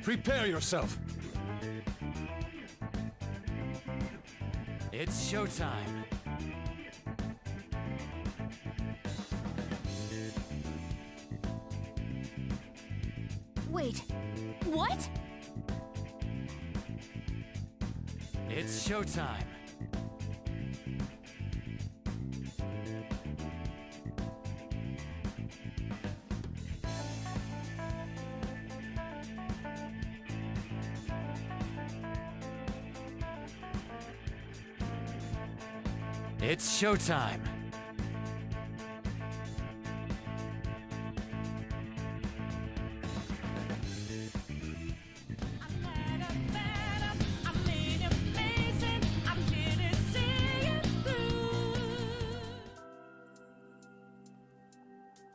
Prepare yourself. It's showtime. Wait, what? It's showtime. It's showtime.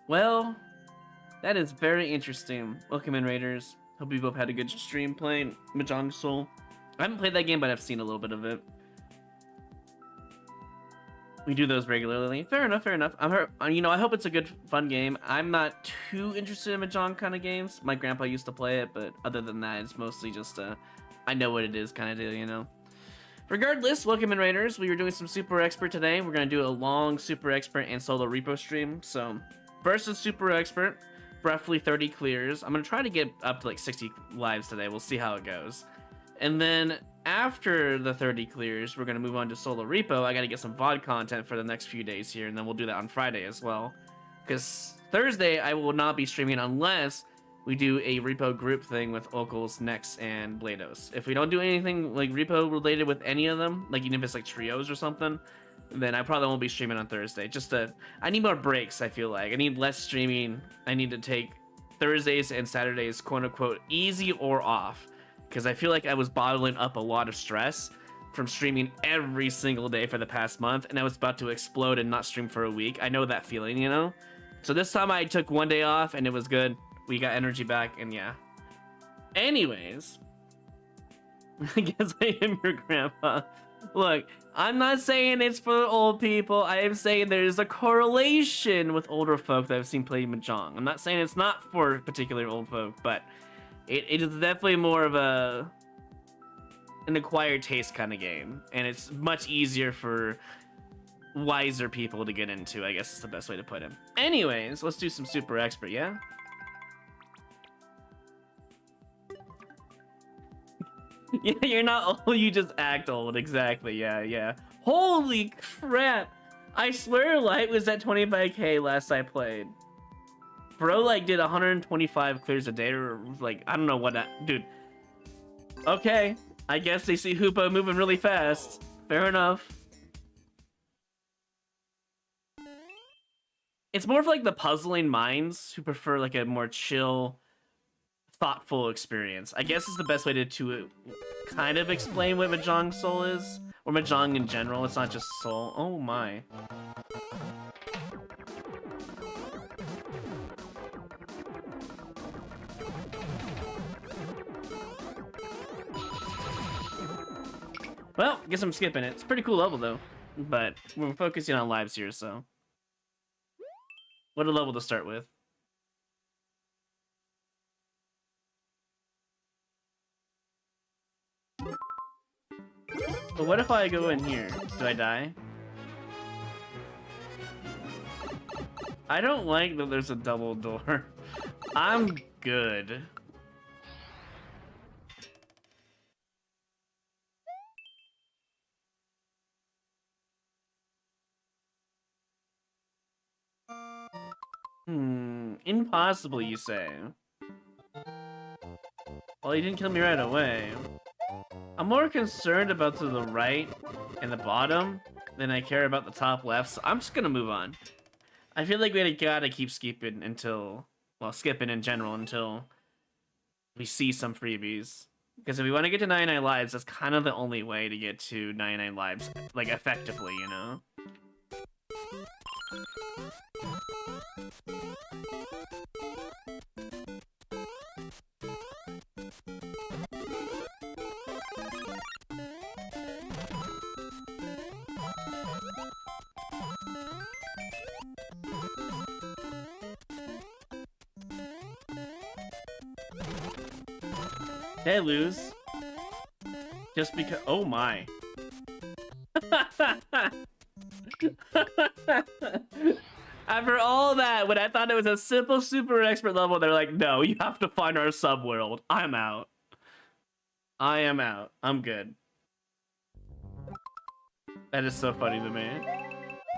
Well, that is very interesting. Welcome in, Raiders. Hope you both had a good stream playing Mahjong Soul. I haven't played that game, but I've seen a little bit of it. We do those regularly. Fair enough, fair enough. You know, I hope it's a good, fun game. I'm not too interested in Mahjong kind of games. My grandpa used to play it, but other than that, it's mostly just I know what it is kind of deal, you know. Regardless, welcome in, Raiders. We were doing some Super Expert today. We're going to do a long Super Expert and solo repo stream. So, versus Super Expert, roughly 30 clears. I'm going to try to get up to like 60 lives today. We'll see how it goes. And then after the 30 clears, we're going to move on to solo repo. I got to get some VOD content for the next few days here, and then we'll do that on Friday as well. Because Thursday, I will not be streaming unless we do a repo group thing with Ocals, Nex, and Blados. If we don't do anything like repo related with any of them, like even if it's like trios or something, then I probably won't be streaming on Thursday. I need more breaks, I feel like. I need less streaming. I need to take Thursdays and Saturdays, quote unquote, easy or off. Because I feel like I was bottling up a lot of stress from streaming every single day for the past month, and I was about to explode and not stream for a week. I know that feeling, you know? So this time I took one day off, and it was good. We got energy back, and yeah. Anyways, I guess I am your grandpa. Look, I'm not saying it's for old people. I am saying there's a correlation with older folk that I've seen play Mahjong. I'm not saying it's not for particular old folk, but it is definitely more of an acquired taste kind of game, and it's much easier for wiser people to get into, I guess is the best way to put it. Anyways, let's do some Super Expert, yeah? Yeah, you're not old, you just act old, exactly, yeah. Holy crap! I swear Light was at 25k last I played. Bro, like, did 125 clears a day, or, like, I don't know what that... Dude. Okay. I guess they see Hoopa moving really fast. Fair enough. It's more of, like, the puzzling minds who prefer, like, a more chill, thoughtful experience. I guess is the best way to kind of explain what Mahjong Soul is. Or Mahjong in general. It's not just Soul. Oh, my. Well, guess I'm skipping it. It's a pretty cool level, though. But we're focusing on lives here, so... What a level to start with. But what if I go in here? Do I die? I don't like that there's a double door. I'm good. Impossible, you say? Well, he didn't kill me right away. I'm more concerned about to the right and the bottom than I care about the top left, so I'm just gonna move on. I feel like we gotta keep skipping until... Well, skipping in general until we see some freebies. Because if we want to get to 99 lives, that's kind of the only way to get to 99 lives, like, effectively, you know? Did I lose? Just because. Oh my. After all that, when I thought it was a simple super expert level, they're like, no, you have to find our subworld. I'm out. I am out. I'm good. That is so funny to me.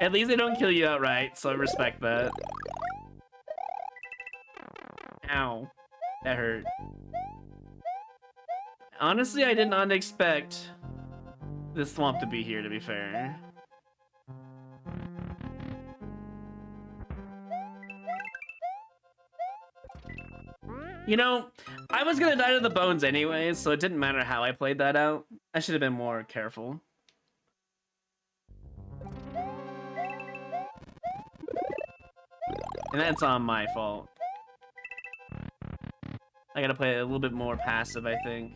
At least they don't kill you outright, so I respect that. Ow. That hurt. Honestly, I did not expect this swamp to be here, to be fair. You know, I was gonna die to the bones anyways, so it didn't matter how I played that out. I should have been more careful. And that's on my fault. I gotta play a little bit more passive, I think.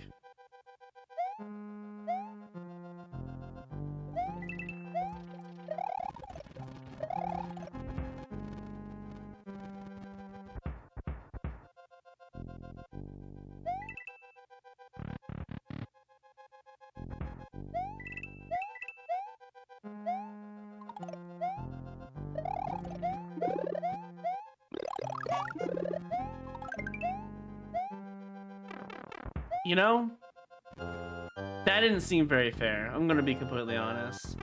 You know, that didn't seem very fair. I'm gonna be completely honest.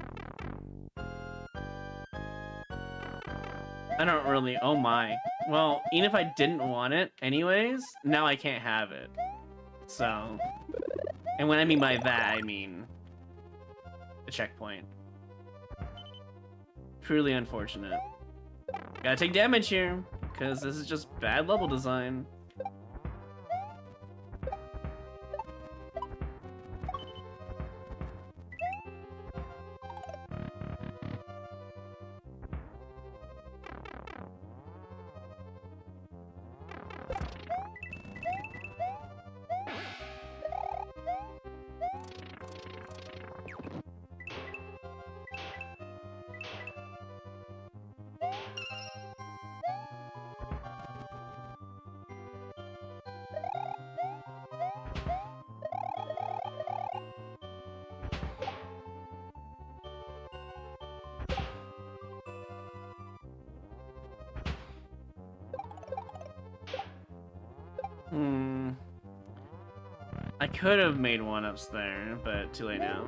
I don't really, oh my. Well, even if I didn't want it anyways, now I can't have it. So, and when I mean by that, I mean the checkpoint. Truly unfortunate. Gotta take damage here, because this is just bad level design. I could have made one-ups there, but too late now.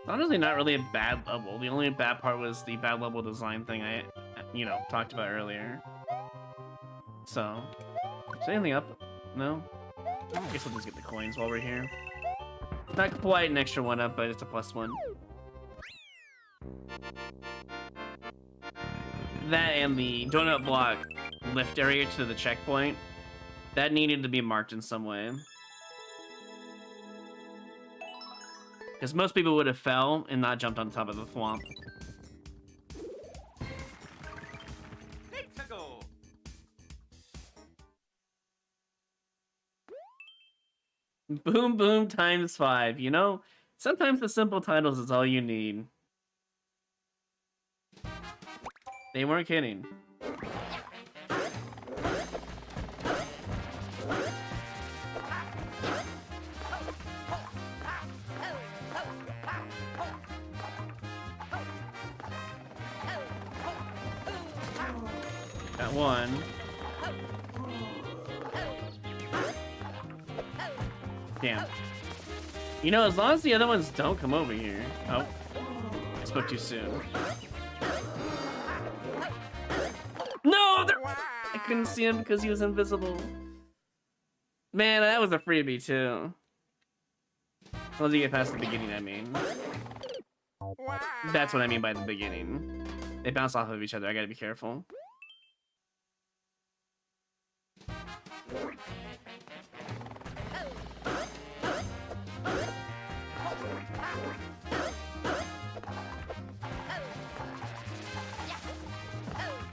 Honestly, not really a bad level. The only bad part was the bad level design thing I, you know, talked about earlier. So, is anything up? No? I guess we'll just get the coins while we're here. Not quite an extra one up, but it's a +1. That and the donut block lift area to the checkpoint, that needed to be marked in some way. Because most people would have fell and not jumped on top of the swamp. Boom boom ×5, you know? Sometimes the simple titles is all you need. They weren't kidding. Got one. Damn. You know, as long as the other ones don't come over here. Oh. I spoke too soon. No! I couldn't see him because he was invisible. Man, that was a freebie too. Once you get past the beginning, I mean. That's what I mean by the beginning. They bounce off of each other. I gotta be careful.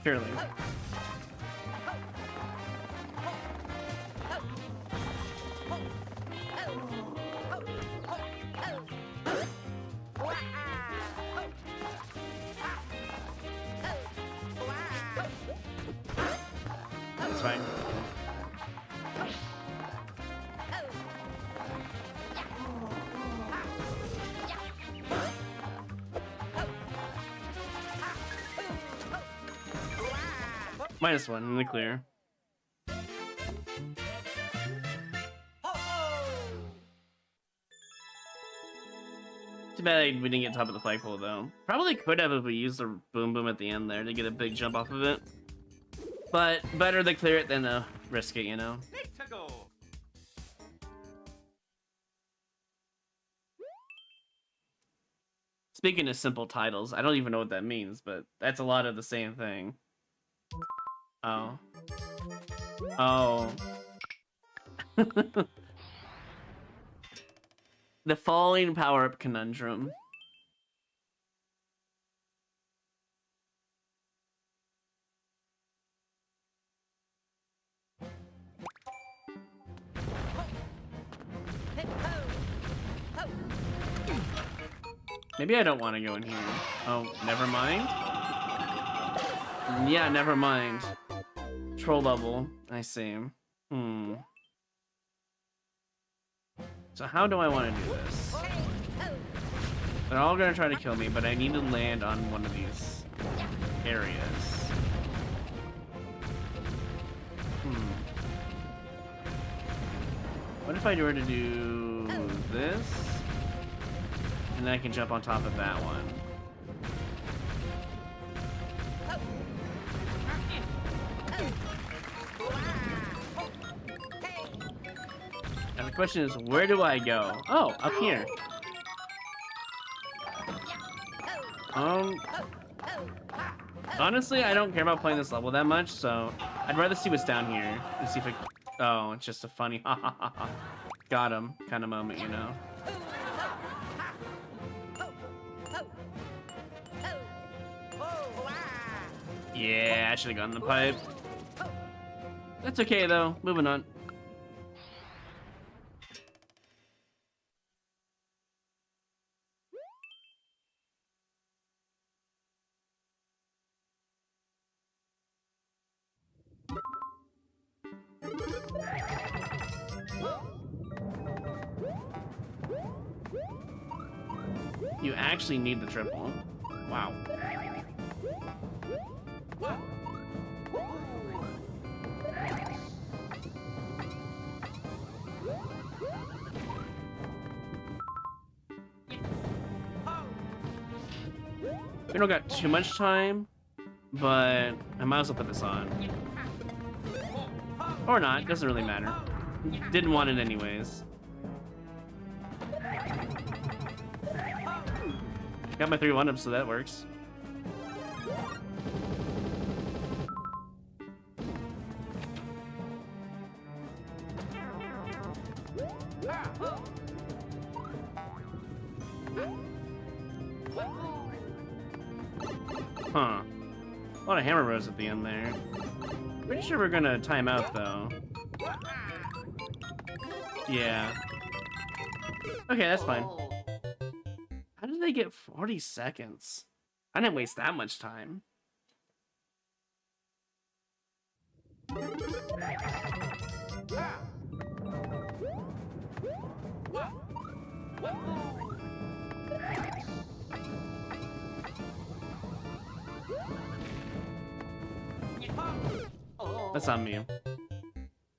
Surely. That's fine. -1 in the clear. Too bad we didn't get top of the flagpole though. Probably could have if we used the boom boom at the end there to get a big jump off of it. But better to clear it than risk it, you know? Speaking of simple titles, I don't even know what that means, but that's a lot of the same thing. Oh. Oh. The falling power-up conundrum. Maybe I don't want to go in here. Oh, never mind. Yeah, never mind. Troll level. I see. So how do I want to do this? They're all gonna try to kill me, but I need to land on one of these areas. What if I were to do this? And then I can jump on top of that one. And the question is, where do I go? Oh, up here. Honestly, I don't care about playing this level that much, so I'd rather see what's down here and see if it... Oh, it's just a funny ha ha ha ha. Got him kind of moment, you know? Yeah, I should have gotten the pipe. That's okay though. Moving on. You actually need the triple. Wow. We don't got too much time, but I might as well put this on. Or not, doesn't really matter. Didn't want it anyways. Got my 3 1-ups, so that works. Huh. A lot of hammer rows at the end there. Pretty sure we're gonna time out though. Yeah. Okay, that's fine. How did they get 40 seconds? I didn't waste that much time. That's on me.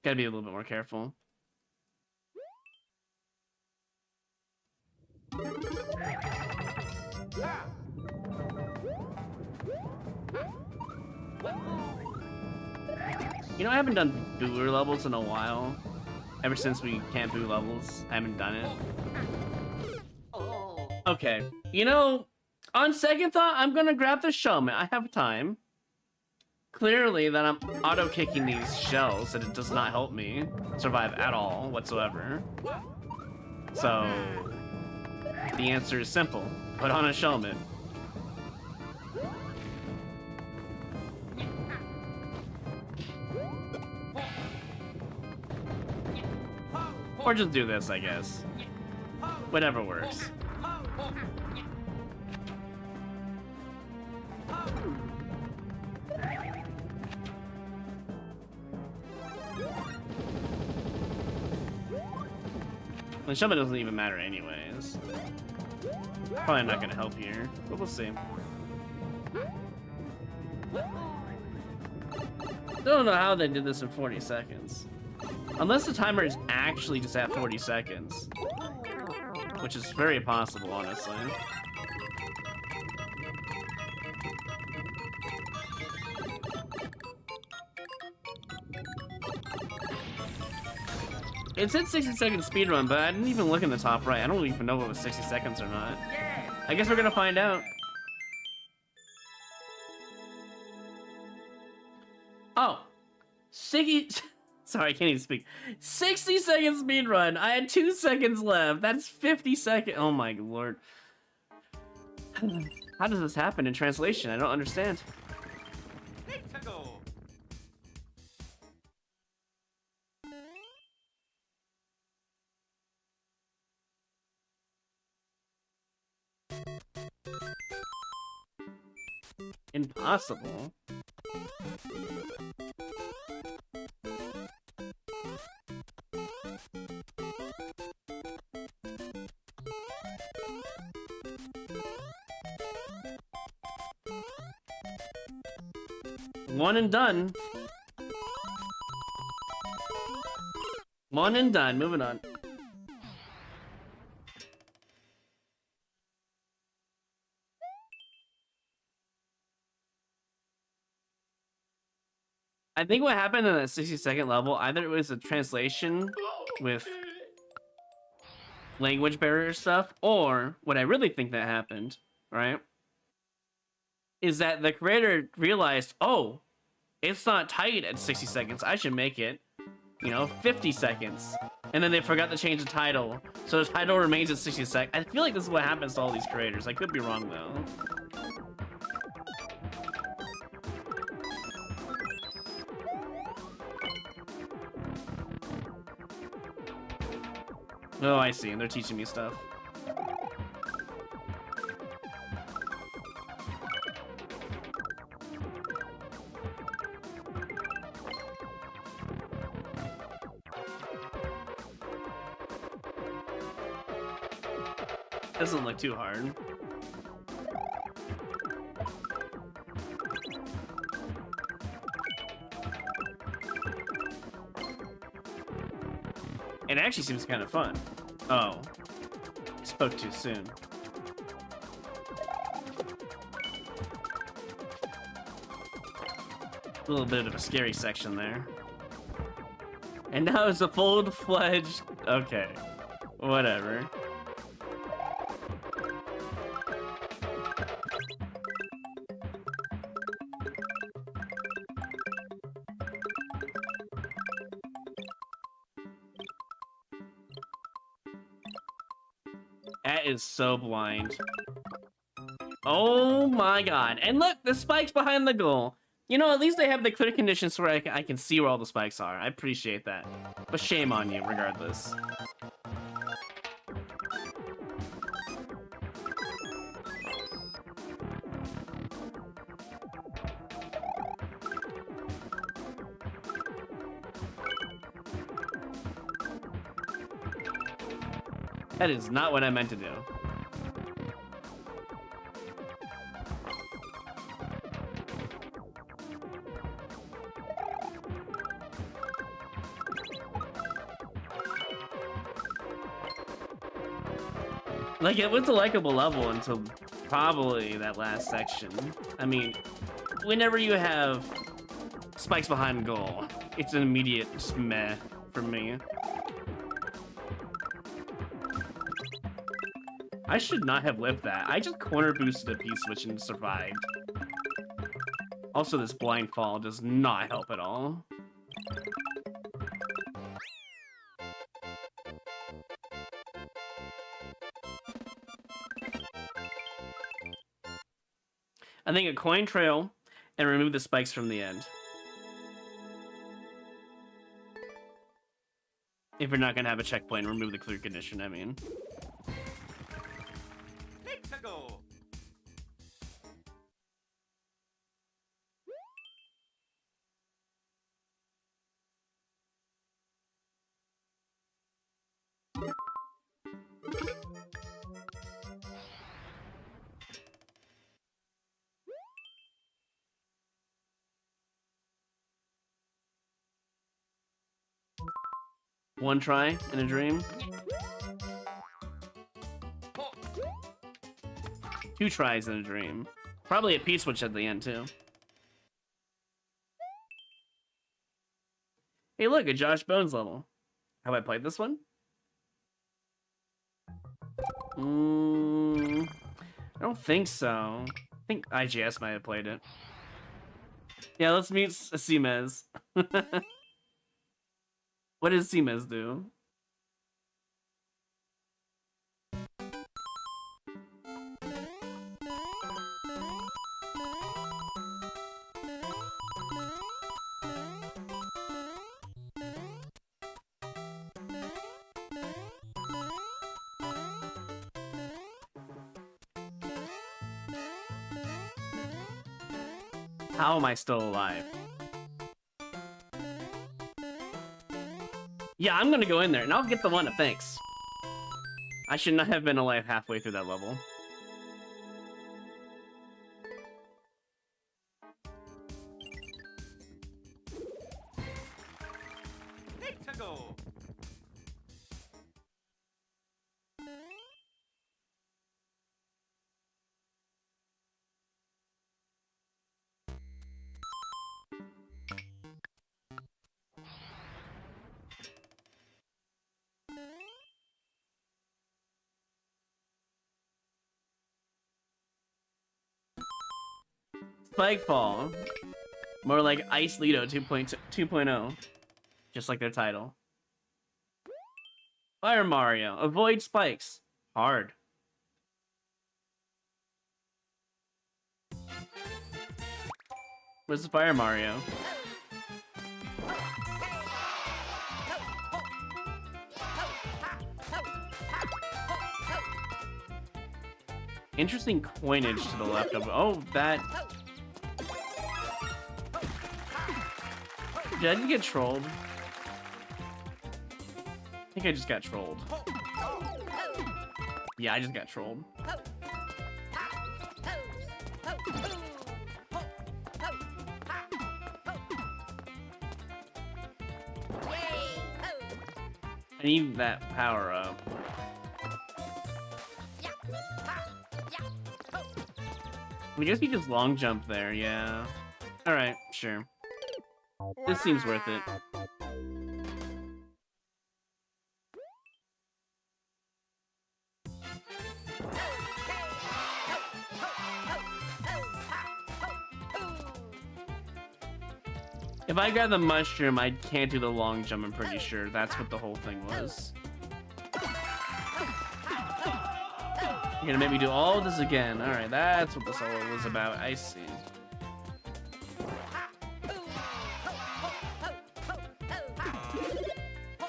Gotta be a little bit more careful. You know, I haven't done booer levels in a while. Ever since we can't boo levels, I haven't done it. Okay, you know, on second thought, I'm gonna grab the shellman. I have time. Clearly that I'm auto-kicking these shells and it does not help me survive at all whatsoever. So, the answer is simple. Put on a shellman. Or just do this, I guess. Whatever works. The shove doesn't even matter anyways. Probably not gonna help here, but we'll see. Don't know how they did this in 40 seconds. Unless the timer is actually just at 40 seconds. Which is very possible, honestly. It said 60-second speedrun, but I didn't even look in the top right. I don't even know if it was 60 seconds or not. I guess we're gonna find out. Oh, 60. Sorry, I can't even speak. 60-second speedrun. I had 2 seconds left. That's 50 seconds. Oh my lord. How does this happen in translation? I don't understand. Impossible. One and done. One and done. Moving on. I think what happened in that 60-second level, either it was a translation with language barrier stuff, or what I really think that happened, right, is that the creator realized, oh, it's not tight at 60 seconds. I should make it, 50 seconds. And then they forgot to change the title. So the title remains at 60 seconds. I feel like this is what happens to all these creators. I could be wrong, though. Oh, I see. And they're teaching me stuff. Doesn't look too hard. It actually seems kind of fun. Oh, I spoke too soon. A little bit of a scary section there. And now it's a full-fledged... Okay, whatever. That is so blind. Oh my god. And look, the spike's behind the goal. At least they have the clear conditions where I can see where all the spikes are. I appreciate that. But shame on you, regardless. That is not what I meant to do. Like, it was a likable level until probably that last section. I mean, whenever you have spikes behind goal, it's an immediate just meh for me. I should not have lived that. I just corner boosted a P-switch and survived. Also, this blind fall does not help at all. I think a coin trail and remove the spikes from the end. If you're not gonna have a checkpoint, remove the clear condition, I mean. Let's go. One try in a dream. 2 tries in a dream. Probably a P-switch at the end, too. Hey, look, a Josh Bones level. Have I played this one? I don't think so. I think IGS might have played it. Yeah, let's meet Simez. What does Simez do? How am I still alive? Yeah, I'm gonna go in there, and I'll get the one of thanks. I should not have been alive halfway through that level. Let's go. Spikefall. More like Ice Lido 2.0. Just like their title. Fire Mario. Avoid spikes. Hard. Where's the Fire Mario? Interesting coinage to the left of. Oh, that. Did I just get trolled? I think I just got trolled. Yeah, I just got trolled. I need that power up. I guess you just long jump there, yeah. Alright, sure. This seems worth it. If I grab the mushroom, I can't do the long jump, I'm pretty sure. That's what the whole thing was. You're gonna make me do all this again. Alright, that's what this all was about. I see.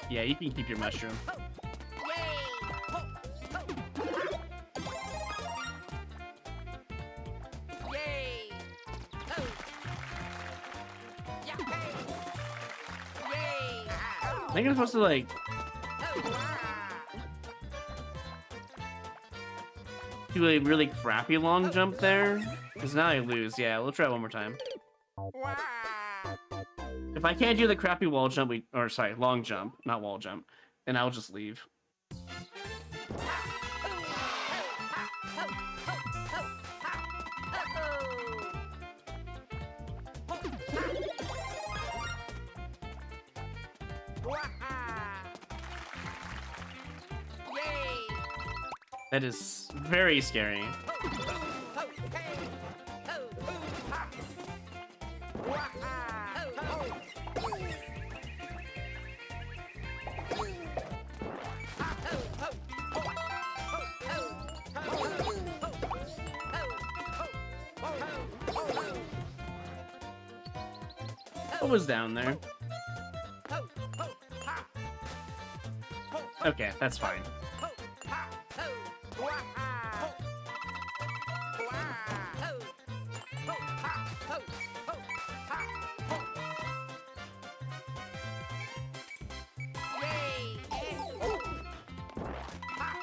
Yeah, you can keep your mushroom. I think I'm supposed to like do a really crappy long jump there, because now I lose. Yeah, we'll try it one more time. If I can't do the crappy wall jump, long jump, not wall jump, then I'll just leave. That is very scary. What was down there? Okay, that's fine.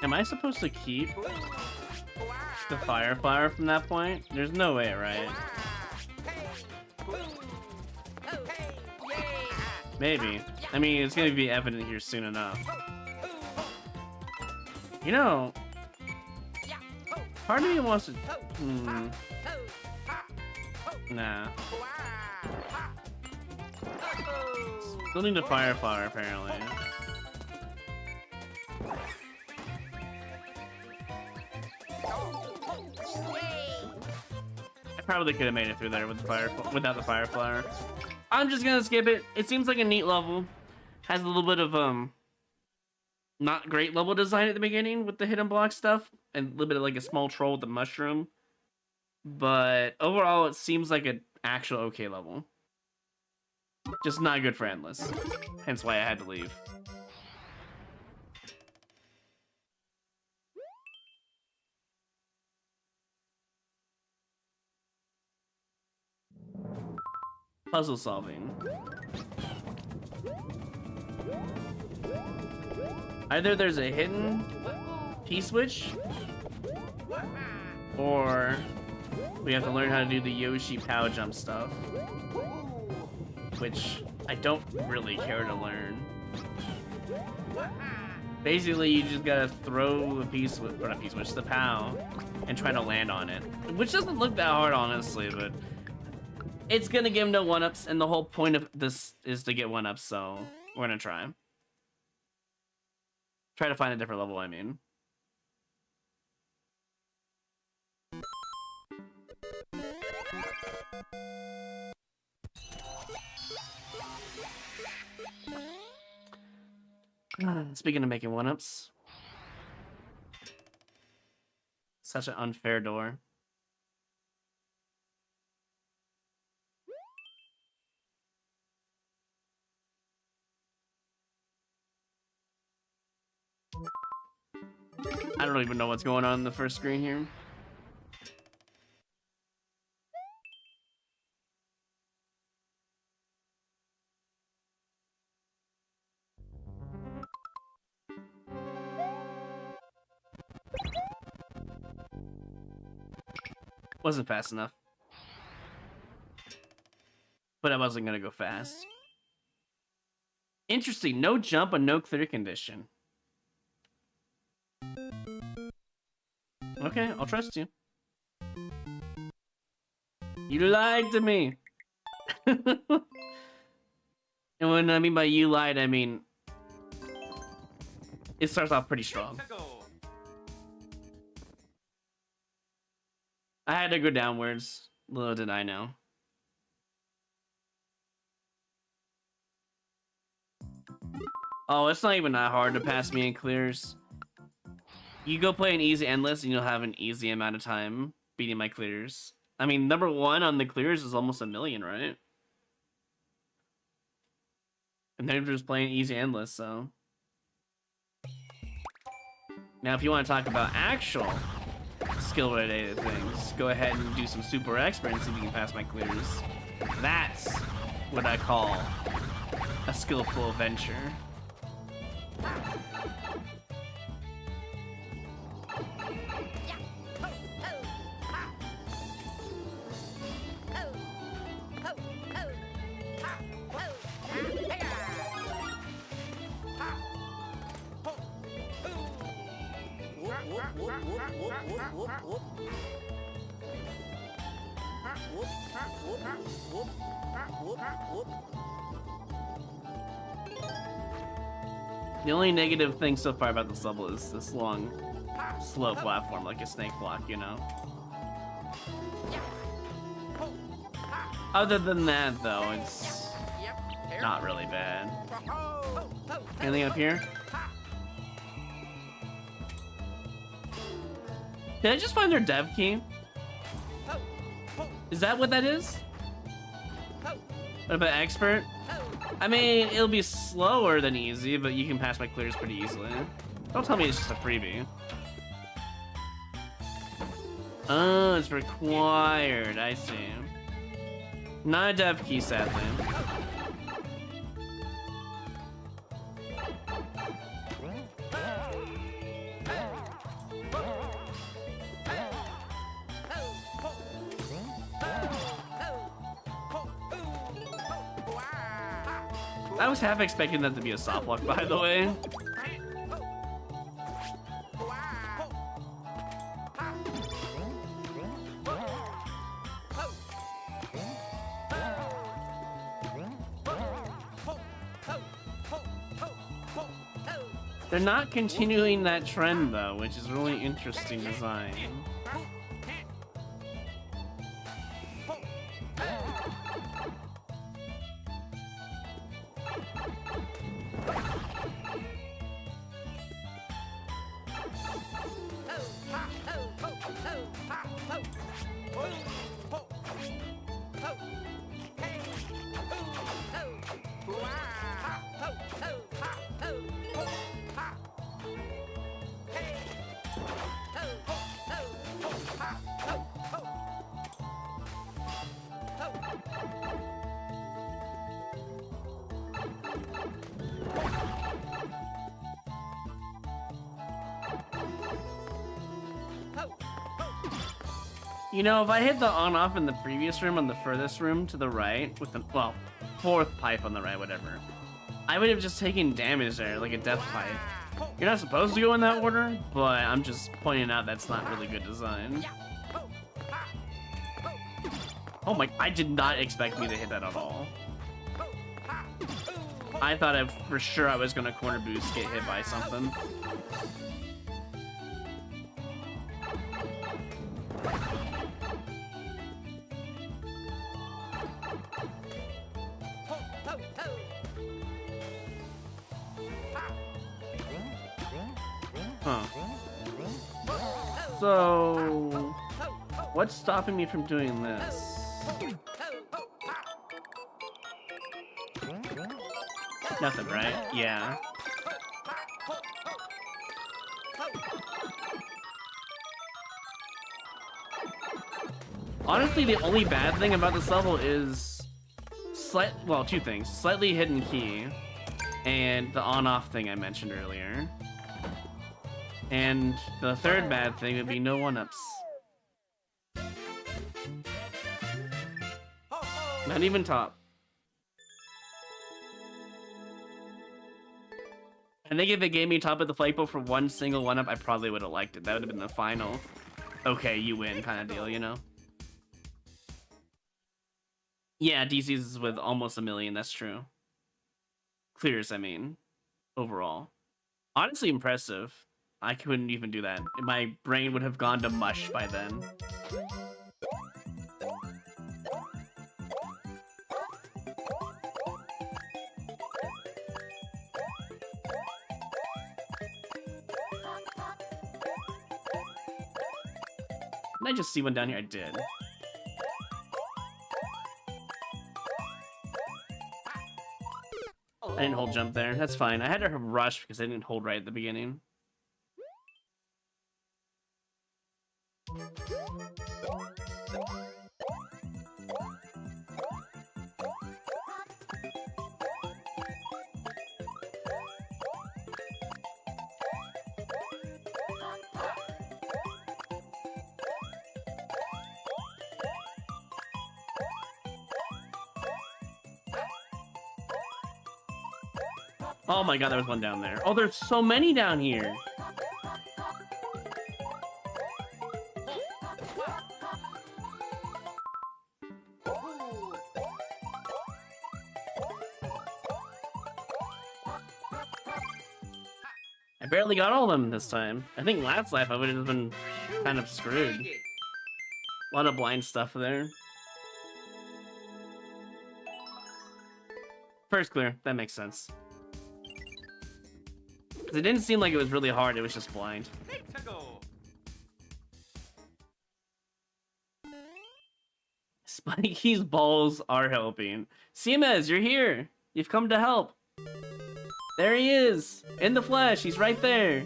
Am I supposed to keep the fire flower from that point? There's no way, right? Maybe. I mean, it's gonna be evident here soon enough. You know, part of me wants to... Nah. Still need the fire flower, apparently. I probably could have made it through there with the without the fire flower. I'm just gonna skip it. It seems like a neat level. Has a little bit of not great level design at the beginning with the hidden block stuff, and a little bit of like a small troll with the mushroom. But overall, it seems like an actual okay level. Just not good for endless. Hence why I had to leave. Puzzle solving. Either there's a hidden P-switch, or we have to learn how to do the Yoshi pow jump stuff, which I don't really care to learn. Basically, you just gotta throw the P-switch, or not P-switch, the pow, and try to land on it, which doesn't look that hard, honestly, but it's gonna give no one-ups, and the whole point of this is to get one-ups, so we're gonna try. Try to find a different level, I mean. Speaking of making one-ups. Such an unfair door. I don't even know what's going on in the first screen here. Wasn't fast enough. But I wasn't gonna go fast. Interesting, no jump and no clear condition. Okay, I'll trust you. You lied to me. And when I mean by you lied, I mean it starts off pretty strong. I had to go downwards. Little did I know. Oh, it's not even that hard to pass me in clears. You go play an easy endless and you'll have an easy amount of time beating my clears. I mean, number 1 on the clears is almost 1 million, right? And they're just playing easy endless, so. Now, if you want to talk about actual skill-related things, go ahead and do some super expert and see if you can pass my clears. That's what I call a skillful venture. The only negative thing so far about this level is this long, slow platform, like a snake block, you know? Other than that, though, it's not really bad. Anything up here? Did I just find their dev key? Is that what that is? What about expert? I mean, it'll be slower than easy, but you can pass my clears pretty easily. Don't tell me it's just a freebie. Oh, it's required. I see. Not a dev key, sadly. I was half expecting that to be a soft lock, by the way. They're not continuing that trend though, which is really interesting design. You know, if I hit the on-off in the previous room on the furthest room to the right, with the, well, fourth pipe on the right, whatever, I would have just taken damage there, like a death pipe. You're not supposed to go in that order, but I'm just pointing out that's not really good design. Oh my, I did not expect me to hit that at all. I thought for sure I was gonna corner boost, get hit by something. Huh. So, what's stopping me from doing this? Nothing, right? Yeah. Honestly, the only bad thing about this level is well, two things. Slightly hidden key and the on-off thing I mentioned earlier. And the third bad thing would be no one-ups. Not even top. I think if it gave me top of the flagpole for one single one-up, I probably would have liked it. That would have been the final, okay, you win kind of deal, you know? Yeah, DC's is with almost 1 million, that's true. Clears, I mean, overall. Honestly impressive. I couldn't even do that. My brain would have gone to mush by then. Did I just see one down here? I did. I didn't hold jump there. That's fine. I had to rush because I didn't hold right at the beginning. Oh my god, there was one down there. Oh, there's so many down here. I barely got all of them this time. I think last life I would have been kind of screwed. A lot of blind stuff there. First clear, that makes sense. Because it didn't seem like it was really hard, it was just blind. Spiky's balls are helping. Siemez, you're here! You've come to help. There he is! In the flesh, he's right there.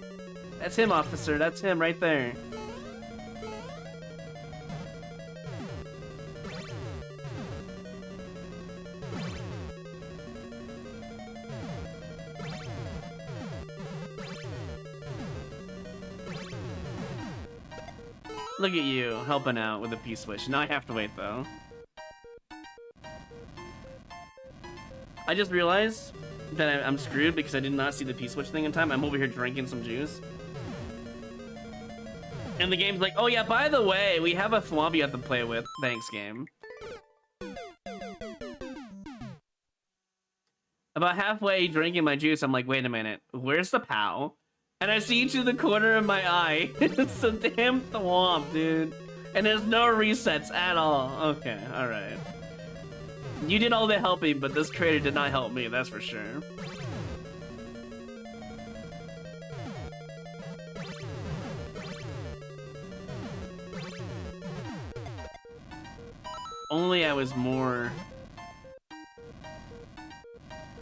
That's him, officer. That's him right there. Look at you, helping out with the P-switch. Now I have to wait, though. I just realized that I'm screwed because I did not see the P-switch thing in time. I'm over here drinking some juice. And the game's like, oh yeah, by the way, we have a thwomp you have to play with. Thanks, game. About halfway drinking my juice, I'm like, wait a minute, where's the POW? And I see to the corner of my eye. It's a damn thwomp, dude. And there's no resets at all. Okay, alright. You did all the helping, but this creator did not help me, that's for sure. Only I was more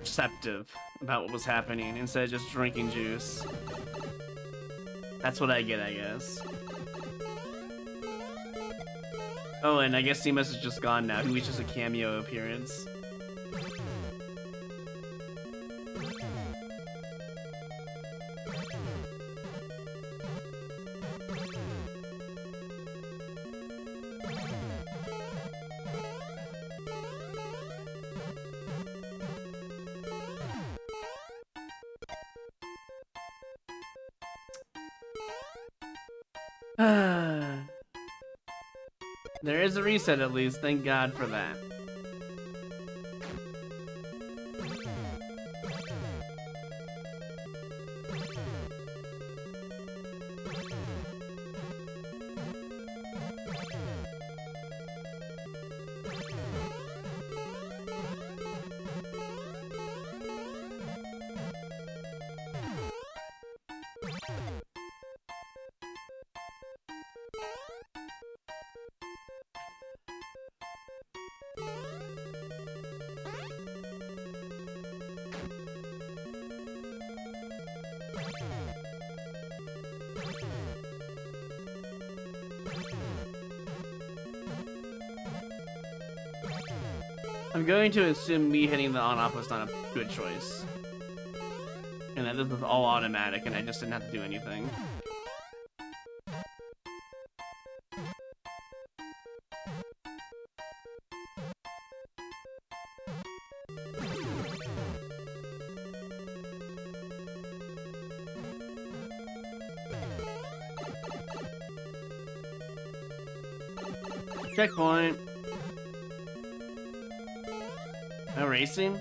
receptive about what was happening instead of just drinking juice. That's what I get, I guess. Oh, and I guess Seamus is just gone now. He was just a cameo appearance. There is a reset at least, thank God for that. I'm going to assume me hitting the on-off was not a good choice. And that this was all automatic and I just didn't have to do anything. Checkpoint. No racing?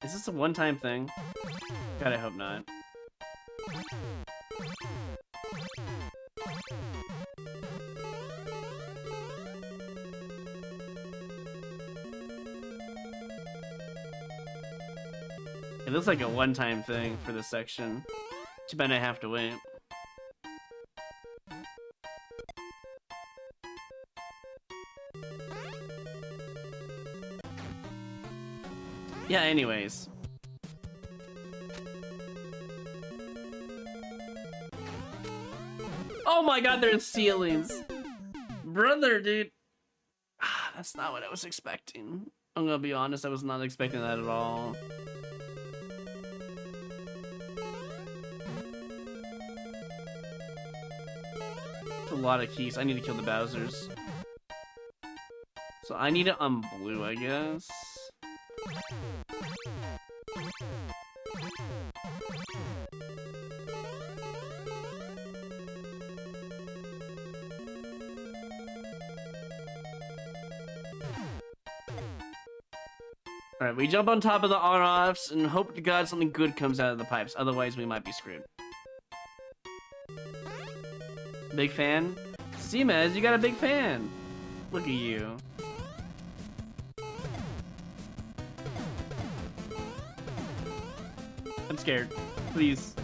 Is this a one-time thing? God, I hope not. It looks like a one-time thing for this section. Too bad I have to wait. Yeah, anyways. Oh my god, there's ceilings! Brother, dude. That's not what I was expecting. I'm gonna be honest, I was not expecting that at all. That's a lot of keys. I need to kill the Bowsers. So I need it on blue, I guess. Alright, we jump on top of the on-offs and hope to God something good comes out of the pipes, otherwise we might be screwed. Big fan? Seamez, you got a big fan! Look at you. I'm scared. Please.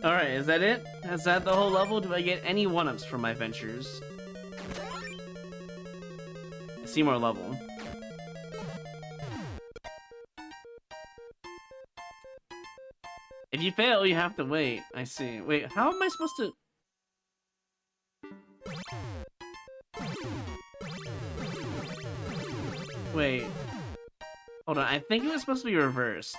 Alright, is that it? Is that the whole level? Do I get any one-ups from my ventures? I see more level. If you fail, you have to wait. I see. Wait, how am I supposed to... Wait. Hold on, I think it was supposed to be reversed.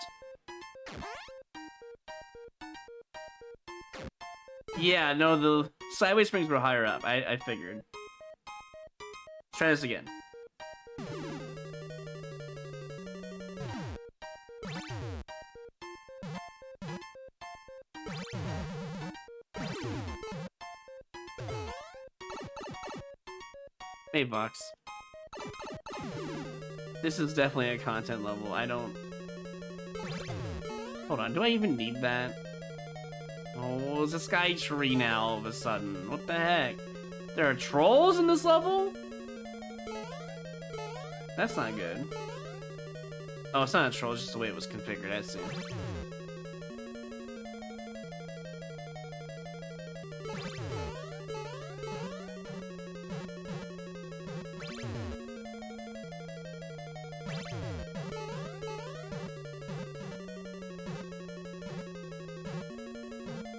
Yeah, no, the sideways springs were higher up. I figured. Let's try this again. Hey, Vox. This is definitely a content level. I don't... Hold on, do I even need that? Oh, it's a sky tree now all of a sudden. What the heck? There are trolls in this level? That's not good. Oh, it's not a troll, it's just the way it was configured, I see.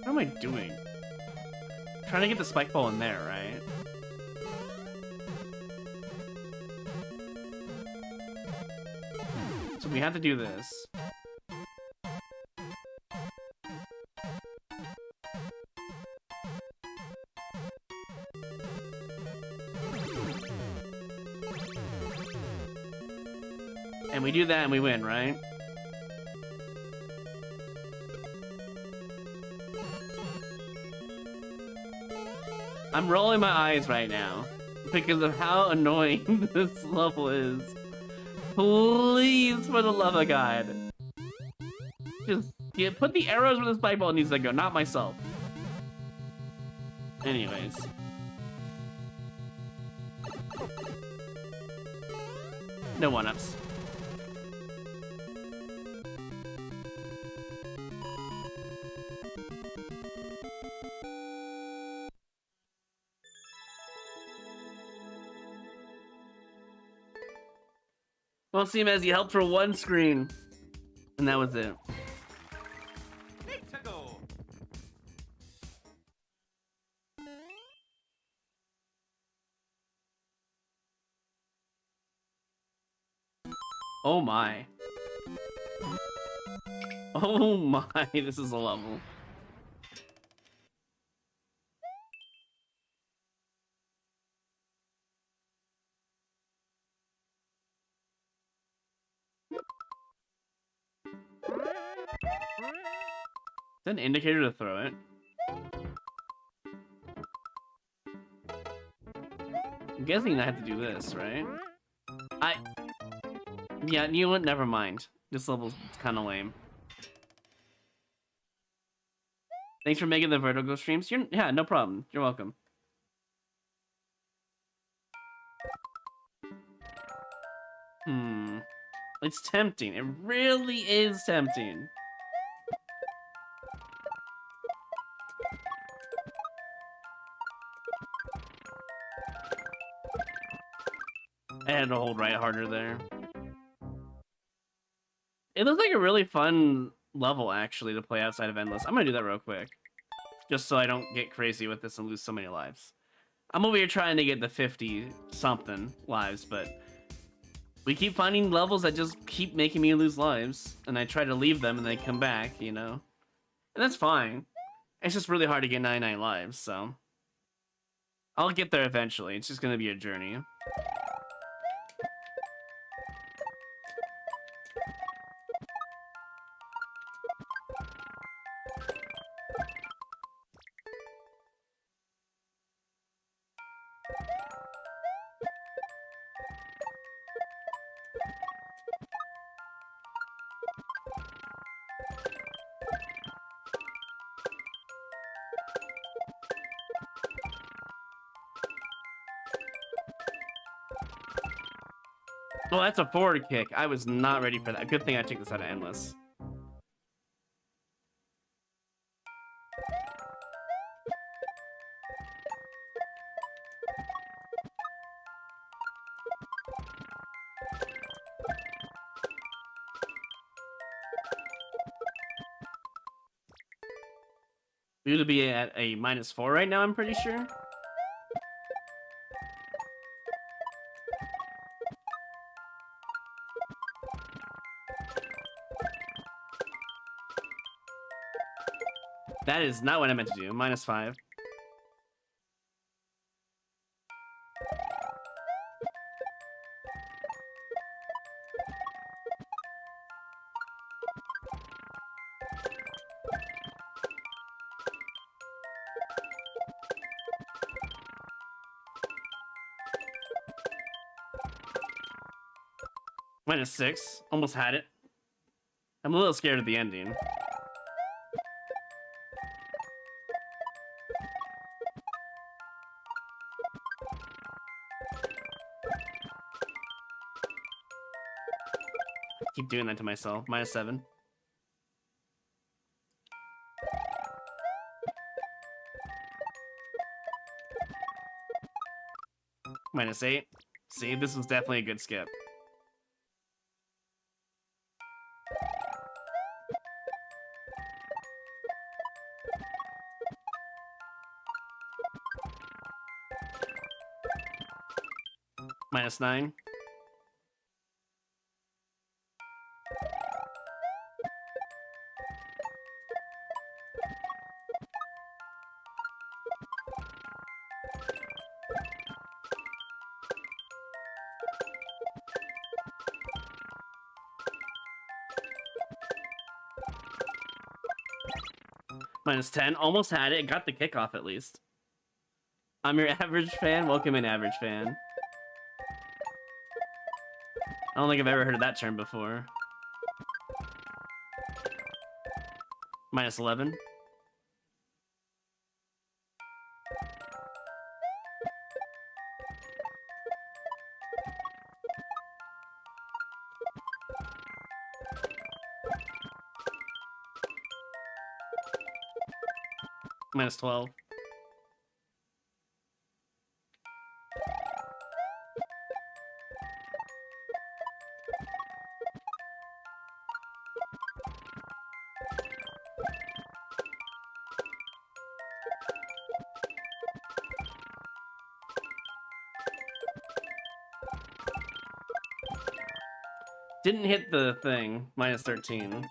What am I doing? I'm trying to get the spike ball in there, right? So we have to do this. And we do that and we win, right? I'm rolling my eyes right now because of how annoying this level is. Please, for the love of God. Just put the arrows where the spike ball needs to go, not myself. Anyways. No one-ups. Well, Seamaz, you helped for one screen, and that was it. Need to go. Oh my. Oh my, this is a level. Is that an indicator to throw it? I'm guessing I have to do this, right? Yeah, you know what? Never mind. This level's kind of lame. Thanks for making the Vertigo streams. Yeah, no problem. You're welcome. It's tempting. It really is tempting. I had to hold right harder there. It looks like a really fun level, actually, to play outside of Endless. I'm gonna do that real quick. Just so I don't get crazy with this and lose so many lives. I'm over here trying to get the 50-something lives, but we keep finding levels that just keep making me lose lives. And I try to leave them and they come back, you know? And that's fine. It's just really hard to get 99 lives, so... I'll get there eventually. It's just gonna be a journey. Oh, that's a forward kick. I was not ready for that. Good thing I took this out of Endless. We would be at a -4 right now, I'm pretty sure. That is not what I meant to do. -5. -6. Almost had it. I'm a little scared of the ending. Keep doing that to myself. -7. -8. See, this was definitely a good skip. -9. -10. Almost had it. Got the kickoff at least. I'm your average fan. Welcome in, average fan. I don't think I've ever heard of that term before. -11. -12. Didn't hit the thing. -13.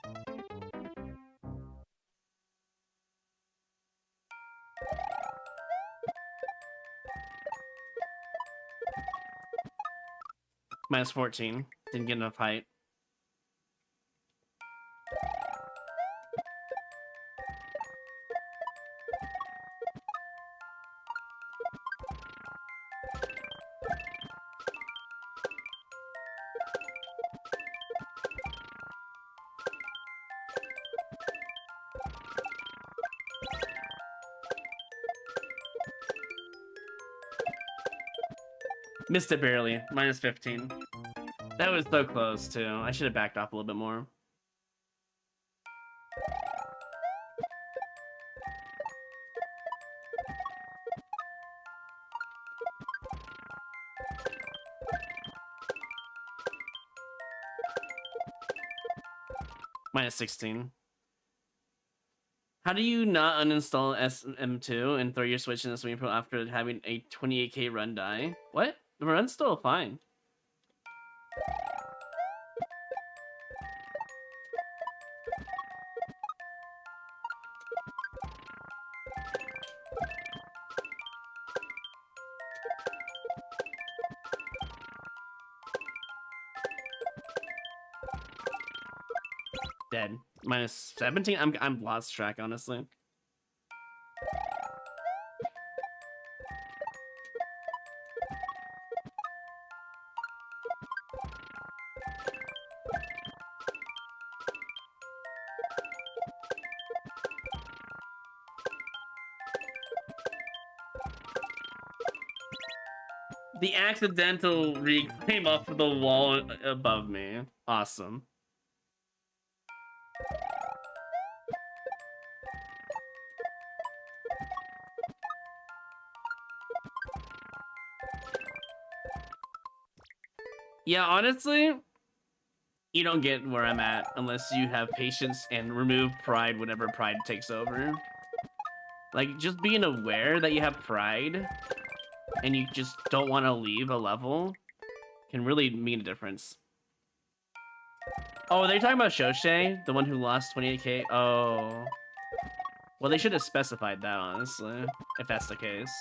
-14. Didn't get enough height. Missed it barely. -15. That was so close, too. I should have backed off a little bit more. -16. How do you not uninstall SM2 and throw your Switch in the swimming pool after having a 28k run die? What? The run's still fine. Dead. -17. I'm lost track, honestly. The accidental came off the wall above me. Awesome. Yeah, honestly, you don't get where I'm at unless you have patience and remove pride whenever pride takes over. Like, just being aware that you have pride and you just don't want to leave a level can really mean a difference. Oh, they're talking about Shoshe, the one who lost 28k? Oh. Well, they should have specified that, honestly, if that's the case.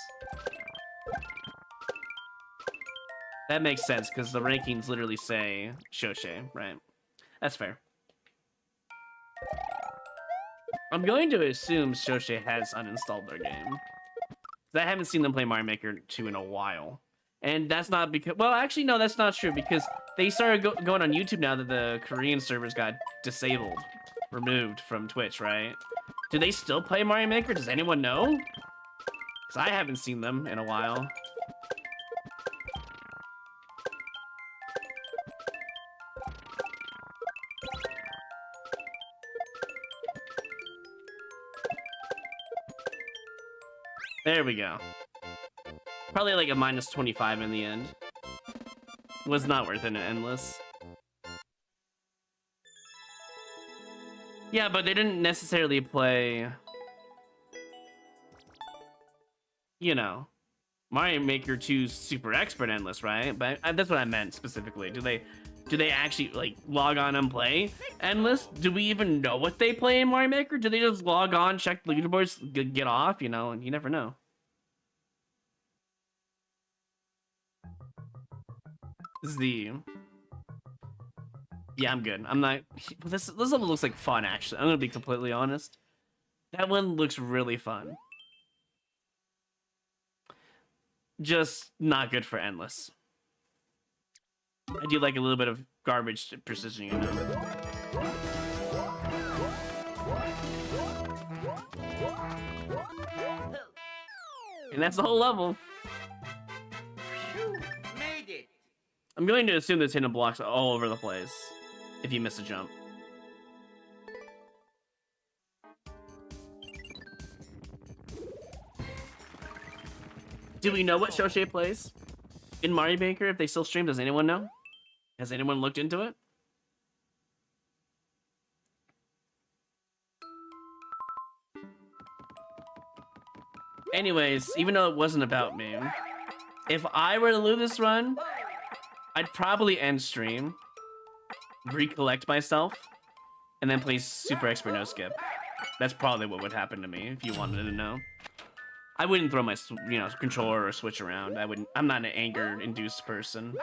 That makes sense, because the rankings literally say Shoshe, right? That's fair. I'm going to assume Shoshe has uninstalled their game. I haven't seen them play Mario Maker 2 in a while. And that's not because... Well, actually, no, that's not true, because they started going on YouTube now that the Korean servers got disabled, removed from Twitch, right? Do they still play Mario Maker? Does anyone know? Because I haven't seen them in a while. There we go. Probably like a minus 25 in the end. Was not worth it, endless. Yeah, but they didn't necessarily play... You know, Mario Maker 2's super expert endless, right? But that's what I meant specifically. Do they actually like log on and play endless? Do we even know what they play in Mario Maker? Do they just log on, check the leaderboards, get off? You know, you never know. This is the... Yeah, I'm good. I'm not... This level looks like fun, actually. I'm gonna be completely honest. That one looks really fun. Just not good for endless. I do like a little bit of garbage precision, you know. And that's the whole level. Made it. I'm going to assume there's hidden blocks all over the place if you miss a jump. Do we know what Shoshe plays in Mario Maker? If they still stream, does anyone know? Has anyone looked into it? Anyways, even though it wasn't about me, if I were to lose this run, I'd probably end stream, recollect myself, and then play Super Expert No Skip. That's probably what would happen to me if you wanted to know. I wouldn't throw my, controller or switch around. I'm not an anger-induced person.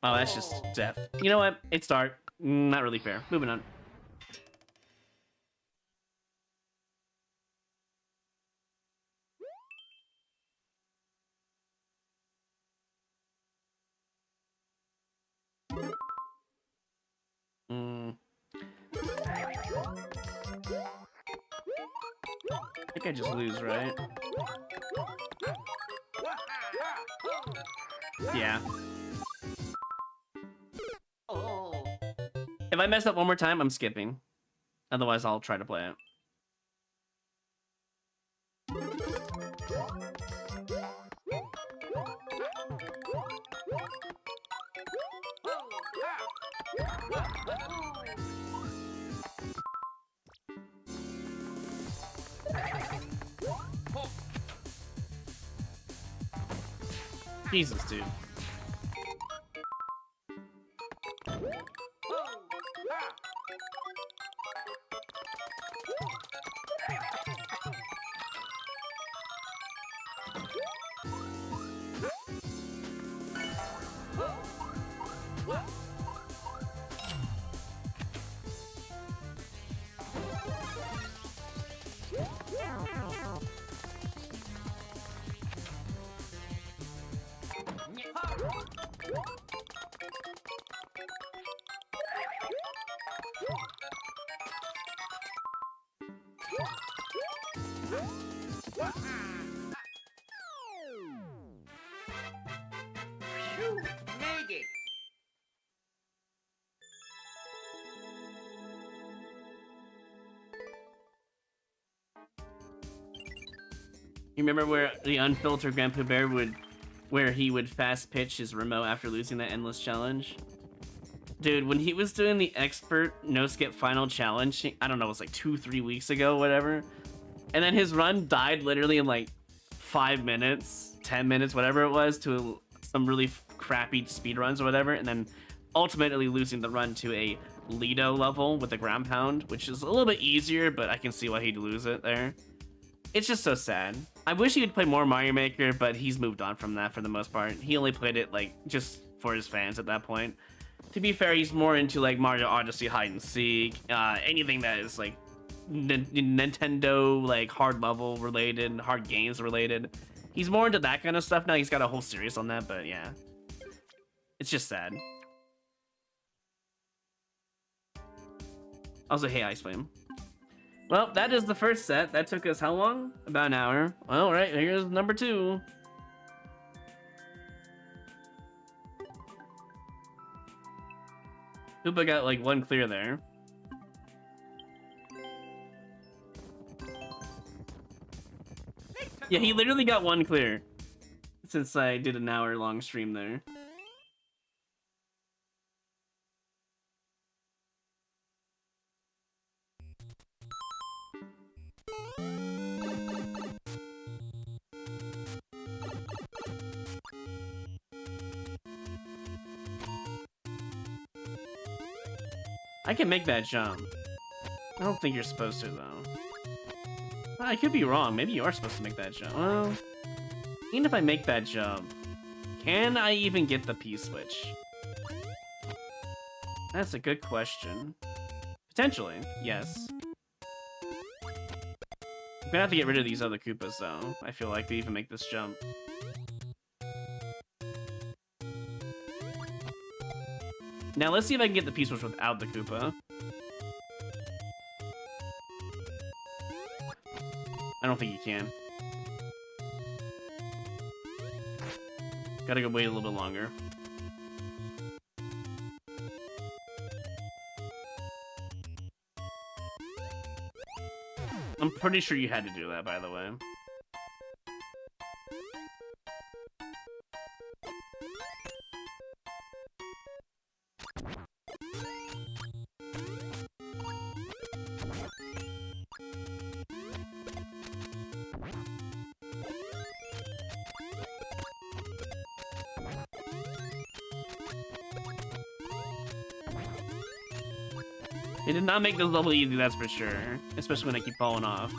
Oh, that's just death. You know what? It's dark. Not really fair. Moving on. I think I just lose, right? Yeah. Oh. If I mess up one more time, I'm skipping. Otherwise, I'll try to play it. Jesus, dude. Made it. You remember where the unfiltered Grandpa Bear where he would fast pitch his remote after losing that endless challenge? Dude, when he was doing the expert no skip final challenge, I don't know, it was like 2-3 weeks ago, whatever. And then his run died literally in like 5 minutes, 10 minutes, whatever it was, to some really crappy speed runs or whatever. And then ultimately losing the run to a Lido level with a ground pound, which is a little bit easier, but I can see why he'd lose it there. It's just so sad. I wish he would play more Mario Maker, but he's moved on from that for the most part. He only played it like just for his fans at that point. To be fair, he's more into like Mario Odyssey, hide and seek, anything that is like Nintendo like hard level related, hard games related. He's more into that kind of stuff now. He's got a whole series on that, but yeah, it's just sad. Also, hey, Ice Flame. Well, that is the first set. That took us how long? About an hour. Well, right, here's number 2. Koopa got like 1 clear there. Yeah, he literally got 1 clear since I did an hour-long stream there. I can make that jump. I don't think you're supposed to, though. I could be wrong. Maybe you are supposed to make that jump. Well, even if I make that jump, can I even get the P-switch? That's a good question. Potentially, yes. I'm gonna have to get rid of these other Koopas, though. I feel like to even make this jump. Now let's see if I can get the P-switch without the Koopa. I don't think you can. Gotta go wait a little bit longer. I'm pretty sure you had to do that, by the way. They did not make this level easy, that's for sure. Especially when I keep falling off.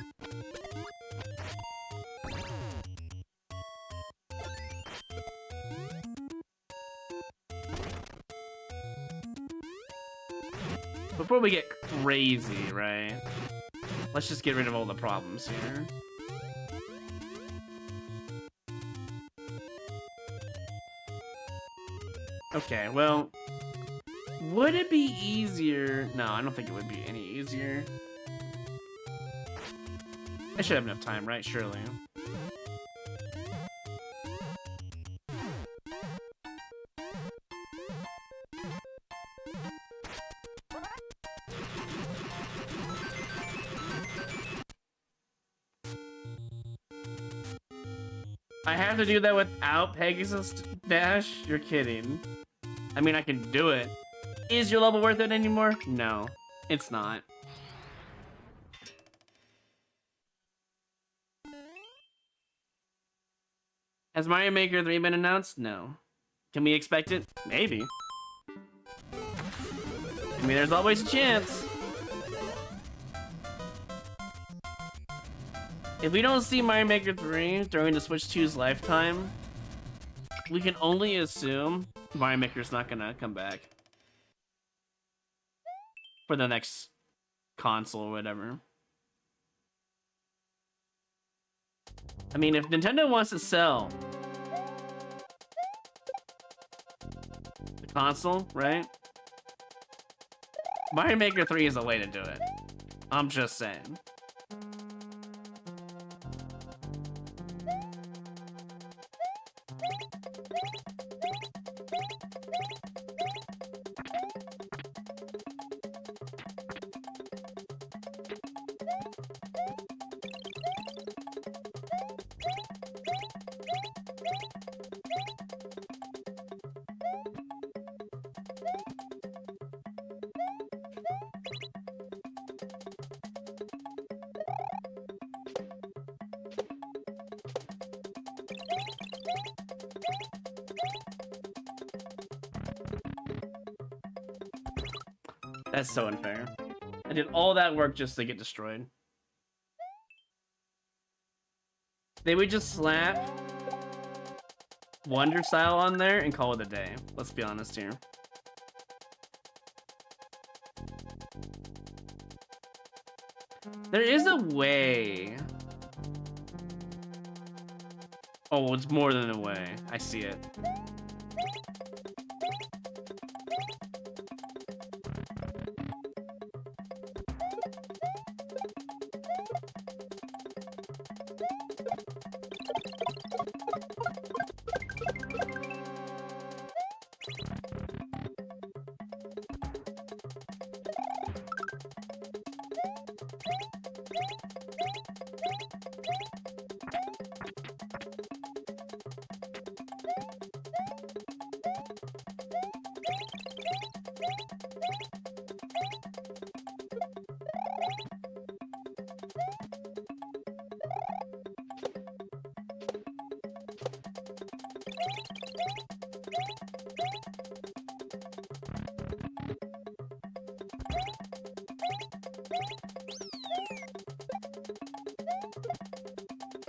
Before we get crazy, right? Let's just get rid of all the problems here. Okay, well... would it be easier? No, I don't think it would be any easier. I should have enough time, right? Surely. I have to do that without Pegasus Dash? You're kidding. I mean, I can do it. Is your level worth it anymore? No, it's not. Has Mario Maker 3 been announced? No. Can we expect it? Maybe. I mean, there's always a chance. If we don't see Mario Maker 3 during the Switch 2's lifetime, we can only assume Mario Maker's not gonna come back for the next console or whatever. I mean, if Nintendo wants to sell the console, right? Mario Maker 3 is the way to do it. I'm just saying. That's so unfair. I did all that work just to get destroyed. They would just slap Wonder Style on there and call it a day. Let's be honest here. There is a way. Oh, it's more than a way. I see it.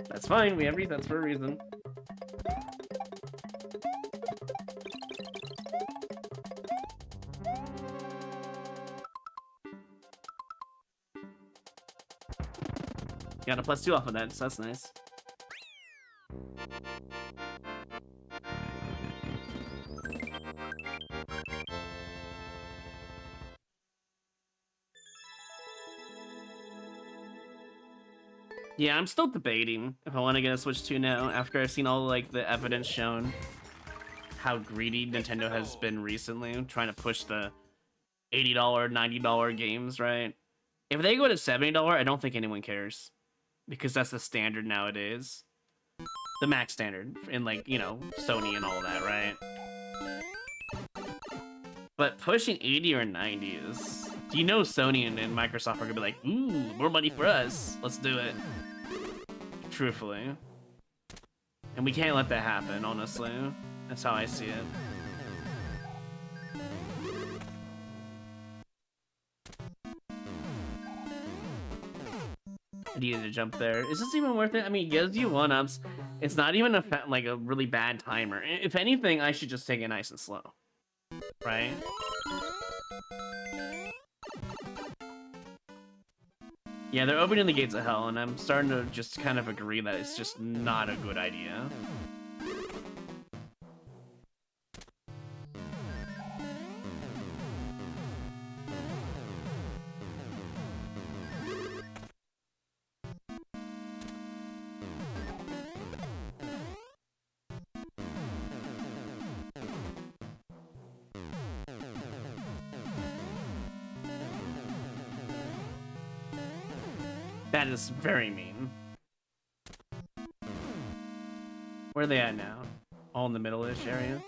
That's fine, we have resets for a reason. Got a +2 off of that, so that's nice. Yeah, I'm still debating if I want to get a Switch 2 now, after I've seen all like the evidence shown how greedy Nintendo has been recently, trying to push the $80, $90 games, right? If they go to $70, I don't think anyone cares, because that's the standard nowadays. The max standard in, like, you know, Sony and all that, right? But pushing 80 or 90 is... You know Sony and Microsoft are gonna be like, ooh, more money for us. Let's do it. Truthfully. And we can't let that happen, honestly. That's how I see it. I needed to jump there. Is this even worth it? I mean, it gives you 1-ups. It's not even like a really bad timer. If anything, I should just take it nice and slow. Right? Yeah, they're opening the gates of hell, and I'm starting to just kind of agree that it's just not a good idea. That is very mean. Where are they at now? All in the middle-ish area?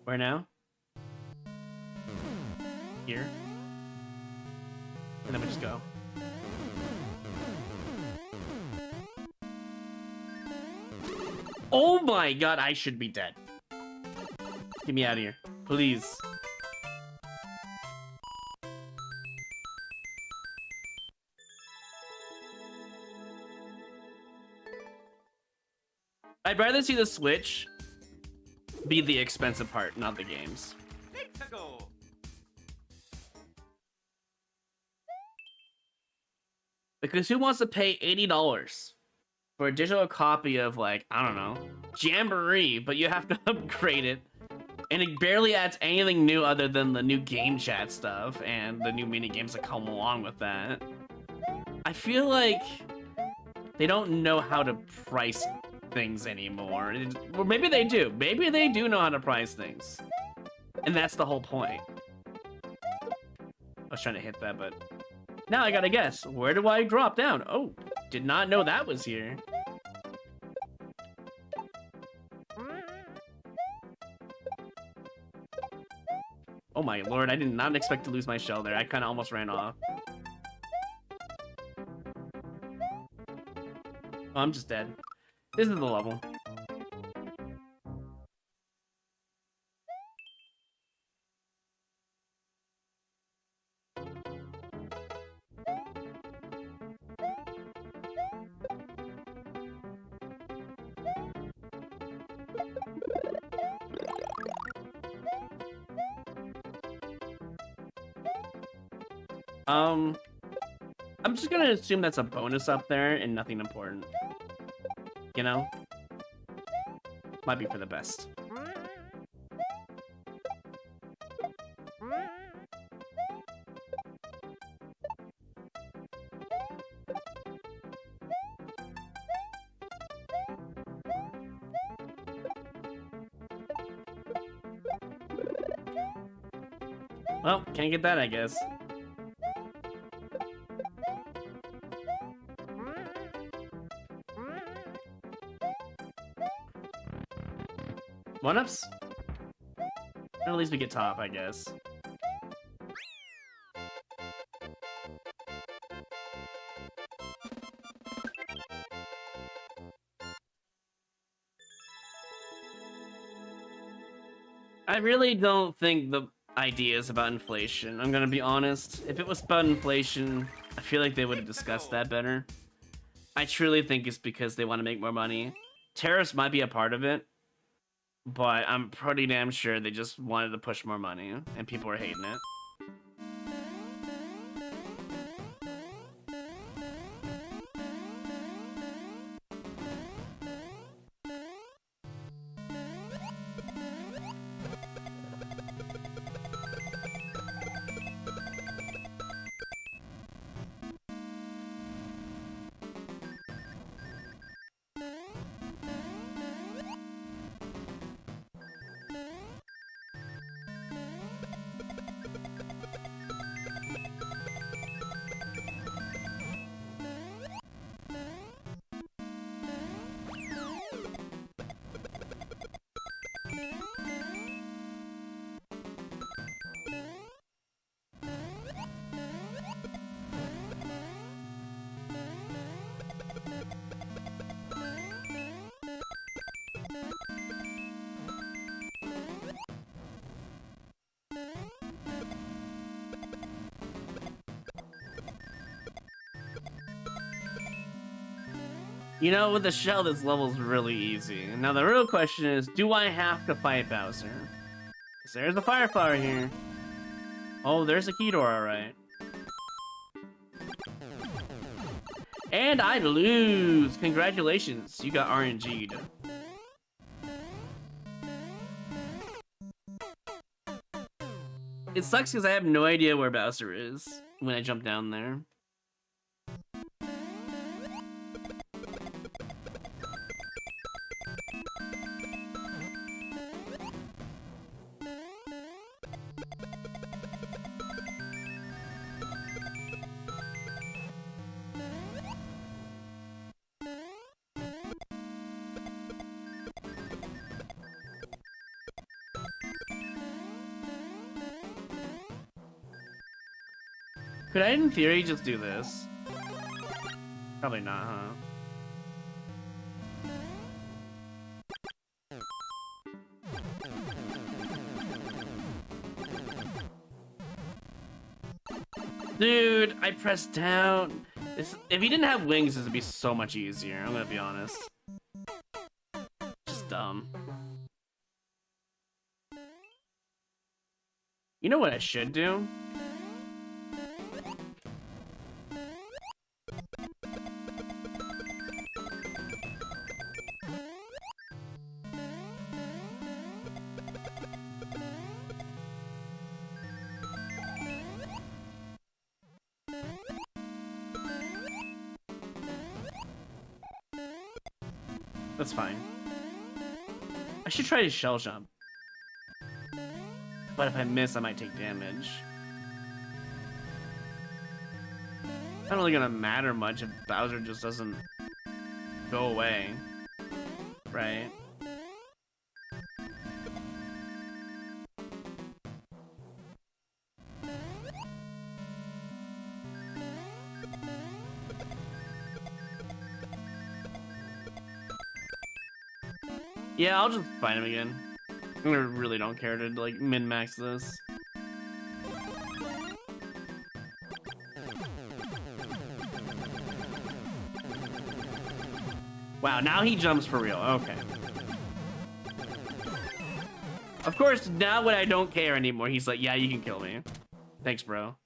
Where now? Here? And then we just go. Oh my god, I should be dead. Get me out of here. Please. I'd rather see the Switch be the expensive part, not the games. Let's go. Because who wants to pay $80 for a digital copy of, like, I don't know, Jamboree, but you have to upgrade it, and it barely adds anything new other than the new game chat stuff and the new mini games that come along with that. I feel like they don't know how to price things anymore. Or maybe they do. Maybe they do know how to price things. And that's the whole point. I was trying to hit that, but now I gotta guess. Where do I drop down? Oh, did not know that was here. Oh my lord, I did not expect to lose my shell there. I kind of almost ran off. Oh, I'm just dead. This is the level. I'm just gonna assume that's a bonus up there and nothing important. You know? Might be for the best. Well, can't get that, I guess. One-ups? At least we get top, I guess. I really don't think the idea is about inflation. I'm gonna be honest. If it was about inflation, I feel like they would have discussed that better. I truly think it's because they want to make more money. Tariffs might be a part of it, but I'm pretty damn sure they just wanted to push more money, and people are hating it. You know, with the shell, this level's really easy. Now the real question is, do I have to fight Bowser? Because there's a fire flower here. Oh, there's a key door, alright. And I lose! Congratulations, you got RNG'd. It sucks because I have no idea where Bowser is when I jump down there. Could I, in theory, just do this? Probably not, huh? Dude, I pressed down. If he didn't have wings, this would be so much easier. I'm gonna be honest. Just dumb. You know what I should do? That's fine. I should try to shell jump. But if I miss, I might take damage. Not really gonna matter much if Bowser just doesn't go away. Right? Yeah, I'll just find him again. I really don't care to like min-max this. Wow, now he jumps for real. Okay. Of course, now when I don't care anymore, he's like, yeah, you can kill me. Thanks, bro.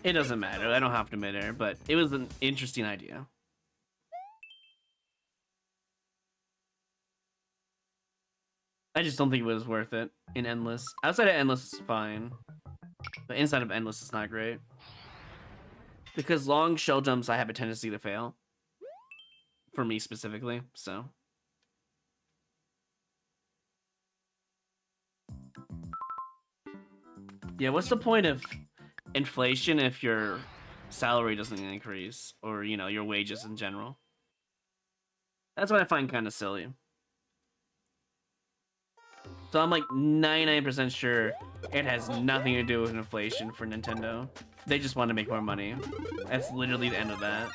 It doesn't matter. I don't have to midair, but it was an interesting idea. I just don't think it was worth it in Endless. Outside of Endless is fine, but inside of Endless is not great. Because long shell jumps, I have a tendency to fail. For me specifically, so. Yeah, what's the point of inflation if your salary doesn't increase? Or, you know, your wages in general? That's what I find kind of silly. So I'm like 99% sure it has nothing to do with inflation for Nintendo. They just want to make more money. That's literally the end of that.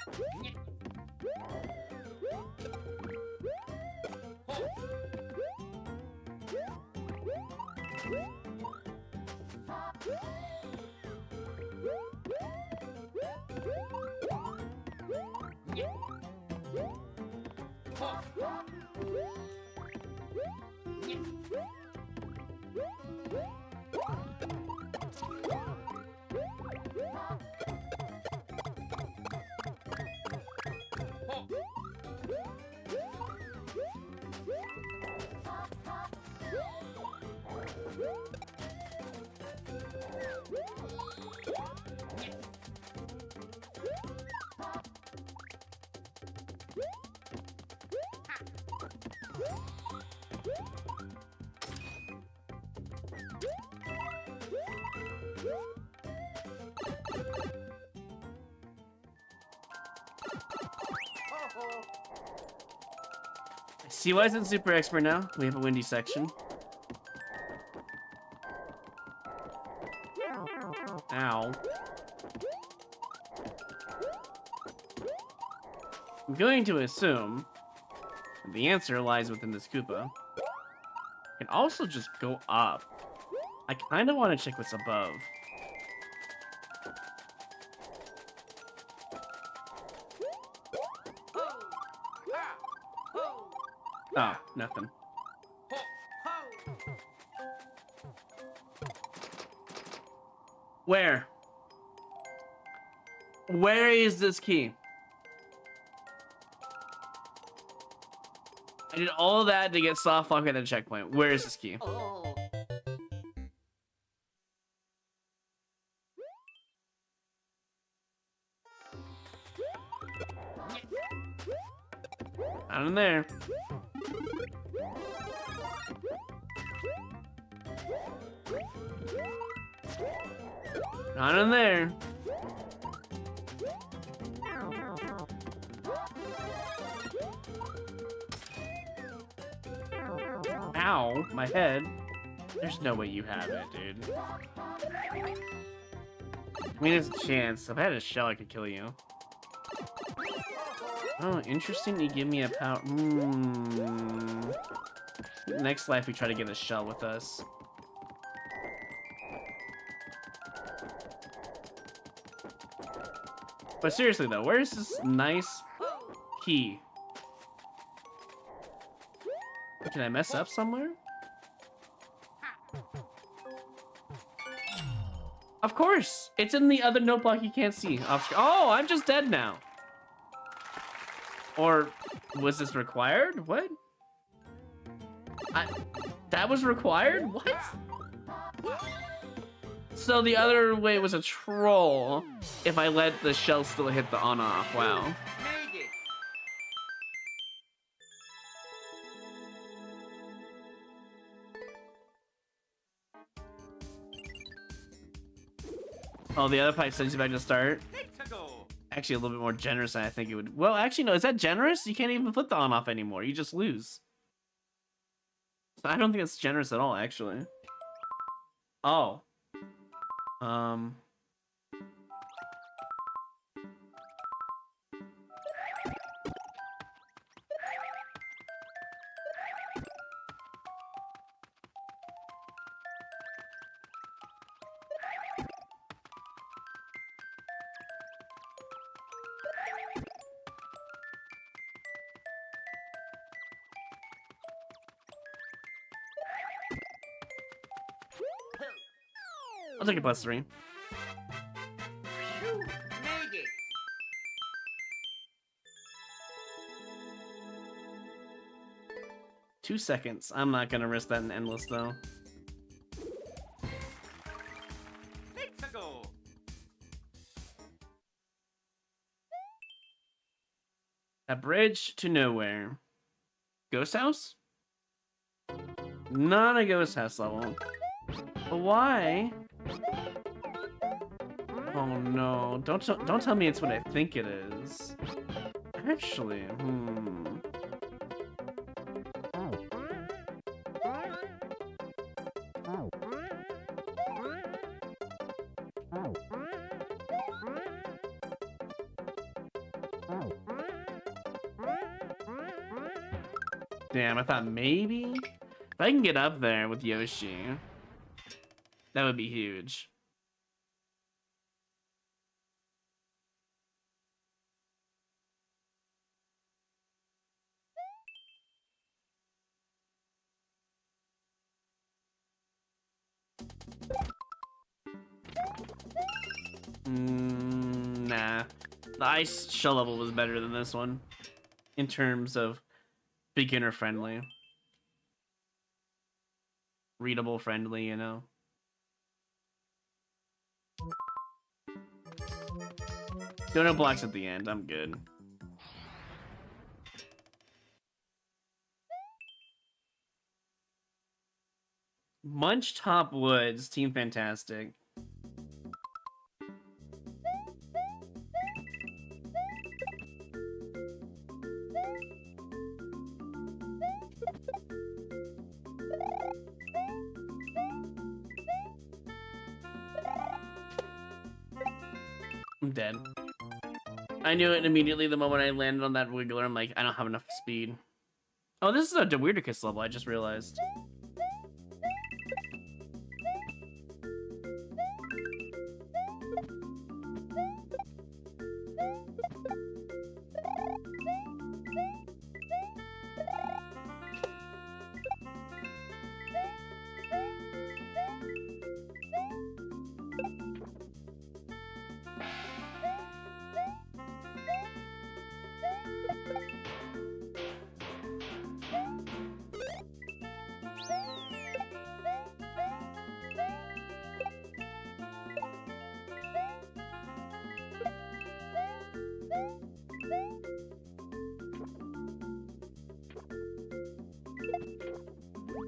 See why isn't super expert now? We have a windy section. Ow. I'm going to assume the answer lies within this Koopa. Can also just go up. I kind of want to check what's above. Oh, nothing. Where? Where is this key? I did all that to get soft lock at a checkpoint. Where is this key? Oh. Not in there. Not in there. Ow, my head. There's no way you have it, dude. I mean, there's a chance. If I had a shell, I could kill you. Oh, interesting. You give me a power. Next life, we try to get a shell with us. But seriously, though, where's this nice key? Can I mess up somewhere? Of course! It's in the other note block you can't see. Oh, I'm just dead now. Or was this required? What? That was required? What? So the other way was a troll if I let the shell still hit the on-off. Wow. Made it. Oh, the other pipe sends you back to start. Let's-a-go. Actually, a little bit more generous than I think it would. Well, actually, no. Is that generous? You can't even flip the on-off anymore. You just lose. I don't think it's generous at all, actually. Oh. I'll take a +3. 2 seconds. I'm not gonna risk that in endless though. Let's go. A bridge to nowhere. Ghost house? Not a ghost house level. But why? Oh no! Don't tell me it's what I think it is. Actually, Damn, I thought maybe if I can get up there with Yoshi, that would be huge. Nah. The ice shell level was better than this one in terms of beginner friendly. Readable friendly, you know. Donut blocks at the end, I'm good. Munch Top Woods, Team Fantastic. I'm dead. I knew it immediately the moment I landed on that wiggler. I'm like, I don't have enough speed. Oh, this is a Weirdicus level, I just realized.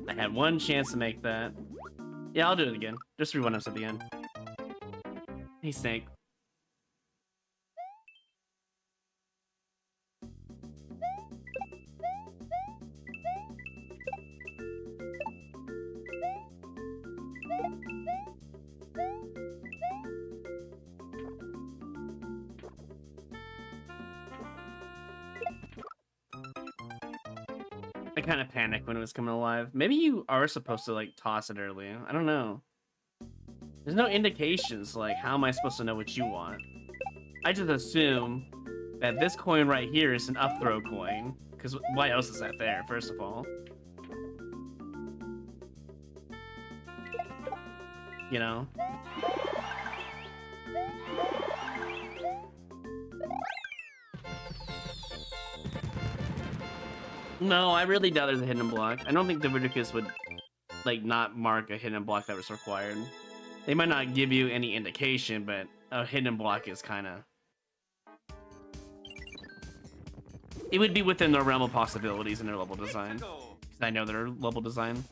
I had one chance to make that. Yeah, I'll do it again. Just 3 1-ups at the end. Hey, Snake. I kind of panicked when it was coming alive. Maybe you are supposed to, like, toss it early. I don't know. There's no indications, like, how am I supposed to know what you want? I just assume that this coin right here is an up throw coin. Because why else is that there, first of all? You know? No, I really doubt there's a hidden block. I don't think the Weirdicus would, like, not mark a hidden block that was required. They might not give you any indication, but a hidden block is kind of... It would be within the realm of possibilities in their level design. Because I know their level design.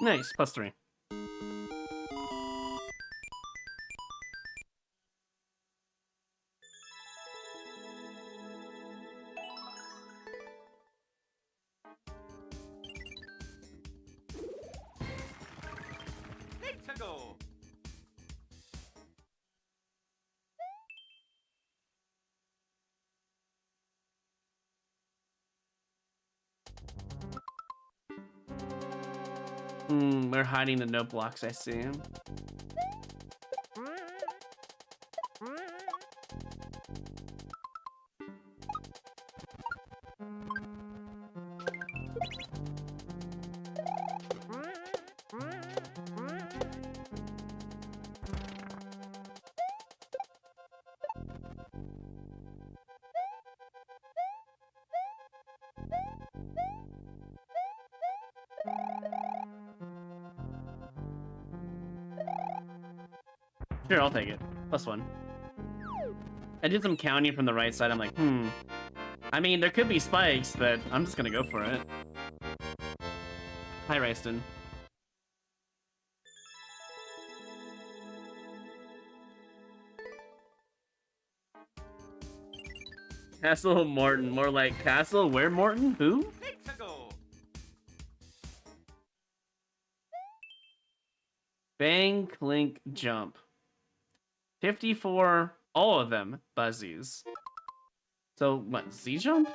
Nice, +3. Let's go. We're hiding the note blocks, I see. Sure, I'll take it. +1. I did some counting from the right side. I'm like, I mean, there could be spikes, but I'm just gonna go for it. Hi, Ryston. Castle Morton. More like Castle where Morton? Who? Let's go. Bang, clink, jump. 54, all of them, buzzies. So, what, Z-jump?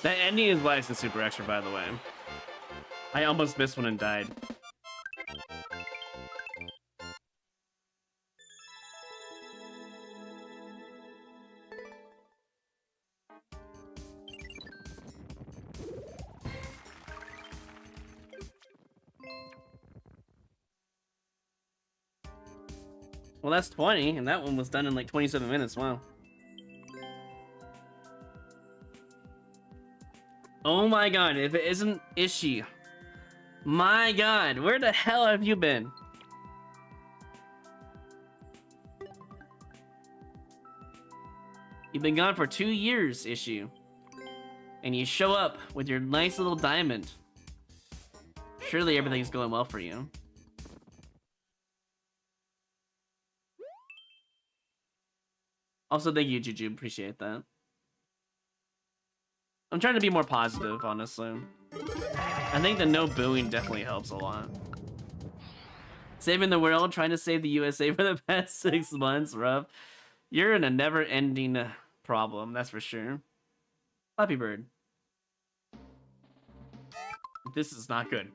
That ending is why it's the super extra, by the way. I almost missed one and died. Well, that's 20, and that one was done in like 27 minutes. Wow. Oh my god, if it isn't Ishi. My god, where the hell have you been? You've been gone for 2 years, Ishi. And you show up with your nice little diamond. Surely everything's going well for you. Also, thank you, Juju. Appreciate that. I'm trying to be more positive, honestly. I think the no booing definitely helps a lot. Saving the world, trying to save the USA for the past 6 months, rough. You're in a never-ending problem, that's for sure. Flappy Bird. This is not good.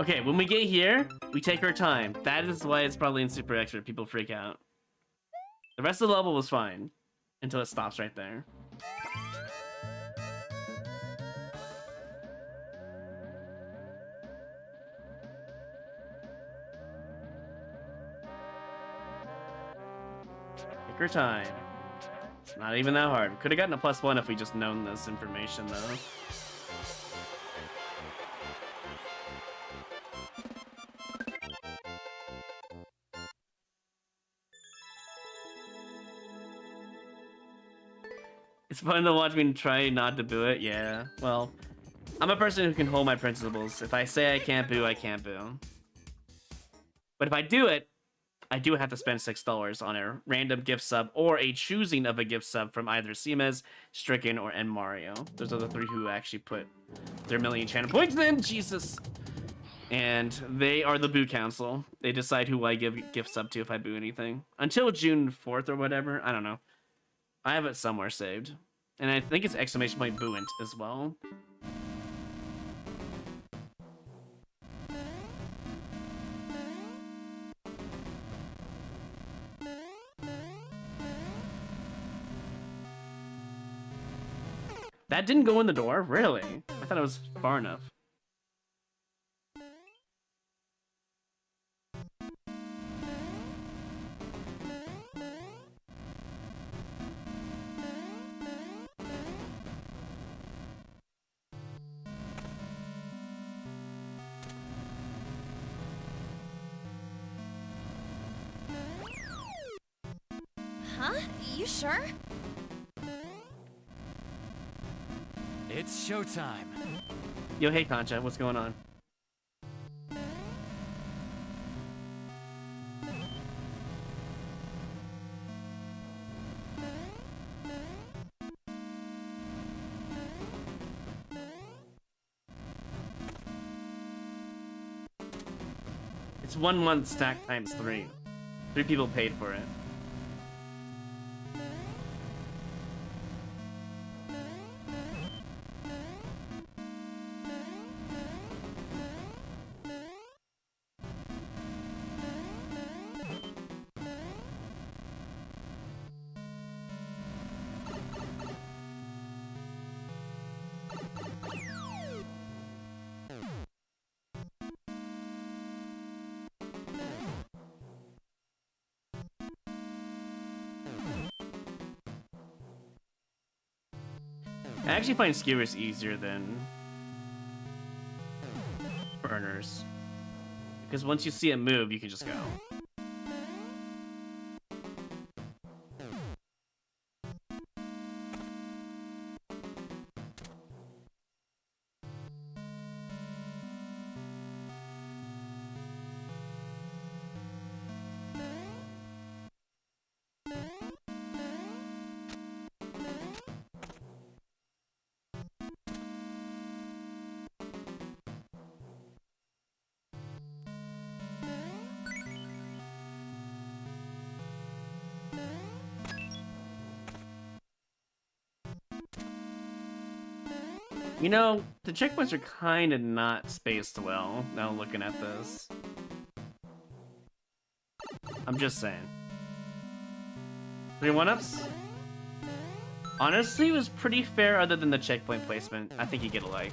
Okay, when we get here, we take our time. That is why it's probably in Super Extra. People freak out. The rest of the level was fine until it stops right there. Take our time. It's not even that hard. Could have gotten a +1 if we just known this information, though. It's fun to watch me try not to boo it, yeah. Well, I'm a person who can hold my principles. If I say I can't boo, I can't boo. But if I do it, I do have to spend $6 on a random gift sub or a choosing of a gift sub from either Seamez, Stricken, or N Mario. Those are the 3 who actually put their million channel points in, Jesus! And they are the boo council. They decide who I give gift sub to if I boo anything. Until June 4th or whatever, I don't know. I have it somewhere saved. And I think it's !booint as well. That didn't go in the door? Really? I thought it was far enough. Huh? You sure? It's showtime. Yo, hey Concha, what's going on? It's 1 month stack times 3. 3 people paid for it. I actually find skewers easier than burners. Because once you see it move, you can just go. You know, the checkpoints are kind of not spaced well, now looking at this. I'm just saying. 3 1-ups? Honestly, it was pretty fair other than the checkpoint placement. I think you get a like.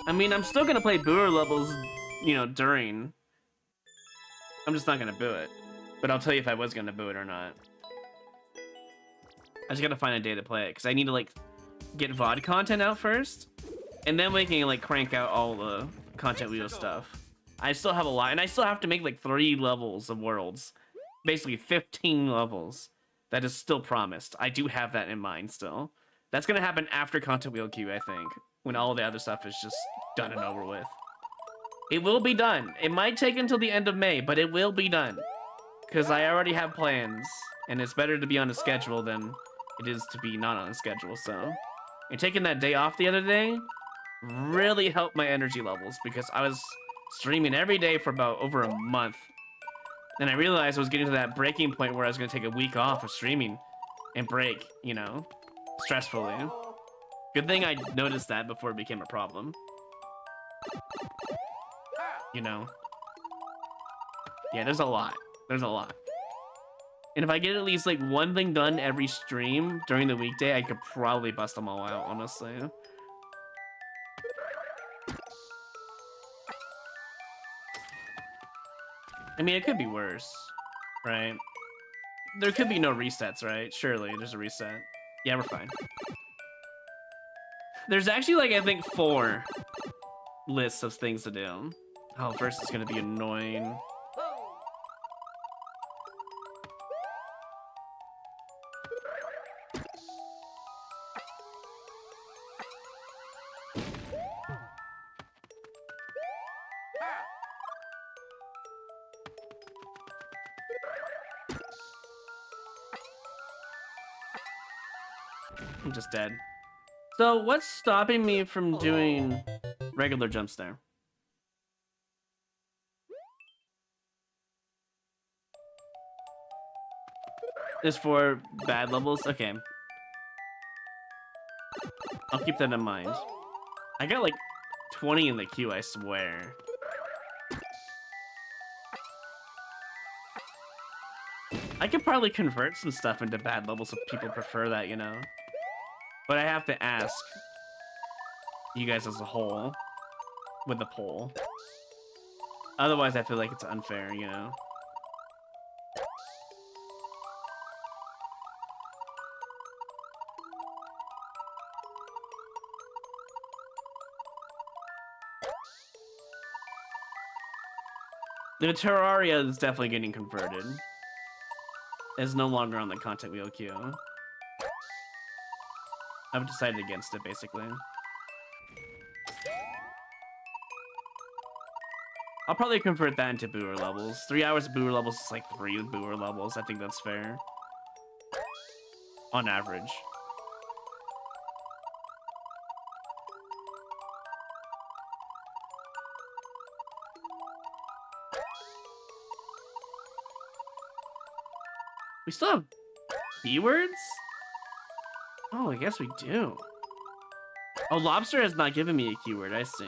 I mean, I'm still gonna play booer levels, you know, during. I'm just not gonna boo it. But I'll tell you if I was gonna boo it or not. I just gotta find a day to play it, because I need to, like, get VOD content out first, and then we can, like, crank out all the content wheel stuff. I still have a lot, and I still have to make, like, 3 levels of worlds. Basically, 15 levels. That is still promised. I do have that in mind still. That's gonna happen after content wheel queue, I think, when all the other stuff is just done and over with. It will be done. It might take until the end of May, but it will be done. Because I already have plans, and it's better to be on a schedule than it is to be not on a schedule, so. And taking that day off the other day really helped my energy levels, because I was streaming every day for about over a month. And I realized I was getting to that breaking point where I was going to take a week off of streaming and break, you know, stressfully. Good thing I noticed that before it became a problem. You know? Yeah, there's a lot. There's a lot. And if I get at least, like, 1 thing done every stream during the weekday, I could probably bust them all out, honestly. I mean, it could be worse, right? There could be no resets, right? Surely, there's a reset. Yeah, we're fine. There's actually, like, I think 4 lists of things to do. Oh, first it's gonna be annoying. I'm just dead. So what's stopping me from doing regular jumps there? Is for bad levels? Okay. I'll keep that in mind. I got like 20 in the queue, I swear. I could probably convert some stuff into bad levels if people prefer that, you know? But I have to ask you guys as a whole with the poll. Otherwise, I feel like it's unfair, you know? The Terraria is definitely getting converted. It's no longer on the content wheel queue. I've decided against it, basically. I'll probably convert that into booer levels. 3 hours of booer levels is like 3 booer levels. I think that's fair. On average. We still have keywords? Oh, I guess we do. Oh, Lobster has not given me a keyword, I see.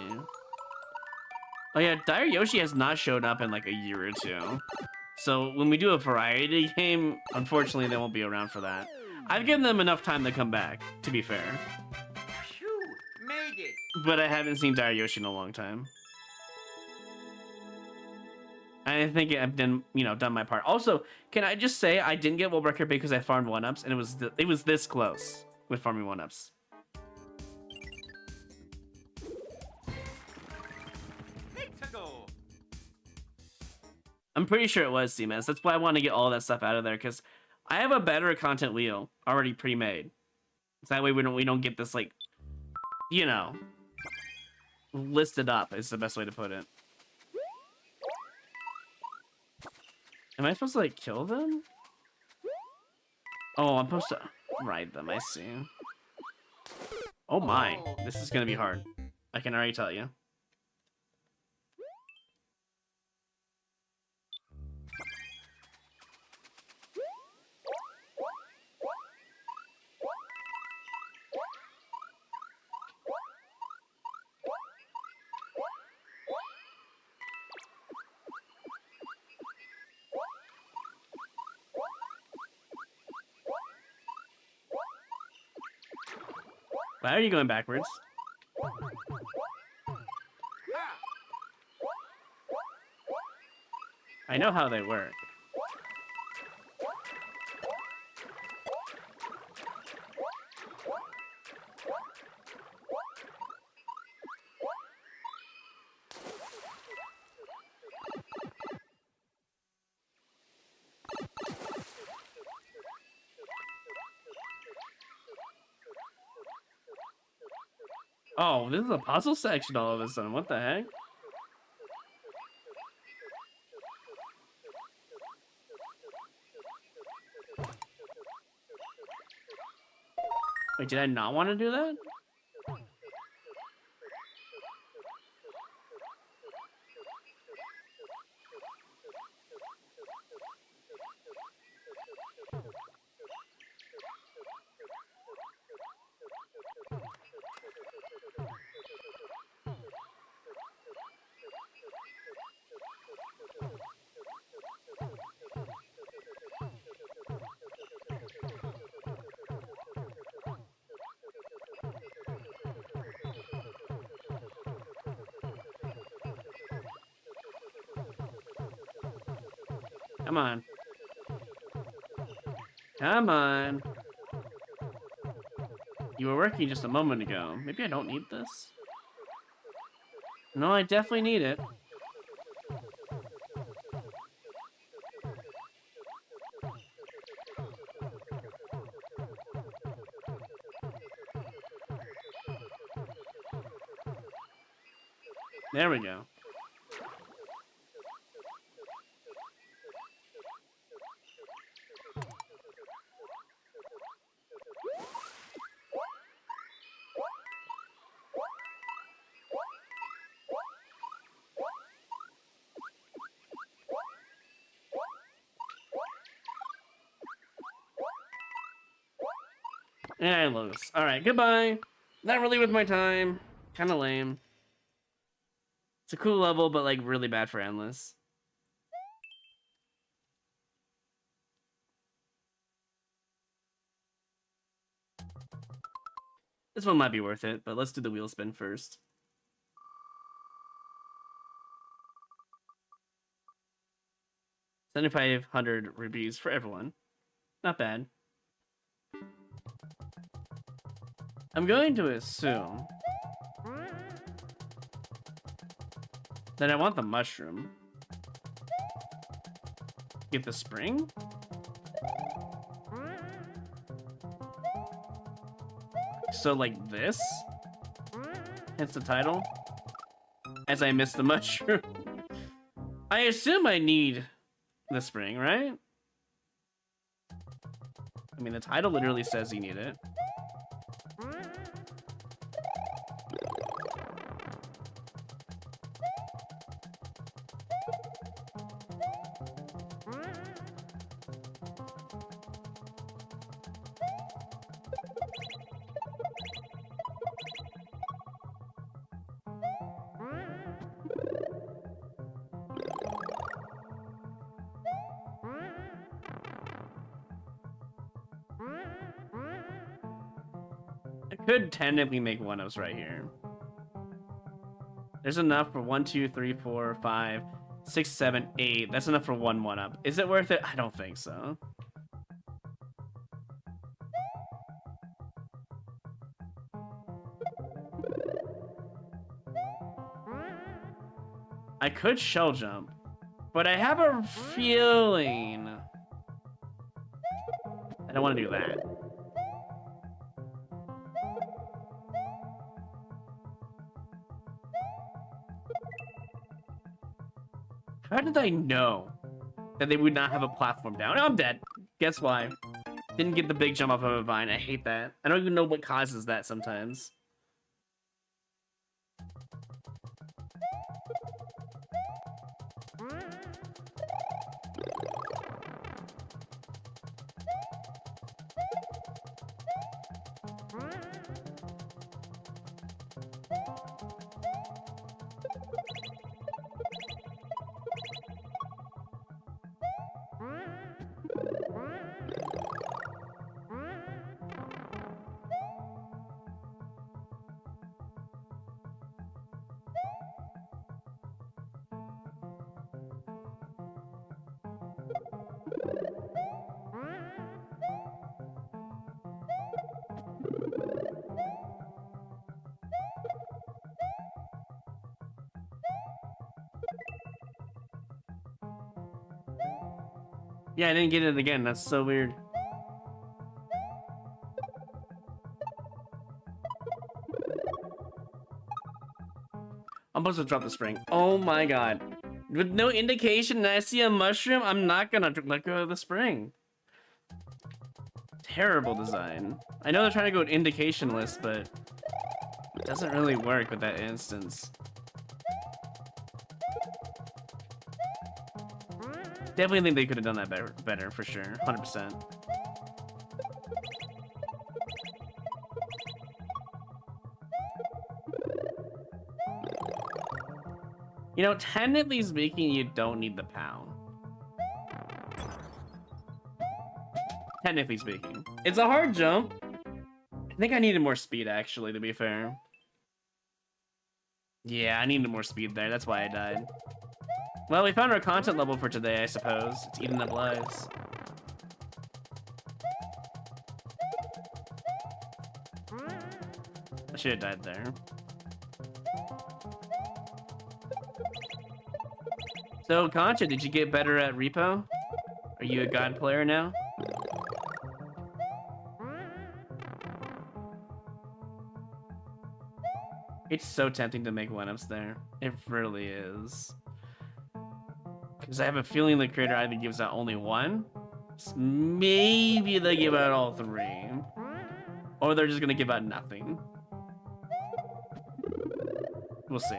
Oh yeah, Dire Yoshi has not showed up in like a year or two. So when we do a variety game, unfortunately they won't be around for that. I've given them enough time to come back, to be fair. Phew, made it. But I haven't seen Dire Yoshi in a long time. I think I've done, done my part. Also, can I just say I didn't get world record because I farmed 1-ups, and it was this close with farming 1-ups. Let's go. I'm pretty sure it was CMS. That's why I want to get all that stuff out of there, because I have a better content wheel already pre-made. So that way we don't get this, like, listed up is the best way to put it. Am I supposed to, like, kill them? Oh, I'm supposed to ride them, I see. Oh my, this is gonna be hard. I can already tell you. Why are you going backwards? I know how they work. Oh, this is a puzzle section all of a sudden. What the heck? Wait, did I not want to do that? Come on. Come on. You were working just a moment ago. Maybe I don't need this. No, I definitely need it. There we go. And I lose. Alright, goodbye. Not really with my time. Kinda lame. It's a cool level, but like really bad for endless. This one might be worth it, but let's do the wheel spin first. $7,500 rupees for everyone. Not bad. I'm going to assume that I want the mushroom. Get the spring? So like this? Hence the title. As I miss the mushroom. I assume I need the spring, right? I mean, the title literally says you need it. Could technically make one-ups right here. There's enough for 1, 2, 3, 4, 5, 6, 7, 8. That's enough for one-up. Is it worth it? I don't think so. I could shell jump, but I have a feeling I don't want to do that. How did I know that they would not have a platform down? Oh, I'm dead. Guess why? Didn't get the big jump off of a vine. I hate that. I don't even know what causes that sometimes. Yeah, I didn't get it again. That's so weird. I'm supposed to drop the spring. Oh my god. With no indication and I see a mushroom, I'm not gonna let go of the spring. Terrible design. I know they're trying to go with indication list, but it doesn't really work with that instance. Definitely think they could have done that better for sure. 100%. You know, technically speaking, you don't need the pound. Technically speaking. It's a hard jump. I think I needed more speed, actually, to be fair. Yeah, I needed more speed there. That's why I died. Well, we found our content level for today, I suppose. It's eating up lives. I should have died there. So, Concha, did you get better at R.E.P.O? Are you a god player now? It's so tempting to make one-ups there. It really is. Because I have a feeling the creator either gives out only one, maybe they give out all three, or they're just gonna give out nothing. We'll see.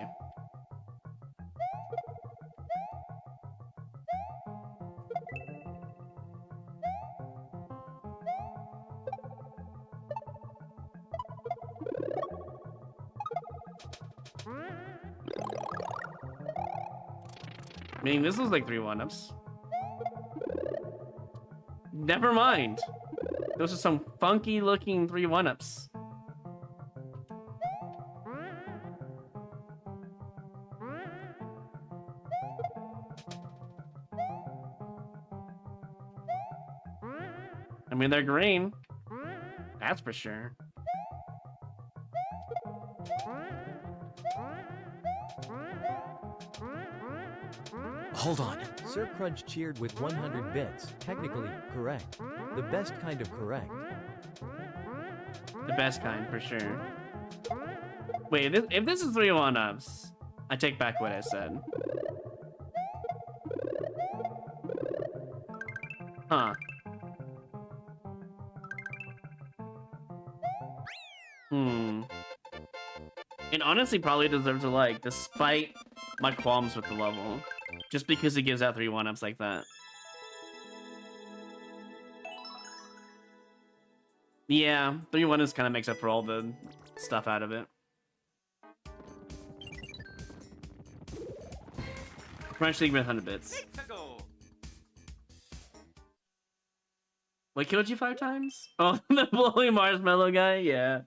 I mean, this was like 3 one-ups. Never mind. Those are some funky looking 3 one-ups. mean, they're green. That's for sure. Hold on. Sir Crunch cheered with 100 bits. Technically, correct. The best kind of correct. The best kind, for sure. Wait, if this is 3 1-ups, I take back what I said. Huh. It honestly probably deserves a like, despite my qualms with the level. Just because it gives out 3 1-ups like that. Yeah, 3 1-ups kind of makes up for all the stuff out of it. Crunch League with 100 bits. Mexico. What killed you 5 times? Oh, the blowing marshmallow guy? Yeah.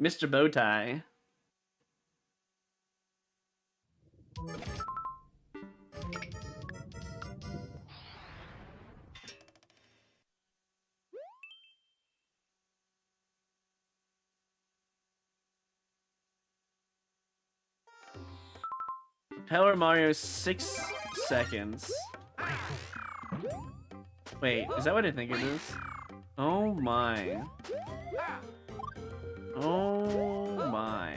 Mr. Bowtie. Power Mario 6 seconds. Wait, is that what I think it is? Oh my. Oh my.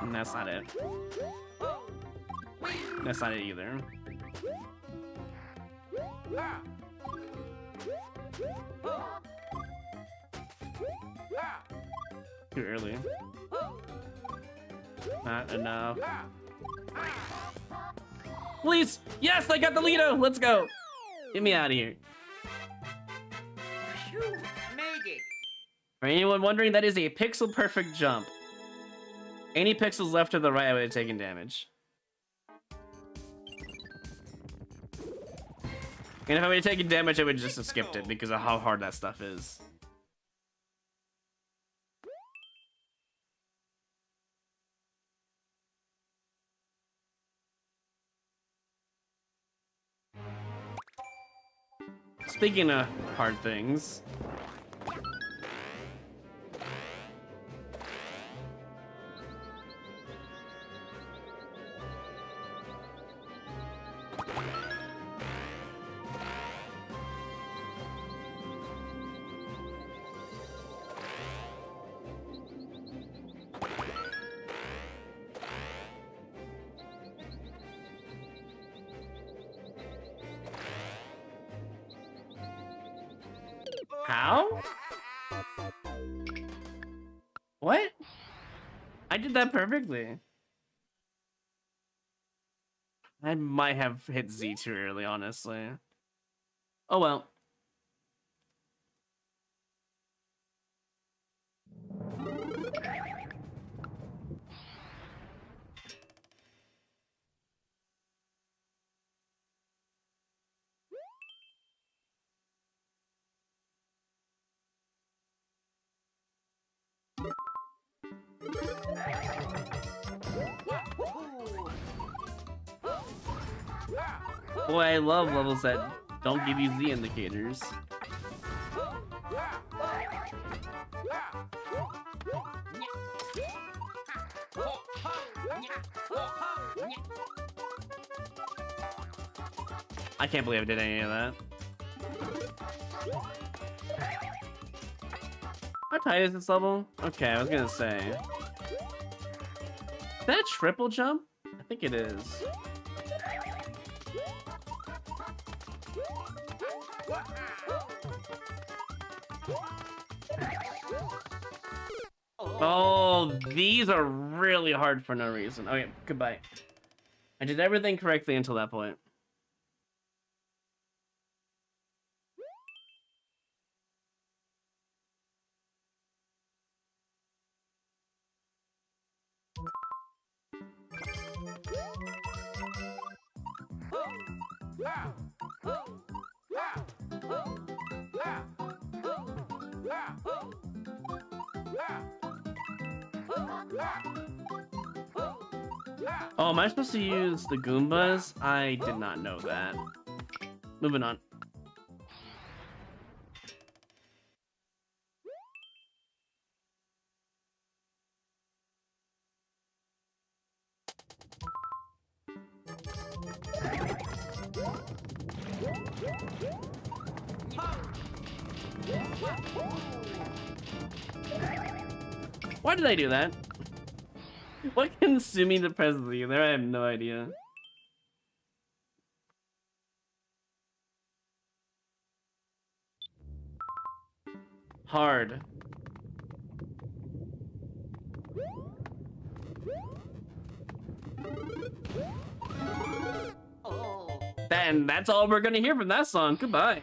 And that's not it. That's not it either. Too early. Not enough. Please! Yes, I got the Lido! Let's go! Get me out of here. Phew, made it. For anyone wondering, that is a pixel perfect jump. Any pixels left or the right, I would have taken damage. And if I would have taken damage, I would just have skipped it because of how hard that stuff is. Speaking of hard things. How? What? I did that perfectly. I might have hit Z too early, honestly. Oh well. Boy, I love levels that don't give you Z indicators. I can't believe I did any of that. How tight is this level? Okay, I was gonna say. Is that a triple jump? I think it is. Oh, these are really hard for no reason. Okay, goodbye. I did everything correctly until that point. Oh, am I supposed to use the Goombas? I did not know that. Moving on. Why did I do that? What consuming the presidency there? I have no idea. Hard. Oh. And that's all we're gonna hear from that song. Goodbye.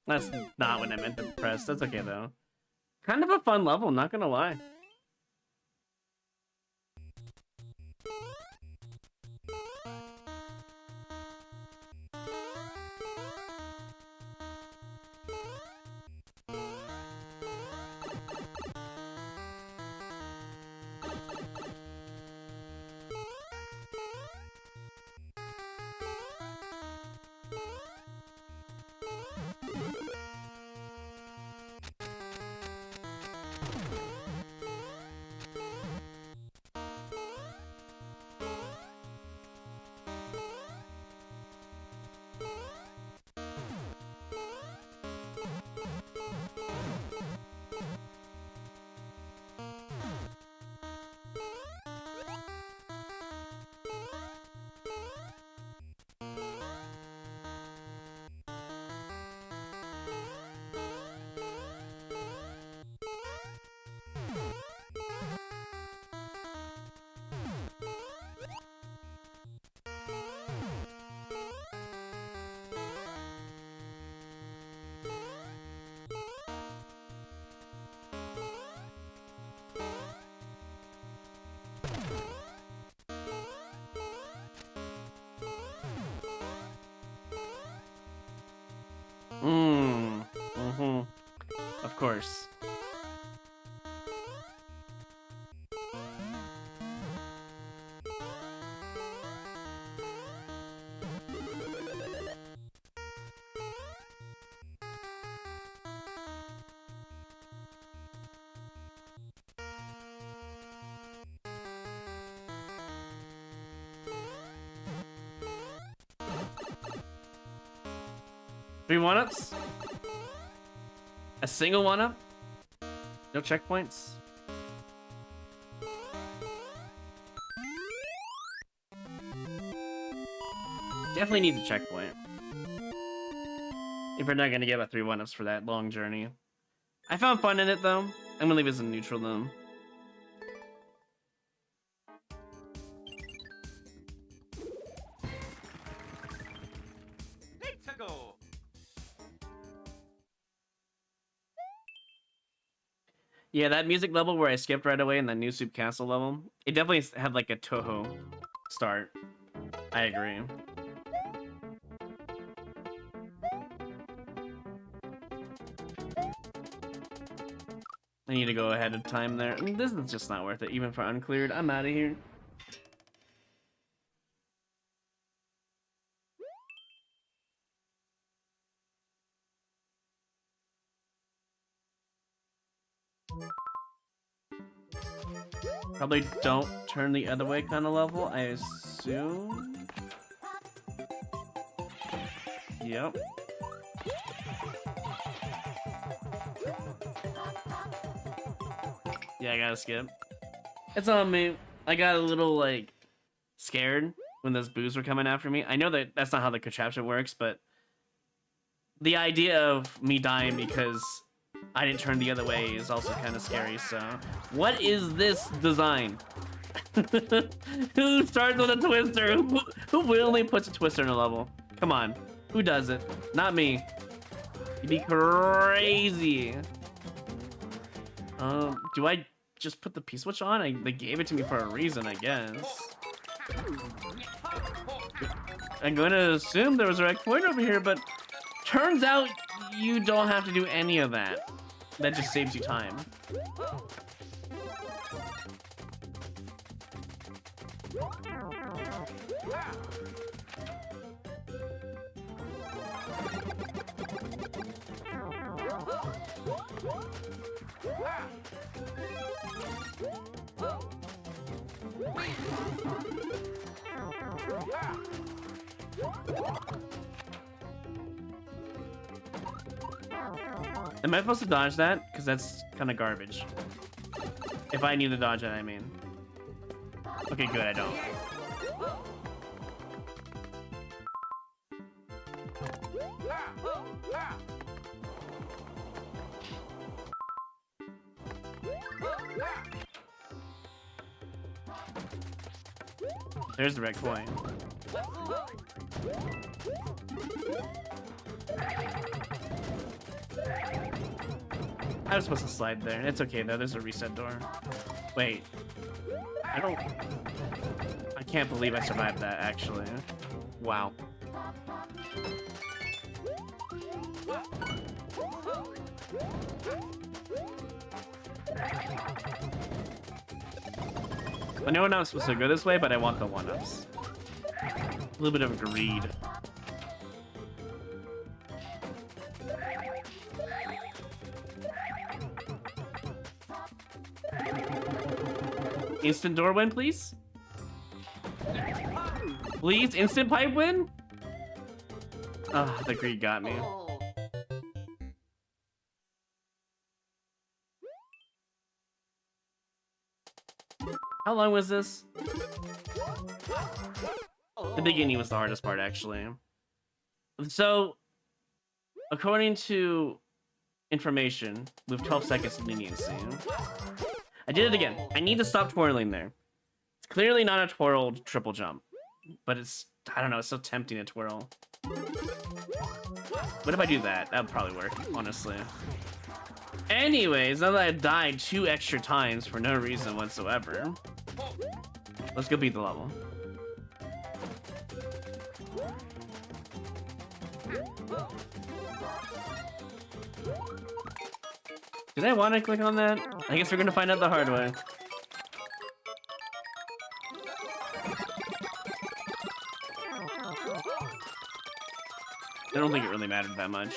That's not what I meant to press. That's okay though. Kind of a fun level, not gonna lie. Of course. Three one-ups? A single one-up? No checkpoints? Definitely needs a checkpoint. If we're not gonna get a 3 1-ups for that long journey. I found fun in it though. I'm gonna leave it as a neutral though. Let's go. Yeah, that music level where I skipped right away in the New Soup Castle level, it definitely had like a Toho start. I agree. I need to go ahead of time there. I mean, this is just not worth it, even for uncleared. I'm out of here. Probably don't turn the other way kind of level, I assume. Yep. Yeah, I gotta skip. It's on me. I got a little, like, scared when those boos were coming after me. I know that that's not how the contraption works, but the idea of me dying because I didn't turn the other way is also kind of scary, so... What is this design? Who starts with a twister? Who willingly puts a twister in a level? Come on. Who does it? Not me. You'd be crazy. Do I just put the P-switch on? They gave it to me for a reason, I guess. I'm going to assume there was a right point over here, but turns out you don't have to do any of that. That just saves you time. Am I supposed to dodge that? Because that's kind of garbage. If I need to dodge it, I mean. Okay, good, I don't. There's the red coin. I was supposed to slide there. It's okay though, there's a reset door. Wait. I can't believe I survived that, actually. Wow. I know I'm not supposed to go this way, but I want the one-ups. A little bit of greed. Instant door win, please? Please, instant pipe win? Ah, the greed got me. How long was this? The beginning was the hardest part, actually. So, according to information, we have 12 seconds of leniency. I did it again. I need to stop twirling there. It's clearly not a twirled triple jump, but it's, I don't know, it's so tempting to twirl. What if I do that? That would probably work, honestly. Anyways, now that I died 2 extra times for no reason whatsoever, let's go beat the level. Did I want to click on that? I guess we're gonna find out the hard way. I don't think it really mattered that much.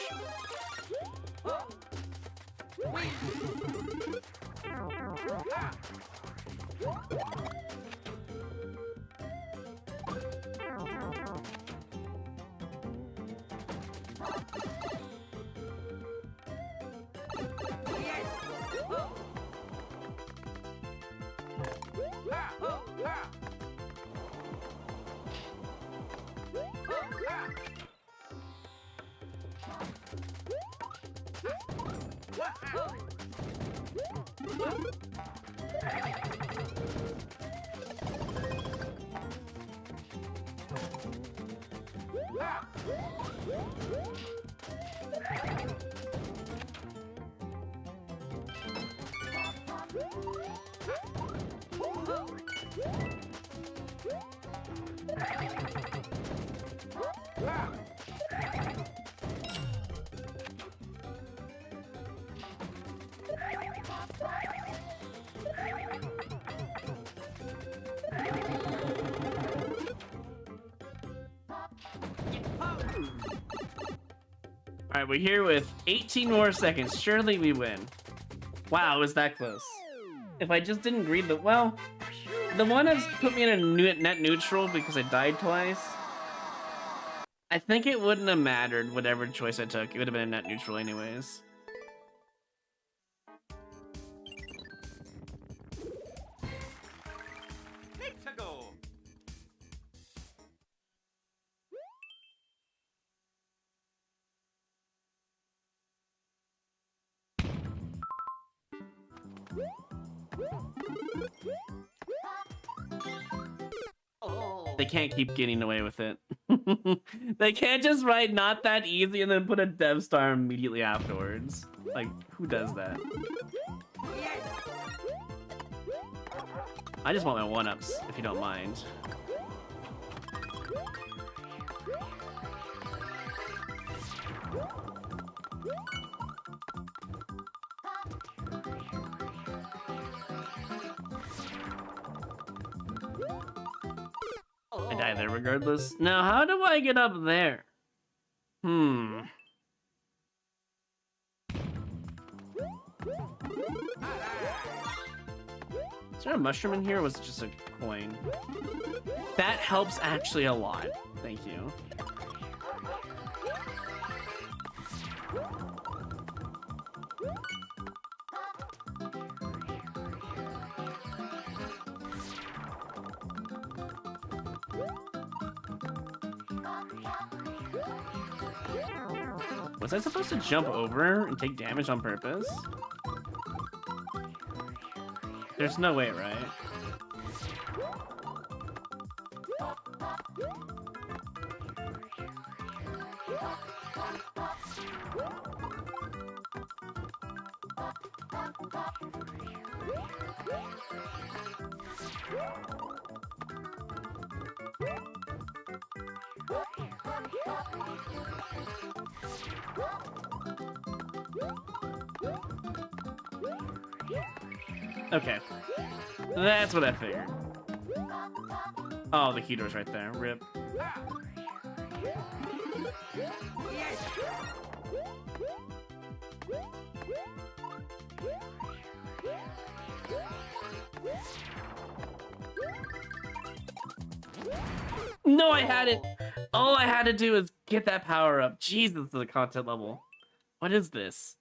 Alright, we're here with 18 more seconds. Surely we win. Wow, it was that close. if I just didn't greed the... Well, the one that's put me in a net neutral because I died twice. I think it wouldn't have mattered whatever choice I took. It would have been a net neutral anyways. Let's go. They can't keep getting away with it. They can't just write not that easy and then put a dev star immediately afterwards. Like, who does that? I just want my one-ups, if you don't mind. I die there regardless. Now, how do I get up there? Is there a mushroom in here, or was it just a coin? That helps actually a lot. Thank you. Was I supposed to jump over and take damage on purpose? There's no way, right? Okay. That's what I figured. Oh, the key door's right there. RIP. No, I had it. All I had to do is get that power up. Jesus, the content level. What is this?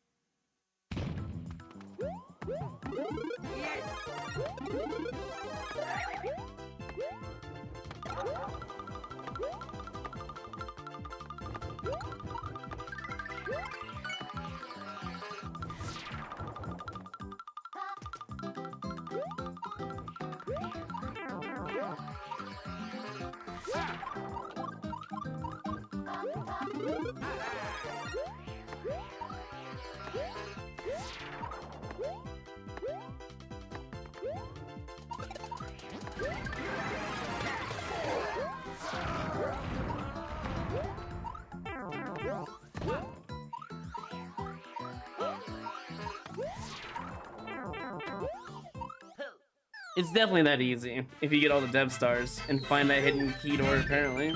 It's definitely that easy if you get all the dev stars and find that hidden key door, apparently.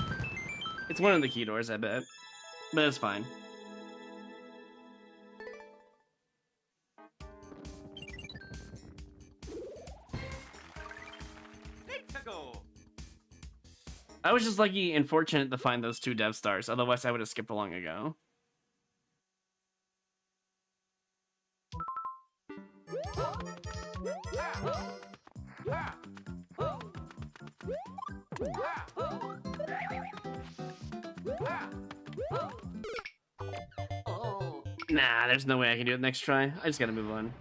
It's one of the key doors, I bet. But it's fine. Let's go. I was just lucky and fortunate to find those 2 dev stars, otherwise I would have skipped long ago. Nah, there's no way I can do it next try. I just gotta move on.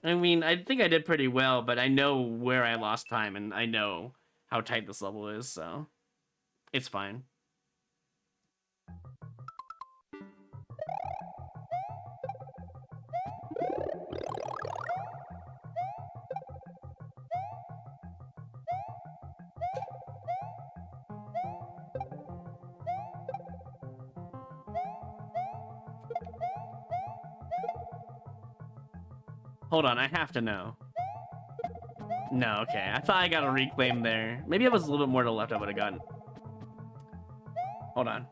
I mean, I think I did pretty well, but I know where I lost time, and I know how tight this level is, so it's fine. Hold on, I have to know. No, okay. I thought I got a reclaim there. Maybe it was a little bit more to the left I would have gotten. Hold on.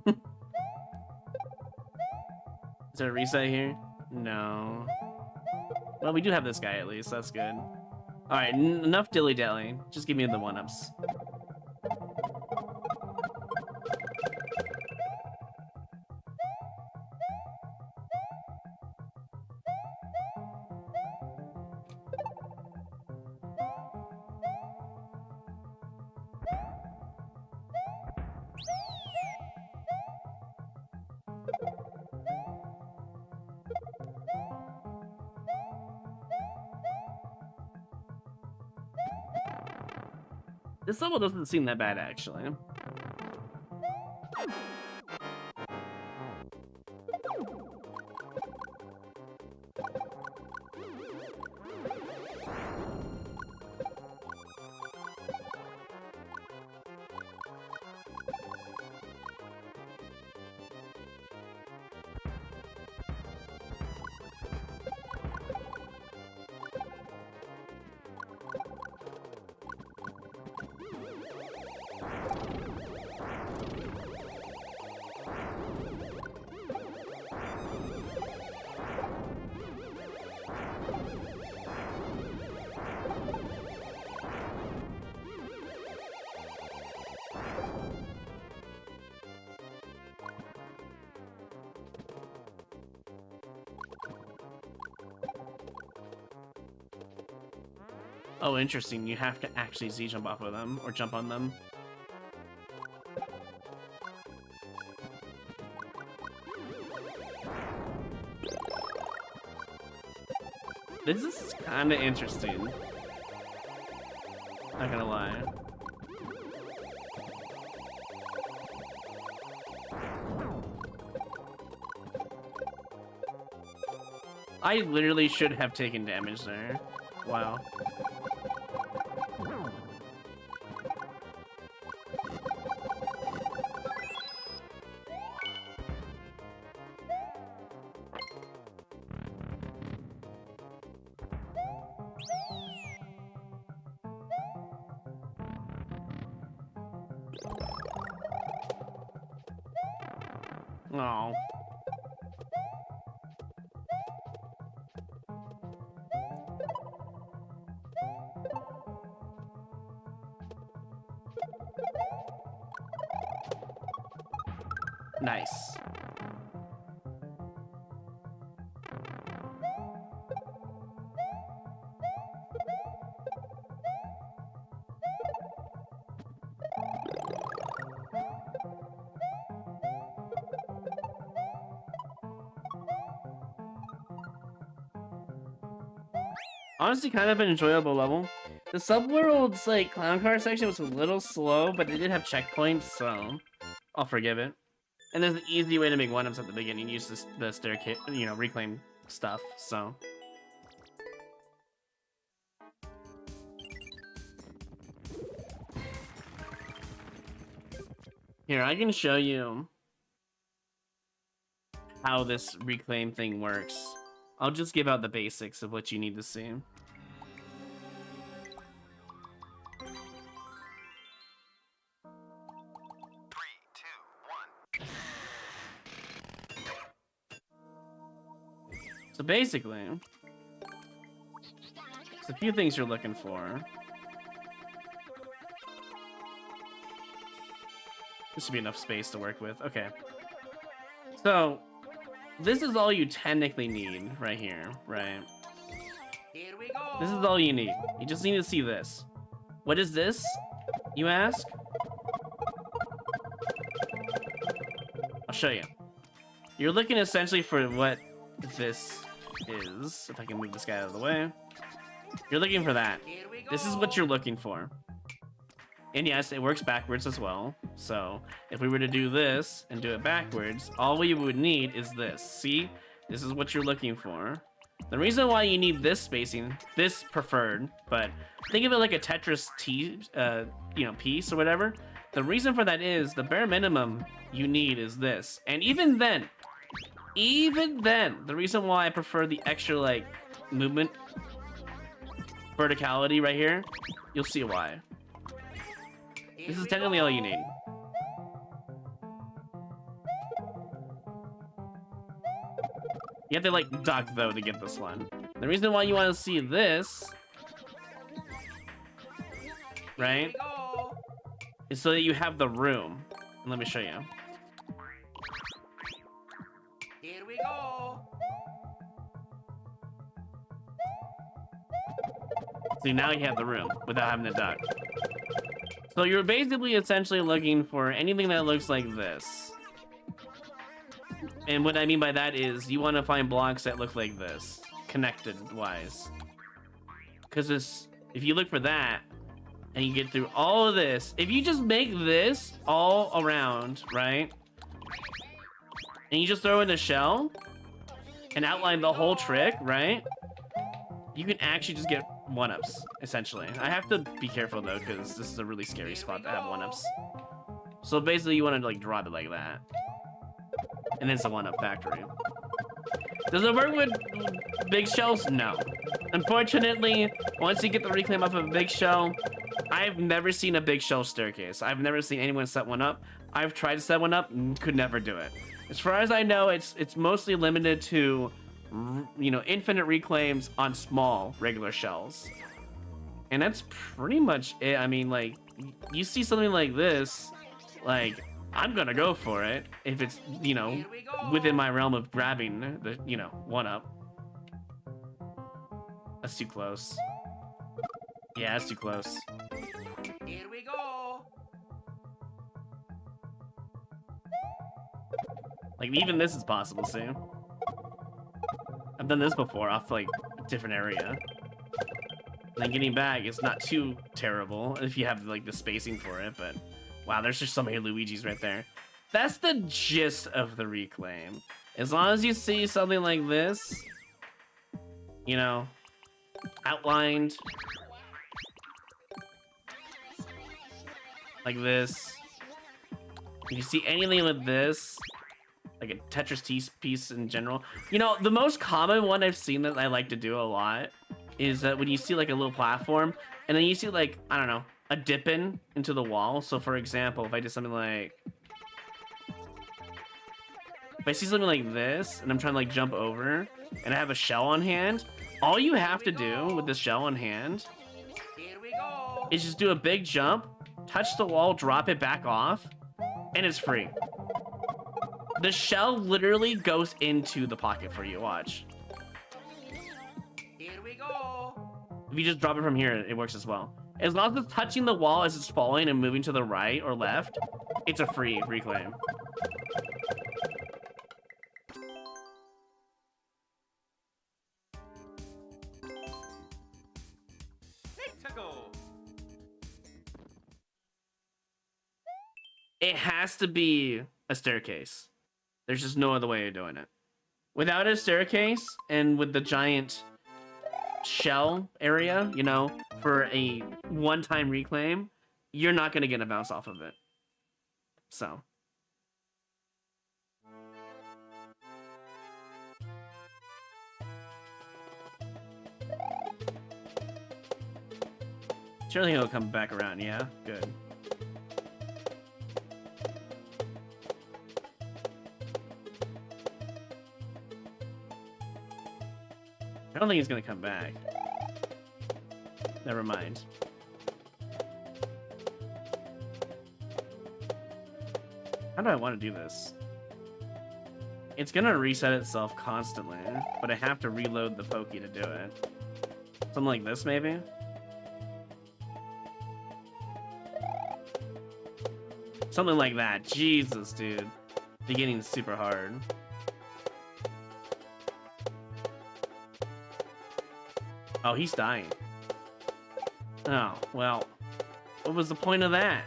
Is there a reset here? No. Well, we do have this guy at least. That's good. All right, enough dilly-dally. Just give me the one-ups. This level doesn't seem that bad, actually. Oh, interesting. You have to actually Z-jump off of them, or jump on them. This is kind of interesting. Not gonna lie. I literally should have taken damage there. Wow. Oh. Nice. Honestly, kind of an enjoyable level. The subworld's like clown car section was a little slow, but it did have checkpoints, so I'll forgive it. And there's an easy way to make one-ups at the beginning. Use the staircase, you know, reclaim stuff. So here, I can show you how this reclaim thing works. I'll just give out the basics of what you need to see. So basically, there's a few things you're looking for. This should be enough space to work with. Okay. So, this is all you technically need right here, right? Here we go. This is all you need. You just need to see this. What is this, you ask? I'll show you. You're looking essentially for what this is. If I can move this guy out of the way. You're looking for that. Here we go. This is what you're looking for. And yes, it works backwards as well. So if we were to do this and do it backwards, all we would need is this. See? This is what you're looking for. The reason why you need this spacing, this preferred, but think of it like a Tetris piece or whatever. The reason for that is the bare minimum you need is this. And even then, the reason why I prefer the extra like movement verticality right here, you'll see why. This is technically all you need. You have to like duck though to get this one. The reason why you want to see this, right, is so that you have the room. And let me show you. Here we go. See, now you have the room without having to duck. So you're basically essentially looking for anything that looks like this. And what I mean by that is you want to find blocks that look like this, connected wise. Because if you look for that and you get through all of this, if you just make this all around, right? And you just throw in a shell and outline the whole trick, right? You can actually just get 1-ups, essentially. I have to be careful though, because this is a really scary spot to have 1-ups. So basically you want to like drop it like that. And it's a 1-up factory. Does it work with big shells? No. Unfortunately, once you get the reclaim off of a big shell, I've never seen a big shell staircase. I've never seen anyone set one up. I've tried to set one up and could never do it. As far as I know, it's mostly limited to, you know, infinite reclaims on small regular shells. And that's pretty much it. I mean, like, you see something like this, like, I'm gonna go for it if it's, you know, within my realm of grabbing the, you know, 1-up. That's too close. Yeah, that's too close. Here we go. Like, even this is possible, see? I've done this before off, like, a different area. And then getting back, it's not too terrible if you have, like, the spacing for it, but... Wow, there's just so many Luigis right there. That's the gist of the reclaim. As long as you see something like this, you know, outlined, like this. If you see anything with this, like a Tetris piece in general. You know, the most common one I've seen that I like to do a lot is that when you see like a little platform, and then you see like, I don't know, a dip into the wall. So for example, if I did something like, if I see something like this and I'm trying to like jump over and I have a shell on hand, all you have to do with this shell on hand is just do a big jump, touch the wall, drop it back off, and it's free. The shell literally goes into the pocket for you, watch. Here we go. If you just drop it from here, it works as well. As long as it's touching the wall as it's falling and moving to the right or left, it's a free reclaim. Let's go. It has to be a staircase. There's just no other way of doing it. Without a staircase and with the giant shell area, you know, for a one-time reclaim, you're not going to get a bounce off of it. So. Surely he'll come back around, yeah? Good. I don't think he's gonna come back. Never mind. How do I want to do this? It's gonna reset itself constantly, but I have to reload the pokey to do it. Something like this, maybe? Something like that. Jesus, dude. Beginning's super hard. Oh, he's dying. Oh, well. What was the point of that?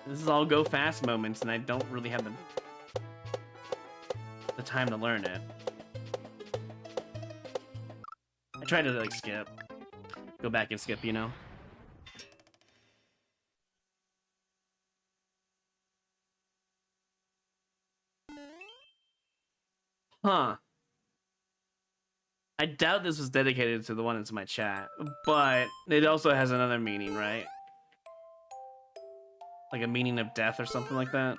This is all go fast moments, and I don't really have the time to learn it. I tried to, like, skip. Go back and skip, you know? Huh. I doubt this was dedicated to the one that's in my chat, but it also has another meaning, right? Like a meaning of death or something like that.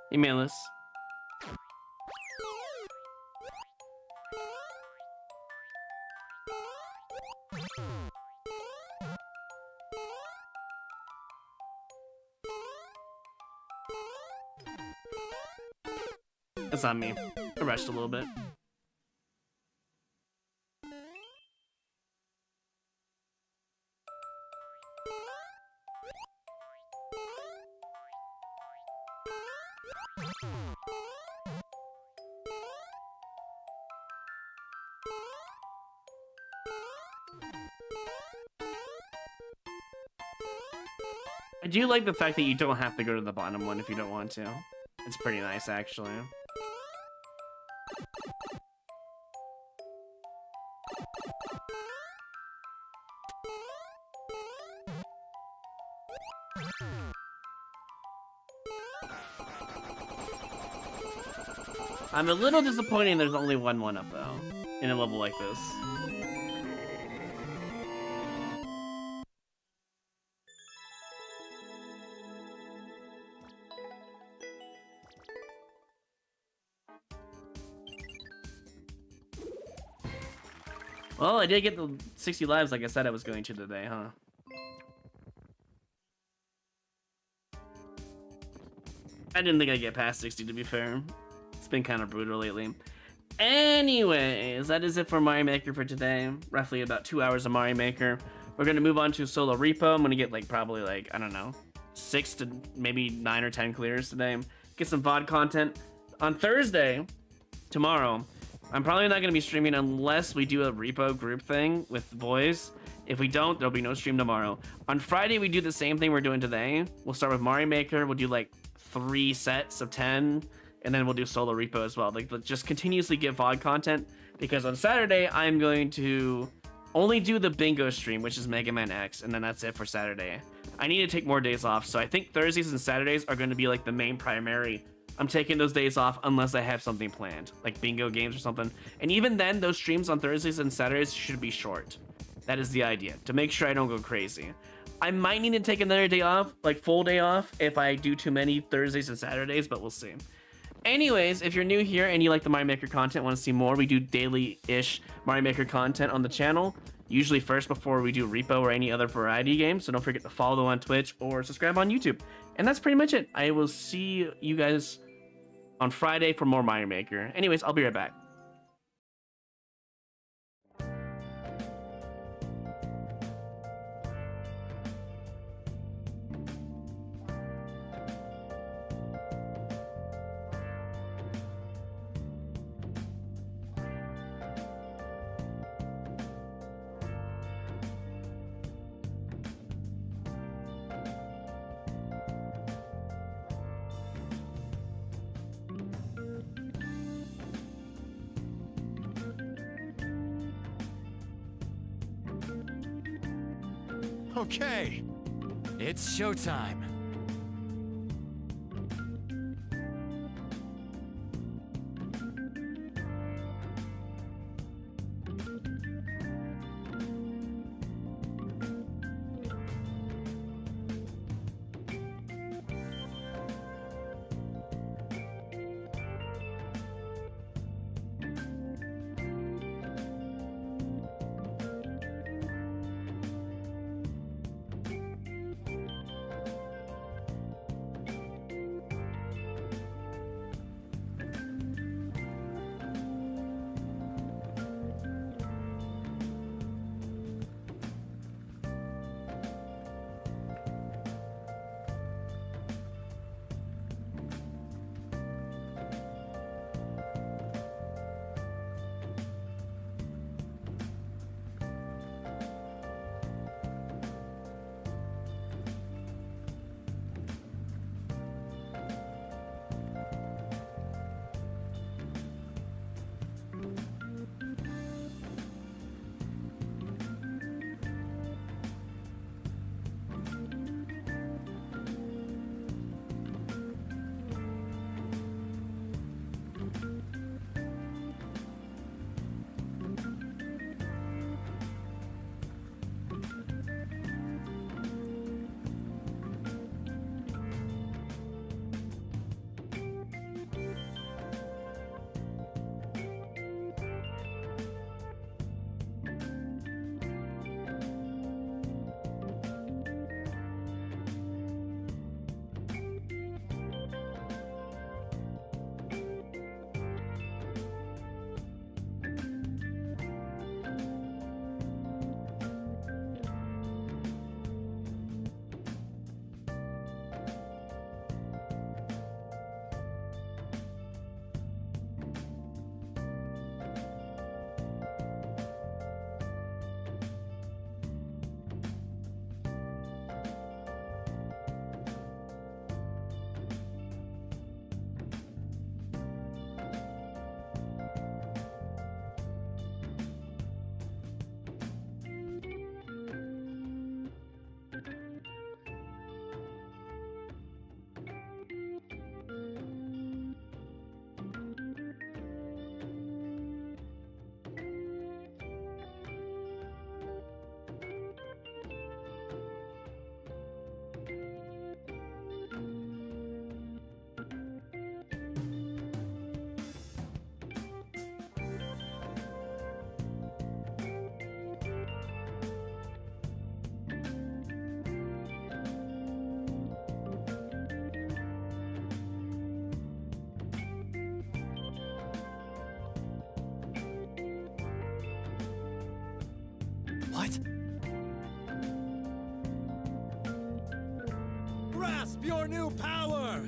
Email us. That's not me. I rushed a little bit. I do like the fact that you don't have to go to the bottom one if you don't want to. It's pretty nice, actually. I'm a little disappointed there's only one up though, in a level like this. Well, I did get the 60 lives like I said I was going to today, huh? I didn't think I'd get past 60, to be fair. It's been kind of brutal lately. Anyways, that is it for Mario Maker for today. Roughly about 2 hours of Mario Maker. We're going to move on to solo repo. I'm going to get like probably like, I don't know, 6 to maybe 9 or 10 clears today. Get some VOD content. On Thursday, tomorrow, I'm probably not going to be streaming unless we do a repo group thing with the boys. If we don't, there'll be no stream tomorrow. On Friday, we do the same thing we're doing today. We'll start with Mario Maker. We'll do like 3 sets of 10, and then we'll do solo repo as well. Like, just continuously get VOD content, because on Saturday, I'm going to only do the bingo stream, which is Mega Man X, and then that's it for Saturday. I need to take more days off, so I think Thursdays and Saturdays are going to be like the main primary. I'm taking those days off unless I have something planned, like bingo games or something. And even then, those streams on Thursdays and Saturdays should be short. That is the idea, to make sure I don't go crazy. I might need to take another day off, like full day off, if I do too many Thursdays and Saturdays, but we'll see. Anyways, if you're new here and you like the Mario Maker content, want to see more, we do daily-ish Mario Maker content on the channel, usually first before we do Repo or any other variety game, so don't forget to follow on Twitch or subscribe on YouTube. And that's pretty much it. I will see you guys on Friday for more Mario Maker. Anyways, I'll be right back. Okay, it's showtime. What? Grasp your new power!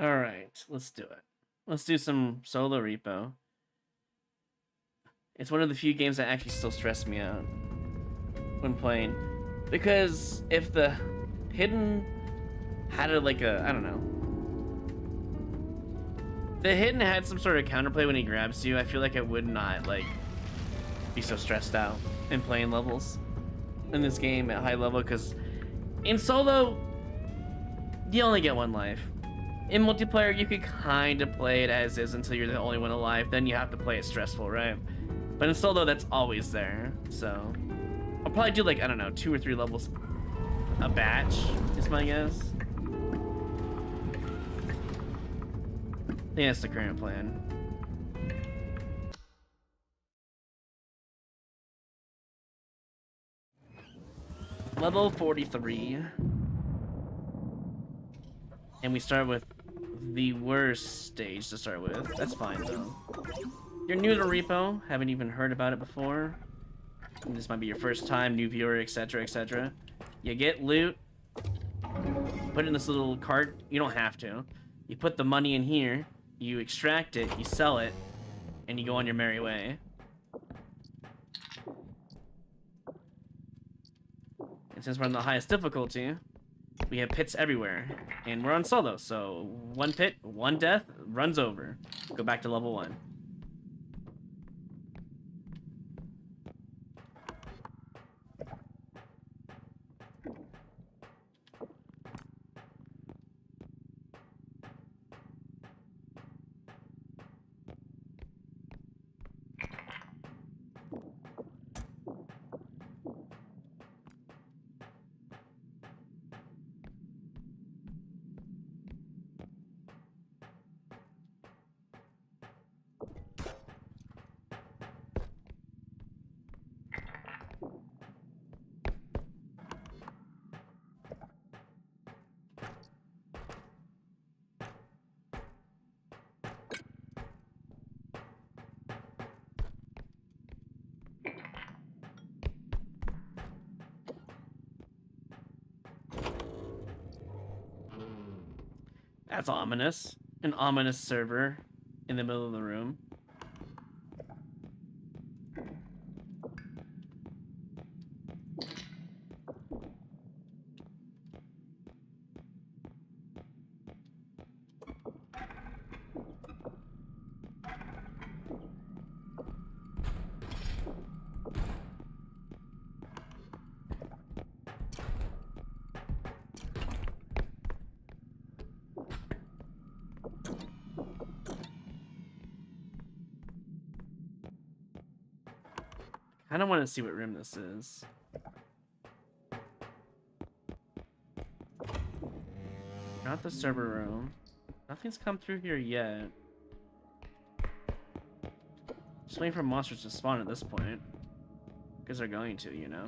All right, let's do it. Let's do some solo repo. It's one of the few games that actually still stress me out when playing, because if the hidden had I don't know, the hidden had some sort of counterplay when he grabs you, I feel like I would not like be so stressed out in playing levels in this game at high level, because in solo you only get one life. In multiplayer you could kind of play it as is until you're the only one alive, then you have to play it stressful, right? But in solo that's always there. So I'll probably do like, I don't know, 2 or 3 levels a batch is my guess. I think that's the current plan. Level 43. And we start with the worst stage to start with. That's fine though. You're new to R.E.P.O, haven't even heard about it before. And this might be your first time, new viewer, etc, etc. You get loot, put it in this little cart. You don't have to. You put the money in here, you extract it, you sell it, and you go on your merry way. And since we're on the highest difficulty, we have pits everywhere, and we're on solo, so 1 pit, 1 death, runs over. Go back to level 1. That's ominous. An ominous server in the middle of the room. I don't want to see what room this is. Not the server room. Nothing's come through here yet. Just waiting for monsters to spawn at this point. Because they're going to, you know.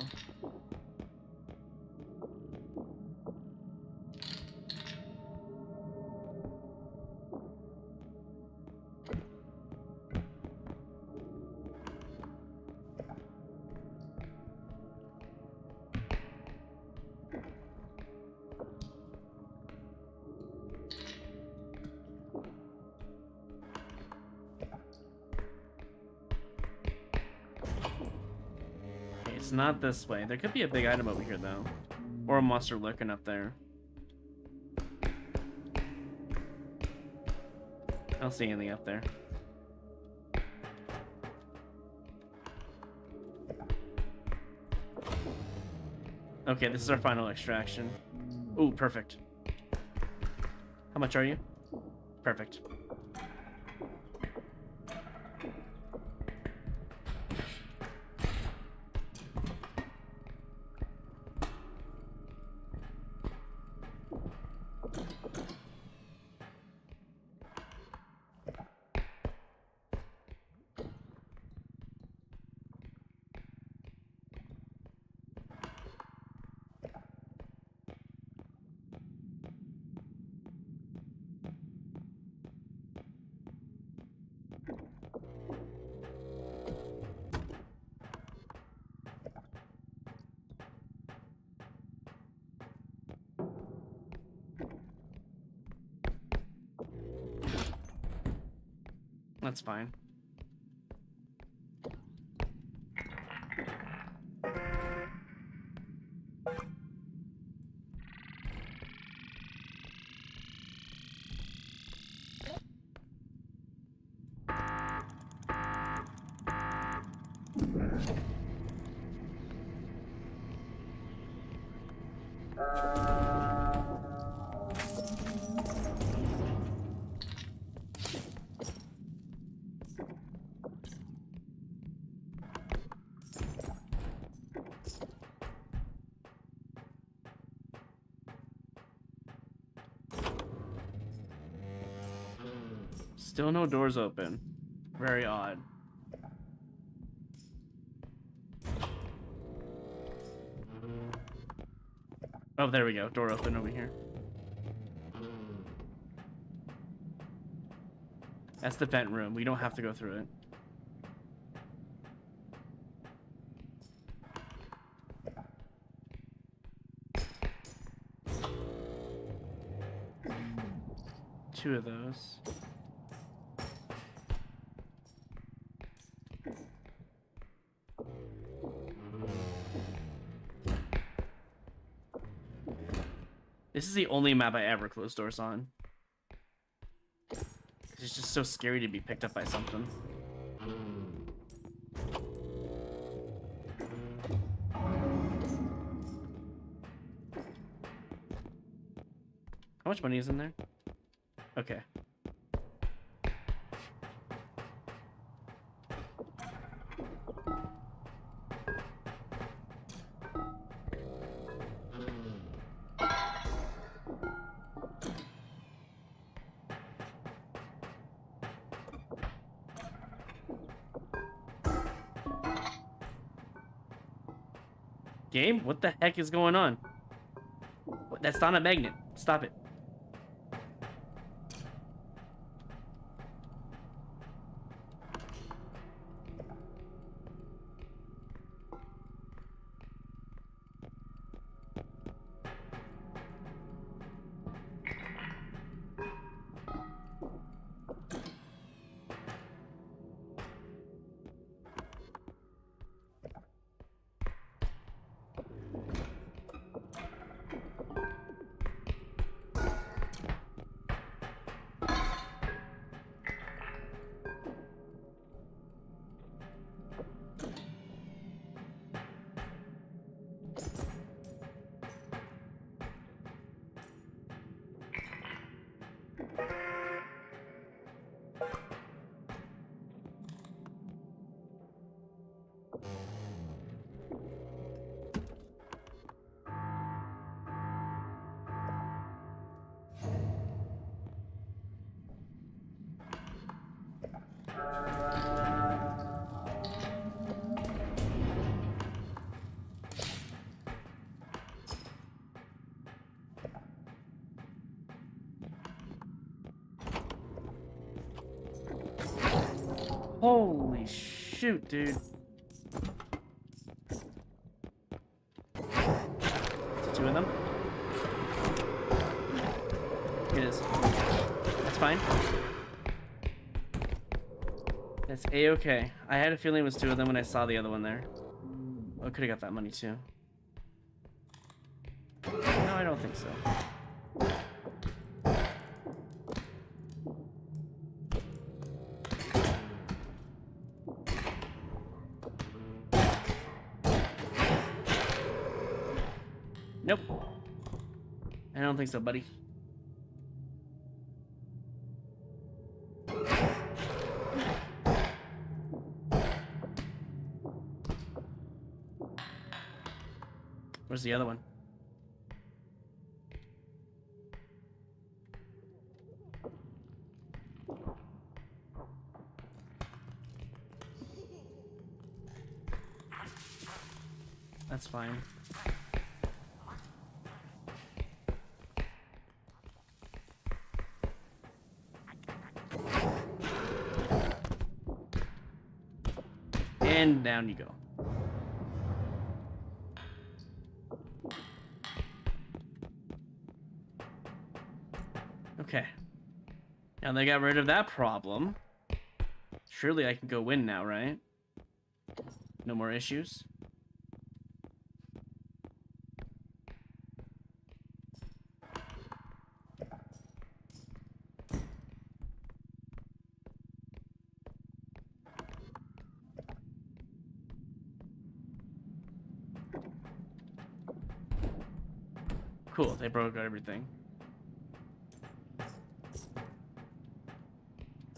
It's not this way. There could be a big item over here, though. Or a monster lurking up there. I don't see anything up there. Okay, this is our final extraction. Ooh, perfect. How much are you? Perfect. That's fine. Still no doors open. Very odd. Oh, there we go. Door open over here. That's the vent room. We don't have to go through it. Two of those. This is the only map I ever close doors on. It's just so scary to be picked up by something. How much money is in there? Okay. Game? What the heck is going on? That's not a magnet. Stop it. Holy shoot, dude. Two of them. It is. That's fine. That's A-okay. I had a feeling it was two of them when I saw the other one there. Oh, I could have got that money too. No, I don't think so. Nope. I don't think so, buddy. Where's the other one? That's fine. And down you go. Okay. Now they got rid of that problem. Surely I can go win now, right? No more issues. Cool, they broke everything.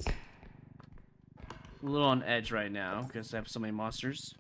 A little on edge right now because I have so many monsters.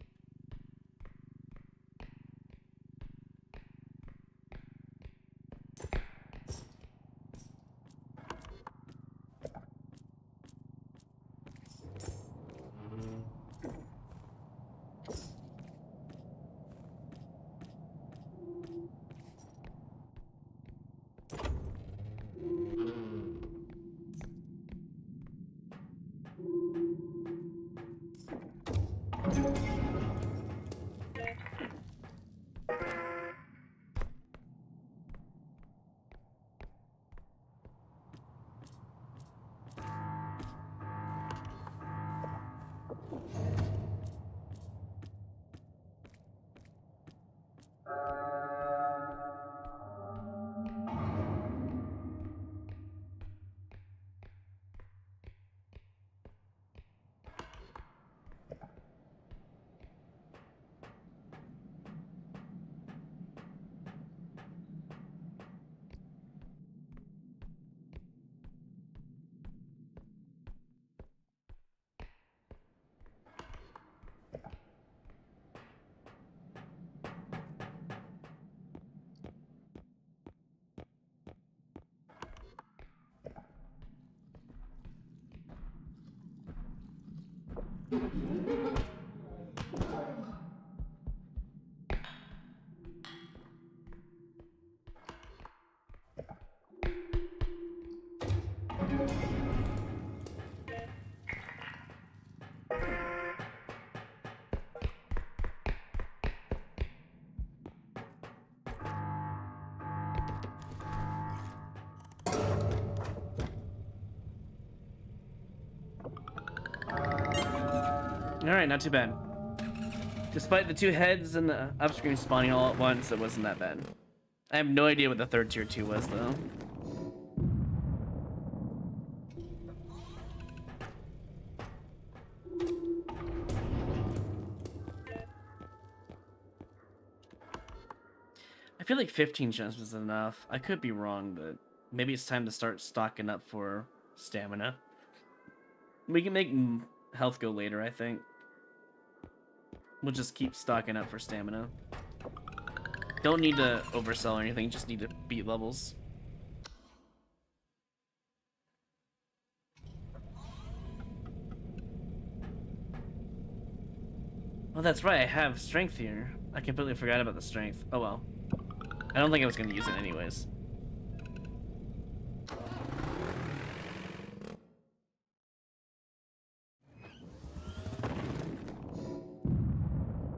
Alright, not too bad. Despite the two heads and the upscreen spawning all at once, it wasn't that bad. I have no idea what the third tier 2 was, though. I feel like 15 gems was enough. I could be wrong, but maybe it's time to start stocking up for stamina. We can make health go later, I think. We'll just keep stocking up for stamina. Don't need to oversell or anything, just need to beat levels. Oh, that's right, I have strength here. I completely forgot about the strength. Oh well. I don't think I was going to use it anyways.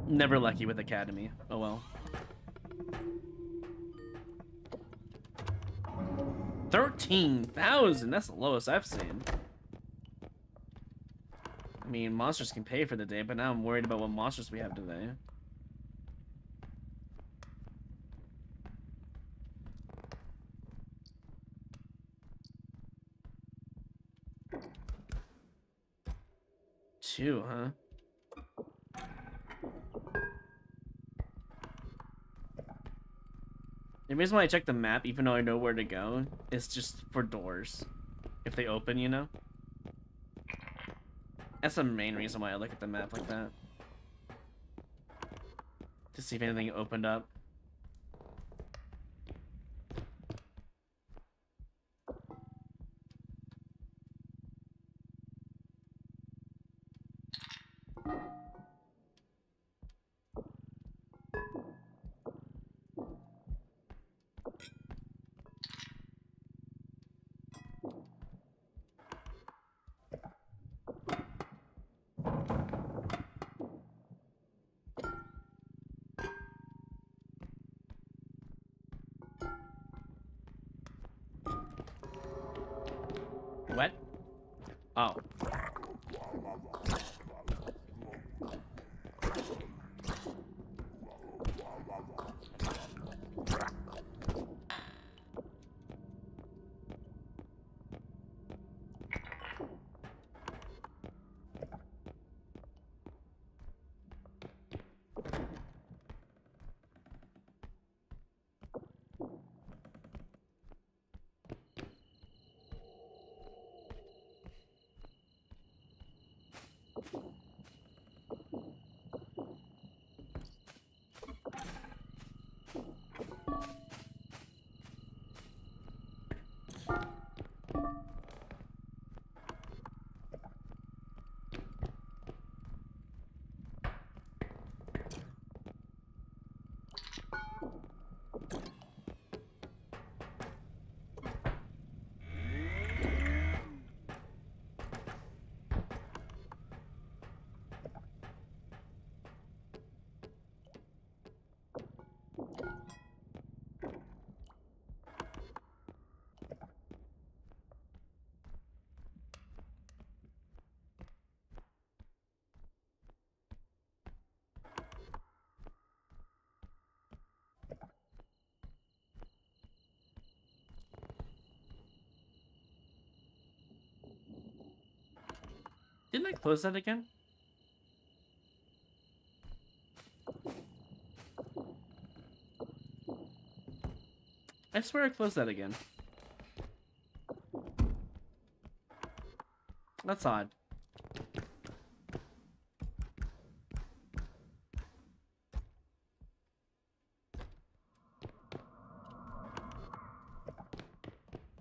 Never lucky with Academy. Oh well. 13,000! That's the lowest I've seen. I mean, monsters can pay for the day, but now I'm worried about what monsters we have today. Two, huh? The reason why I check the map, even though I know where to go, is just for doors. If they open, you know? That's the main reason why I look at the map like that. To see if anything opened up. What? Oh. Didn't I close that again? I swear I closed that again. That's odd.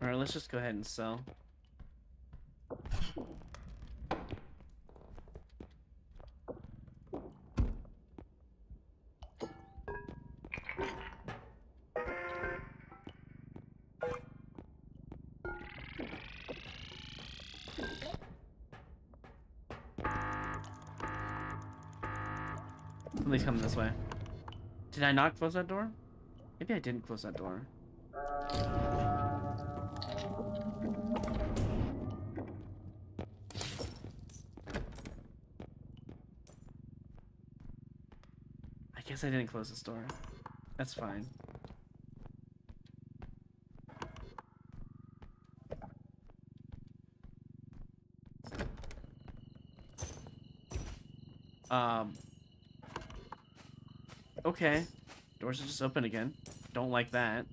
Alright, let's just go ahead and sell. Somebody's coming this way. Did I not close that door? Maybe I didn't close that door. I guess I didn't close this door. That's fine. Okay. Doors are just open again. Don't like that.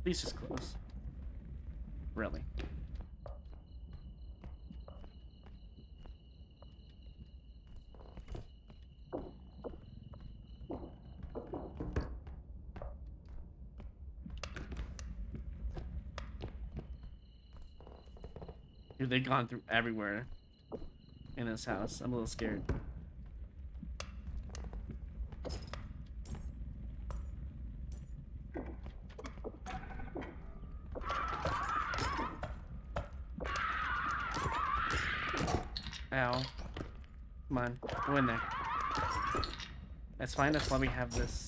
Please just close. Really. Dude, they've gone through everywhere in this house. I'm a little scared. Ow. Come on, go in there. That's fine, that's why we have this.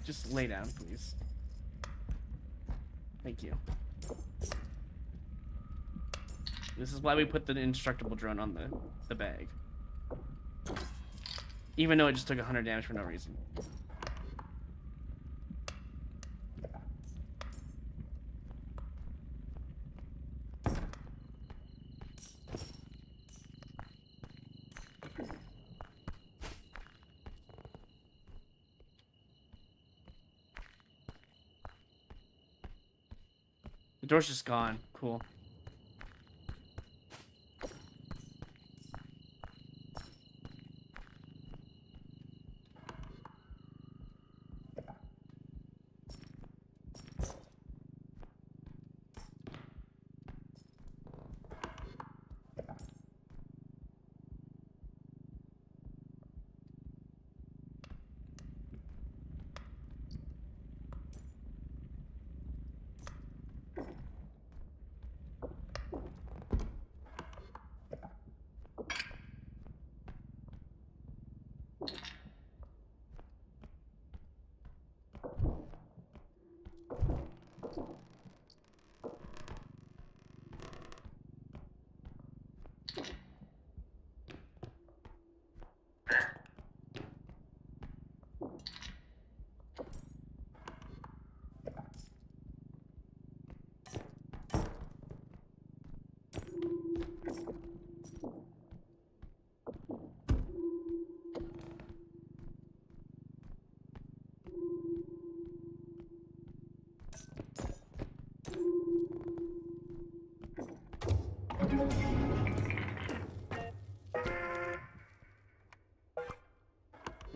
Just lay down, please. Thank you. This is why we put the indestructible drone on the bag. Even though it just took 100 damage for no reason. The door's just gone. Cool.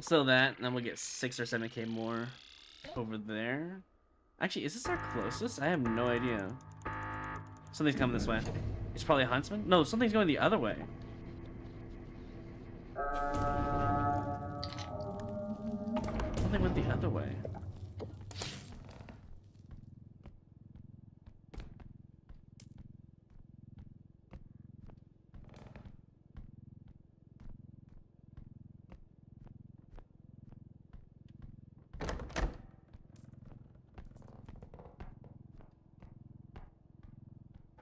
So that, and then we'll get 6 or 7k more over there. Actually, is this our closest? I have no idea. Something's coming this way. It's probably a huntsman? No, something's going the other way. Something went the other way.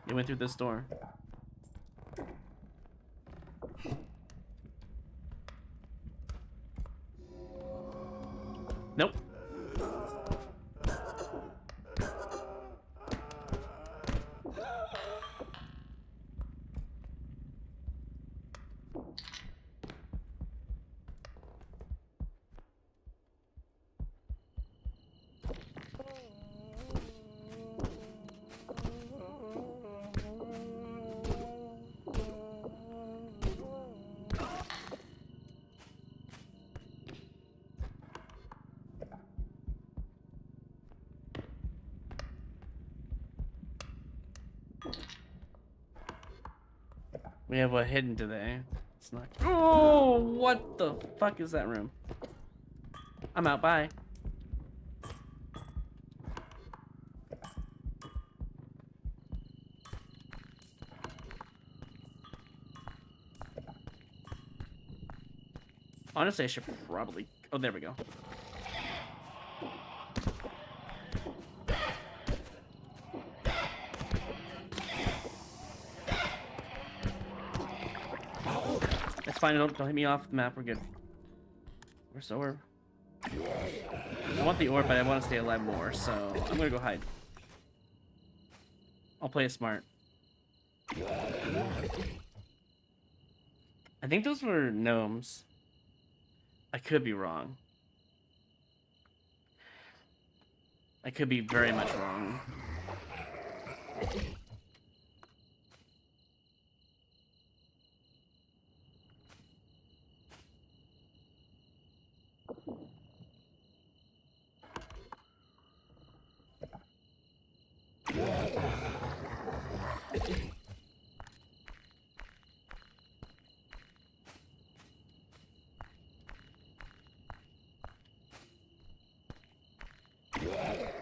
It went through this door. Nope. We have what hidden today. It's not. Oh, what the fuck is that room? I'm out. Bye. Honestly, I should probably. Oh, there we go. That's fine. Don't hit me off the map. We're good. Where's the orb? I want the orb, but I want to stay alive more, so I'm gonna go hide. I'll play it smart. I think those were gnomes. I could be wrong. I could be very much wrong.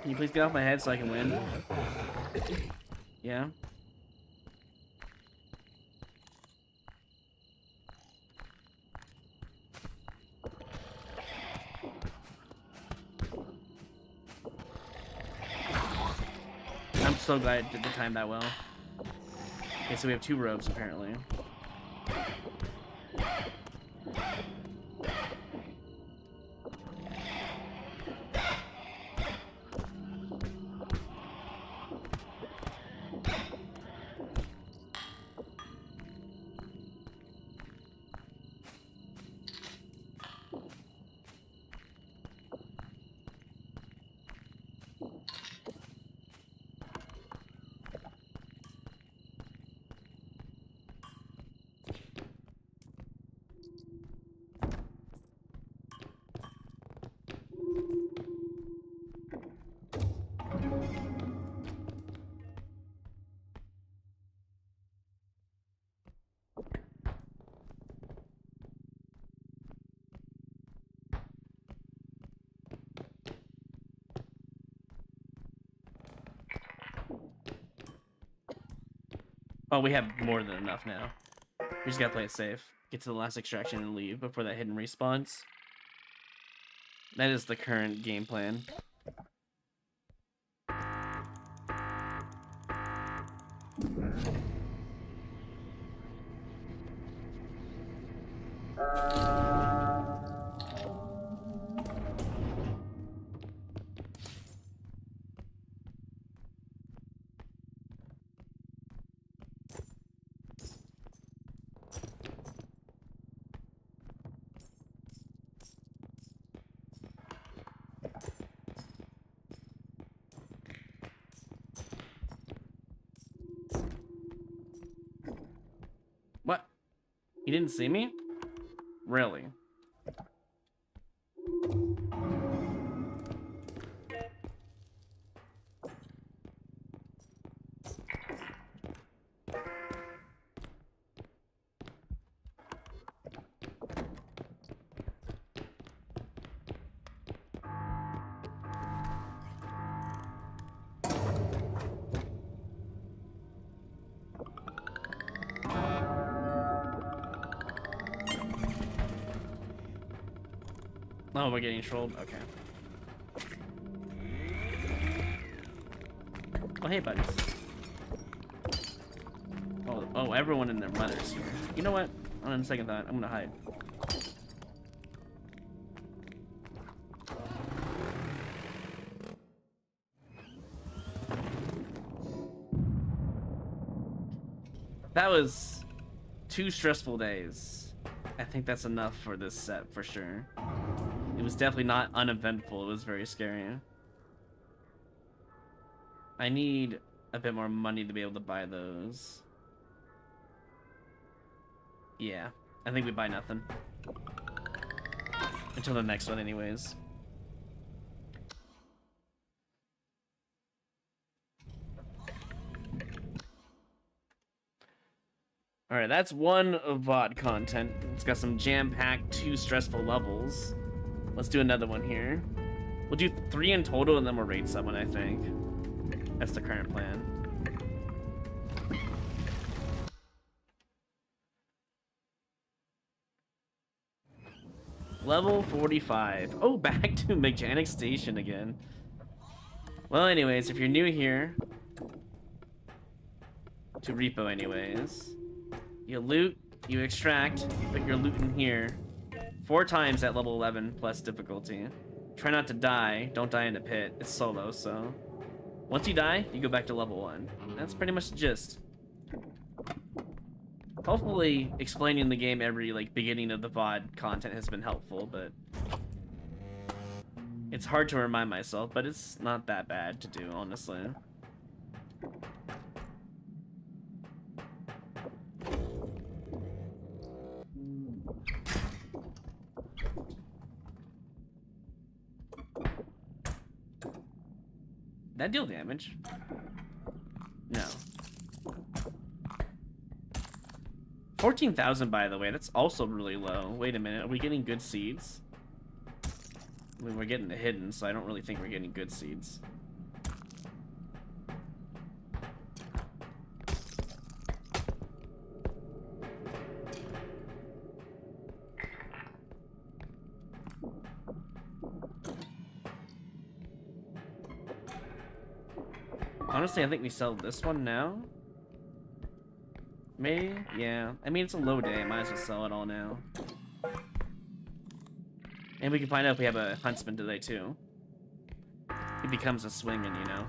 Can you please get off my head so I can win? Yeah? I'm so glad I did the time that well. Okay, so we have 2 robes apparently. Oh, we have more than enough now. We just gotta play it safe. Get to the last extraction and leave before that hidden respawns. That is the current game plan. What? You didn't see me? Really? Oh, we're getting trolled? Okay. Oh, hey, buddies. Oh, everyone and their mothers here. You know what? On second thought, I'm gonna hide. That was 2 stressful days. I think that's enough for this set for sure. It was definitely not uneventful. It was very scary. I need a bit more money to be able to buy those. Yeah, I think we buy nothing. Until the next one anyways. Alright, that's one of VOD content. It's got some jam-packed 2 stressful levels. Let's do another one here. We'll do 3 in total and then we'll raid someone, I think. That's the current plan. Level 45. Oh, back to Mechanic Station again. Well, anyways, if you're new here, to R.E.P.O anyways, you loot, you extract, you put your loot in here 4 times at level 11 plus difficulty. Try not to die. Don't die in the pit. It's solo, so once you die, you go back to level 1. That's pretty much the gist. Hopefully, explaining the game every beginning of the VOD content has been helpful, but it's hard to remind myself, but it's not that bad to do, honestly. That deal damage? No. 14,000, by the way. That's also really low. Wait a minute. Are we getting good seeds? I mean, we're getting the hidden, so I don't really think we're getting good seeds. Honestly, I think we sell this one now. Maybe? Yeah. I mean, it's a low day. Might as well sell it all now. And we can find out if we have a huntsman today, too. He becomes a swingin', you know.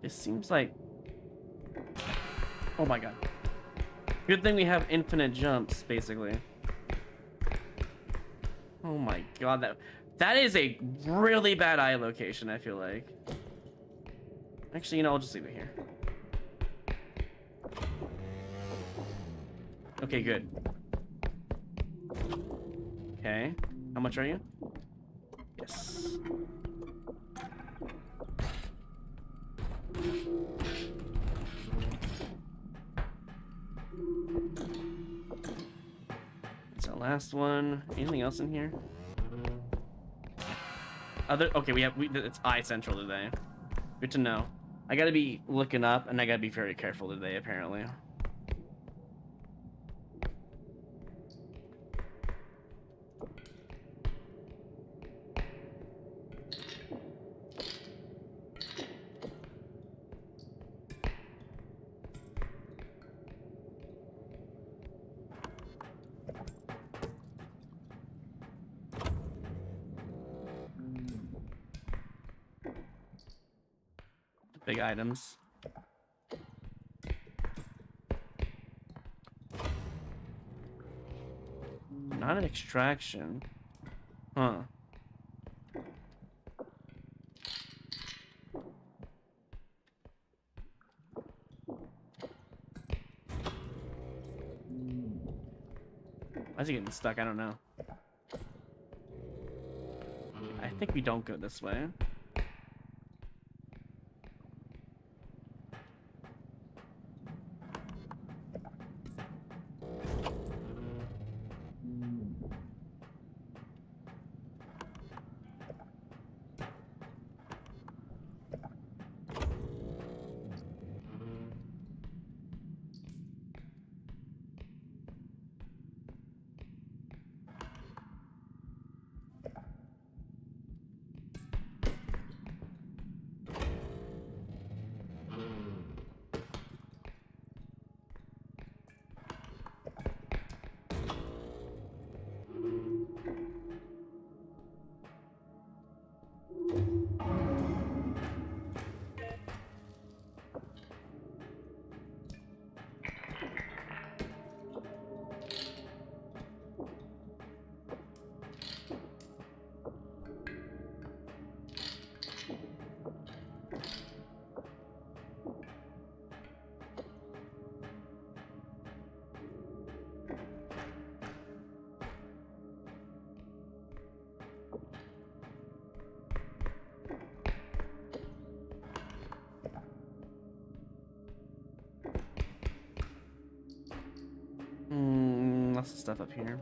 It seems like... Oh my god. Good thing we have infinite jumps, basically. Oh my god, that is a really bad eye location, I feel like. Actually, you know, I'll just leave it here. Okay, good. Okay. How much are you? Yes. That's our last one. Anything else in here? Okay, it's eye central today. Good to know. I gotta be looking up and I gotta be very careful today, apparently. Big items. Not an extraction. Huh. Why is he getting stuck? I don't know. I think we don't go this way. Lots of stuff up here.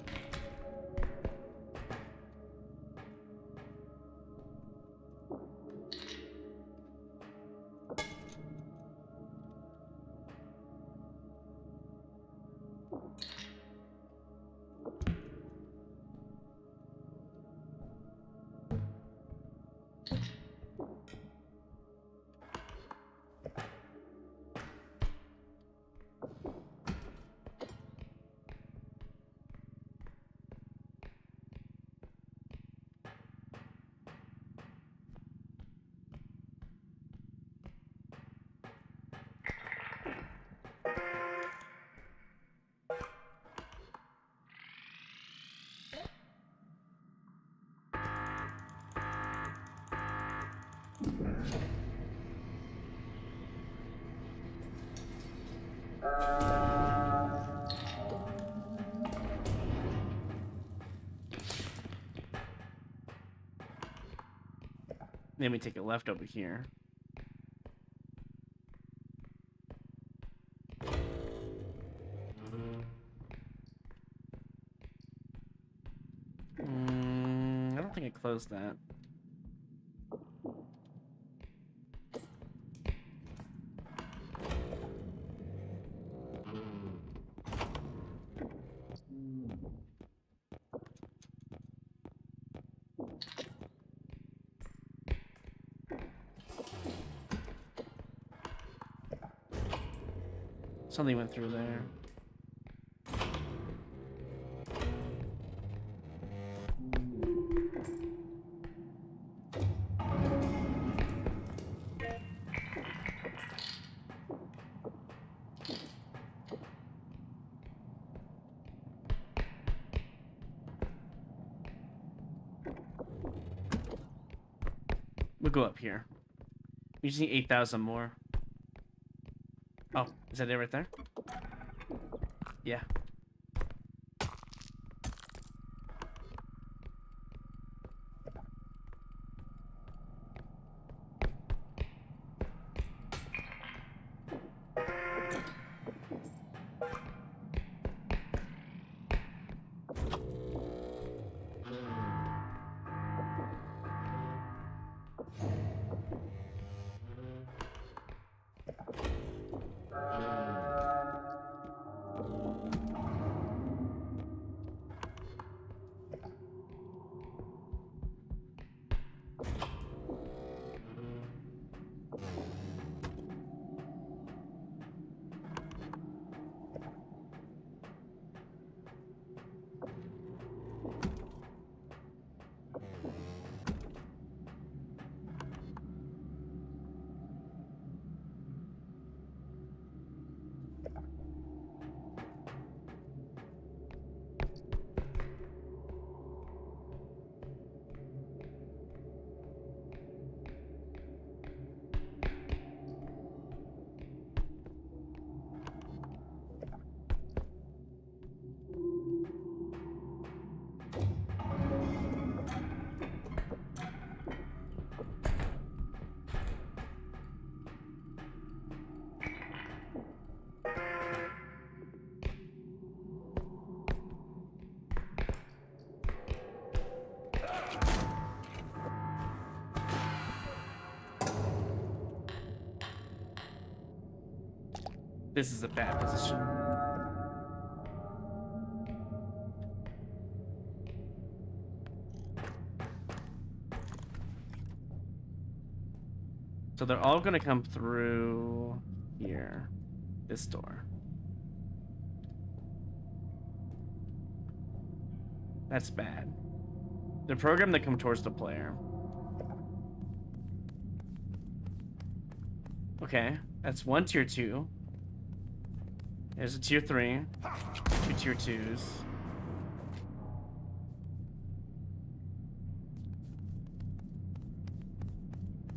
Then we take a left over here. I don't think I closed that. Something went through there. We'll go up here. We just need 8,000 more. Oh, is that it right there? Yeah. This is a bad position. So they're all gonna come through here. This door. That's bad. They're programmed to come towards the player. Okay, that's one tier 2. There's a tier 3. 2 tier 2s.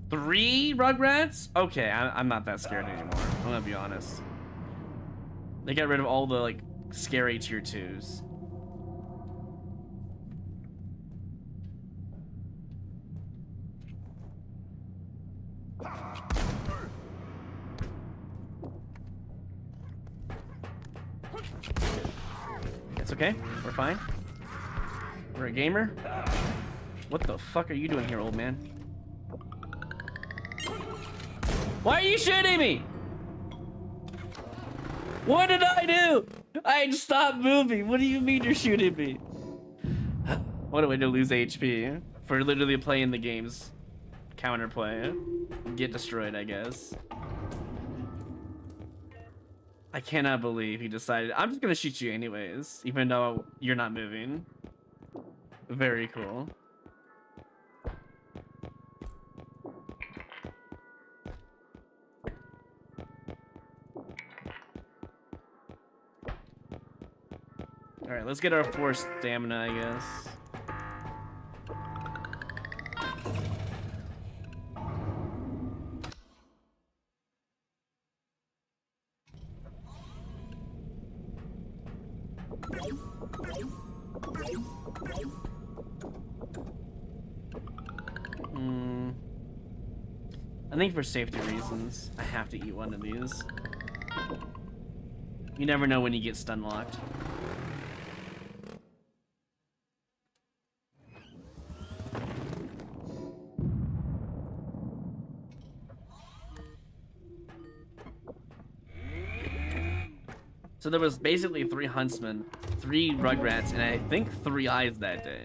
Three Rugrats? Okay, I'm not that scared anymore. I'm gonna be honest. They got rid of all the like scary tier 2s. It's okay. We're fine. We're a gamer. What the fuck are you doing here, old man? Why are you shooting me? What did I do? I stopped moving. What do you mean you're shooting me? What a way to lose HP for literally playing the game's counterplay. Get destroyed, I guess. I cannot believe he decided, I'm just gonna shoot you anyways, even though you're not moving. Very cool. Alright, let's get our 4 stamina, I guess. I think for safety reasons, I have to eat one of these. You never know when you get stun locked. So there was basically 3 huntsmen, 3 rugrats, and I think 3 eyes that day.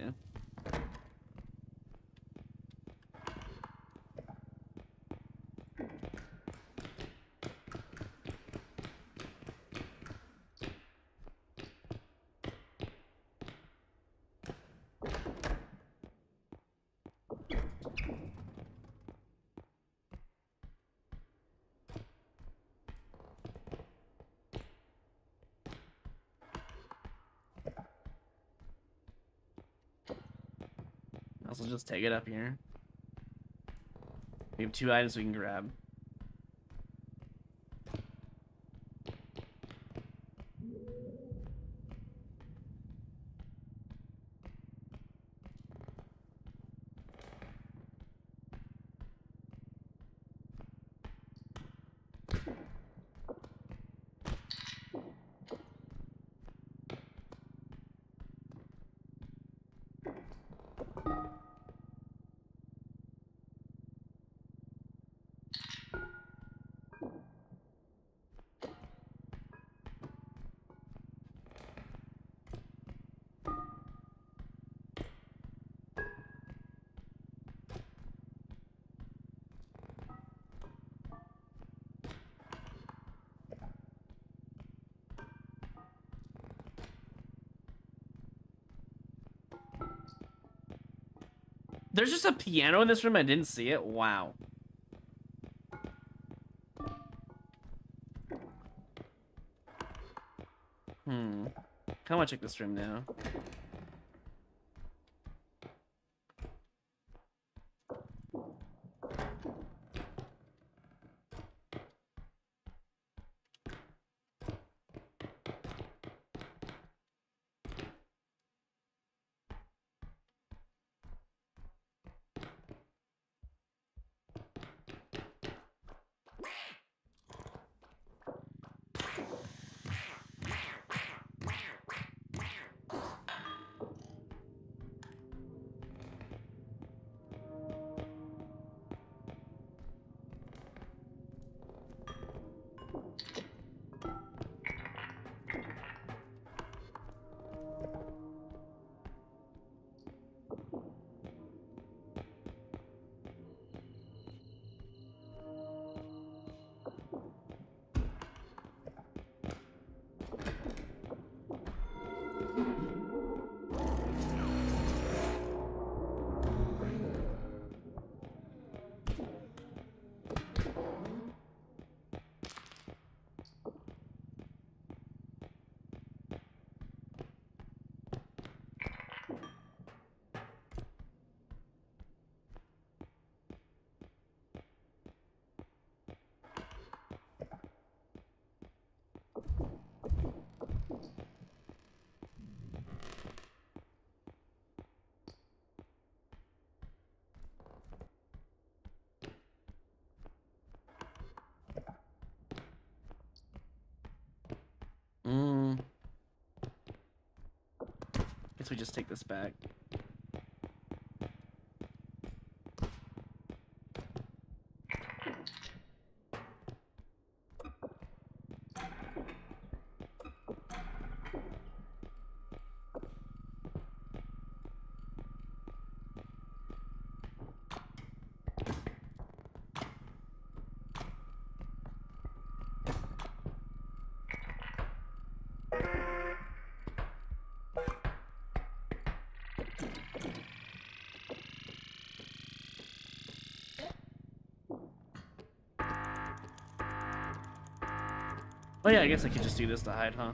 Also, just take it up here. We have 2 items we can grab. There's just a piano in this room. I didn't see it. Wow. How much check this room now? Guess we just take this back. Oh yeah, I guess I could just do this to hide, huh?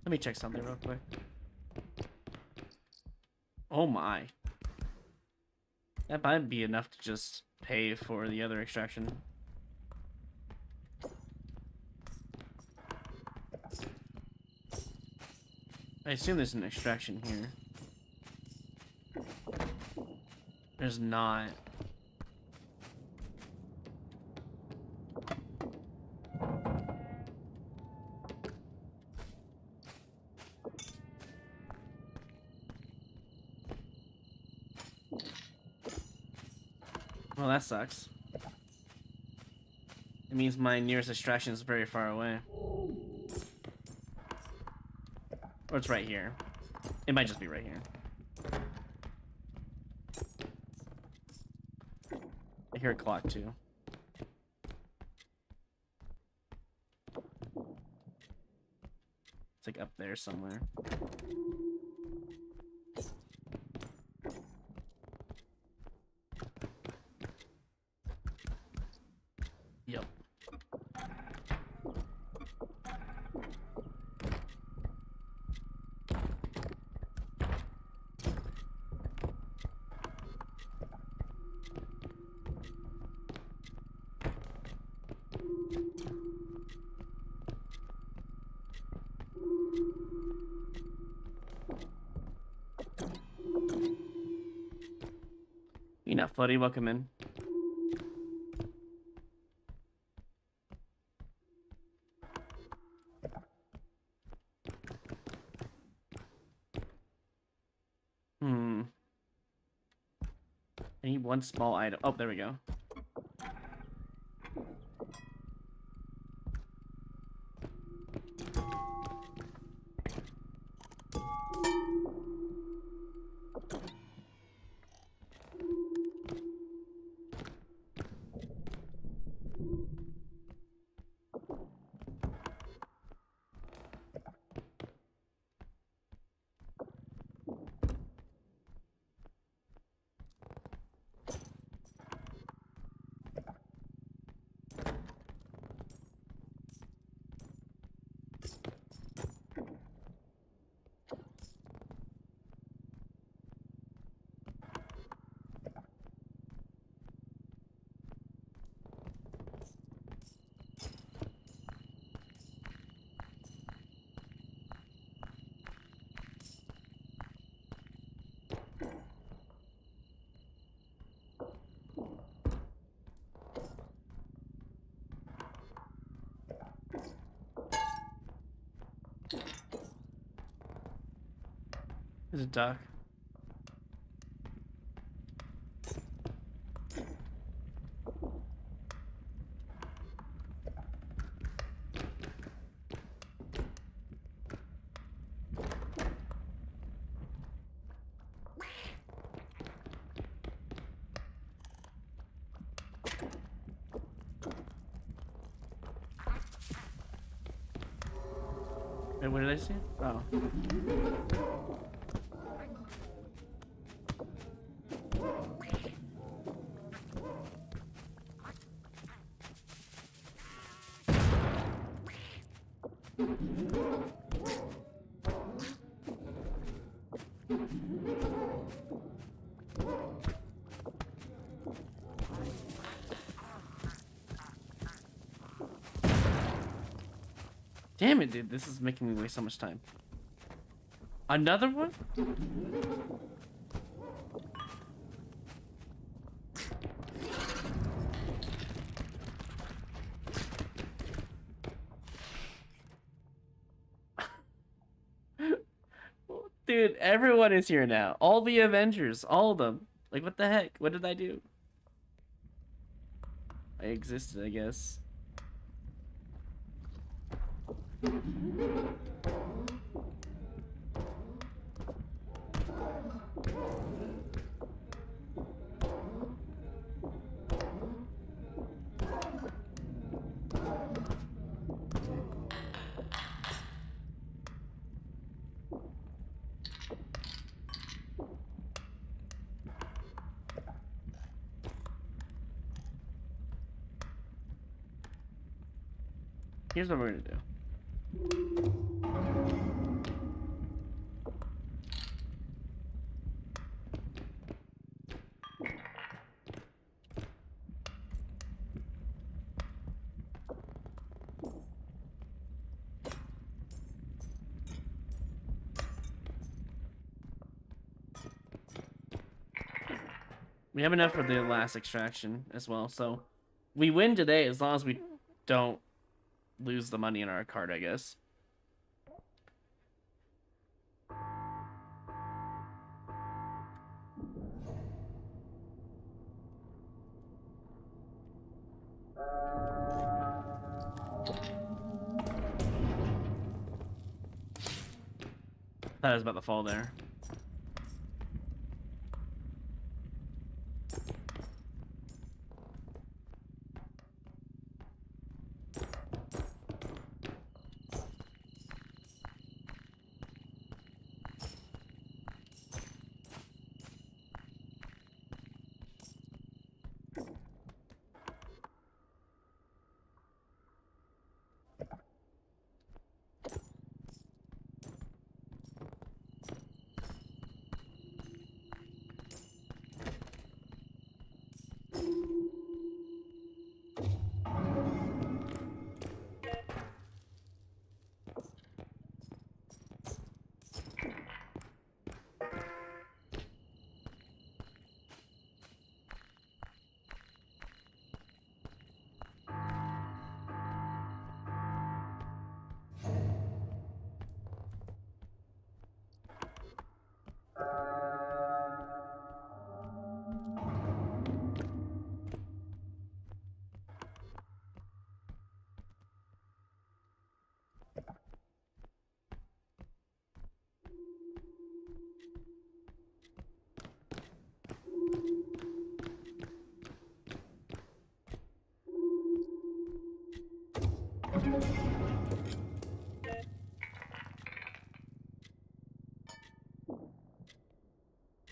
Let me check something real quick. Oh my. That might be enough to just pay for the other extraction. I assume there's an extraction here. There's not. Well, that sucks. It means my nearest extraction is very far away. Or it's right here. It might just be right here. I hear a clock too. It's like up there somewhere. Yep. Enough, Floody. Welcome in. I need one small item. Oh, there we go. There's a duck. Wait, what did I see? Oh. Damn it, dude. This is making me waste so much time. Another one? Dude, everyone is here now. All the Avengers, all of them. Like, what the heck? What did I do? I existed, I guess. Here's what we're gonna do. We have enough for the last extraction as well, so we win today as long as we don't lose the money in our card, I guess. Thought I was about to fall there.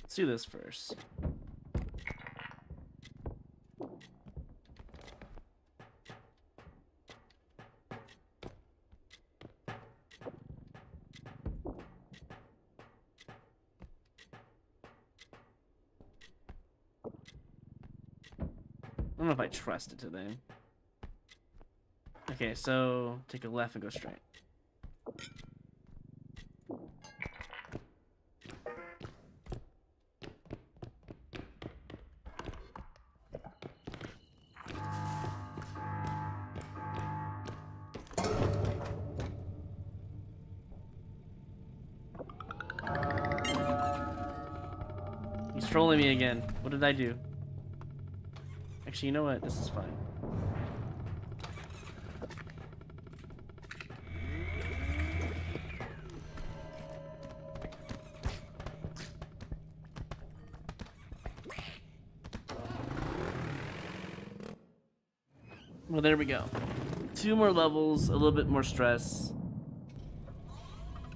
Let's do this first. I don't know if I trust it today. Okay, so take a left and go straight. He's trolling me again. What did I do? Actually, you know what? This is fine. Well, there we go. 2 more levels, a little bit more stress.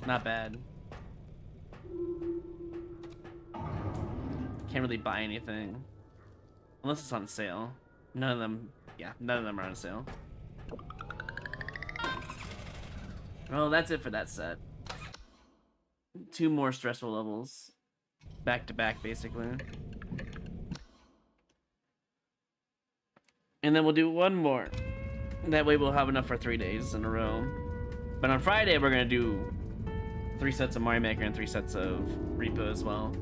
Not bad. Can't really buy anything. Unless it's on sale. None of them, yeah, none of them are on sale. Well, that's it for that set. 2 more stressful levels. back to back, basically. And then we'll do one more. That way we'll have enough for 3 days in a row. But on Friday, we're gonna do 3 sets of Mario Maker and 3 sets of Repo as well.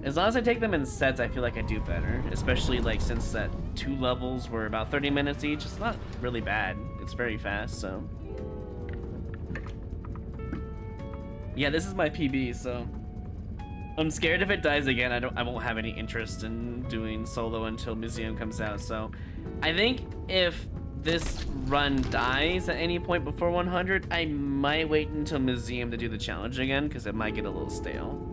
As long as I take them in sets, I feel like I do better. Especially like since that 2 levels were about 30 minutes each. It's not really bad. It's very fast, so. Yeah, this is my PB, so. I'm scared if it dies again, I won't have any interest in doing solo until Museum comes out, so. I think if this run dies at any point before 100, I might wait until Museum to do the challenge again, because it might get a little stale.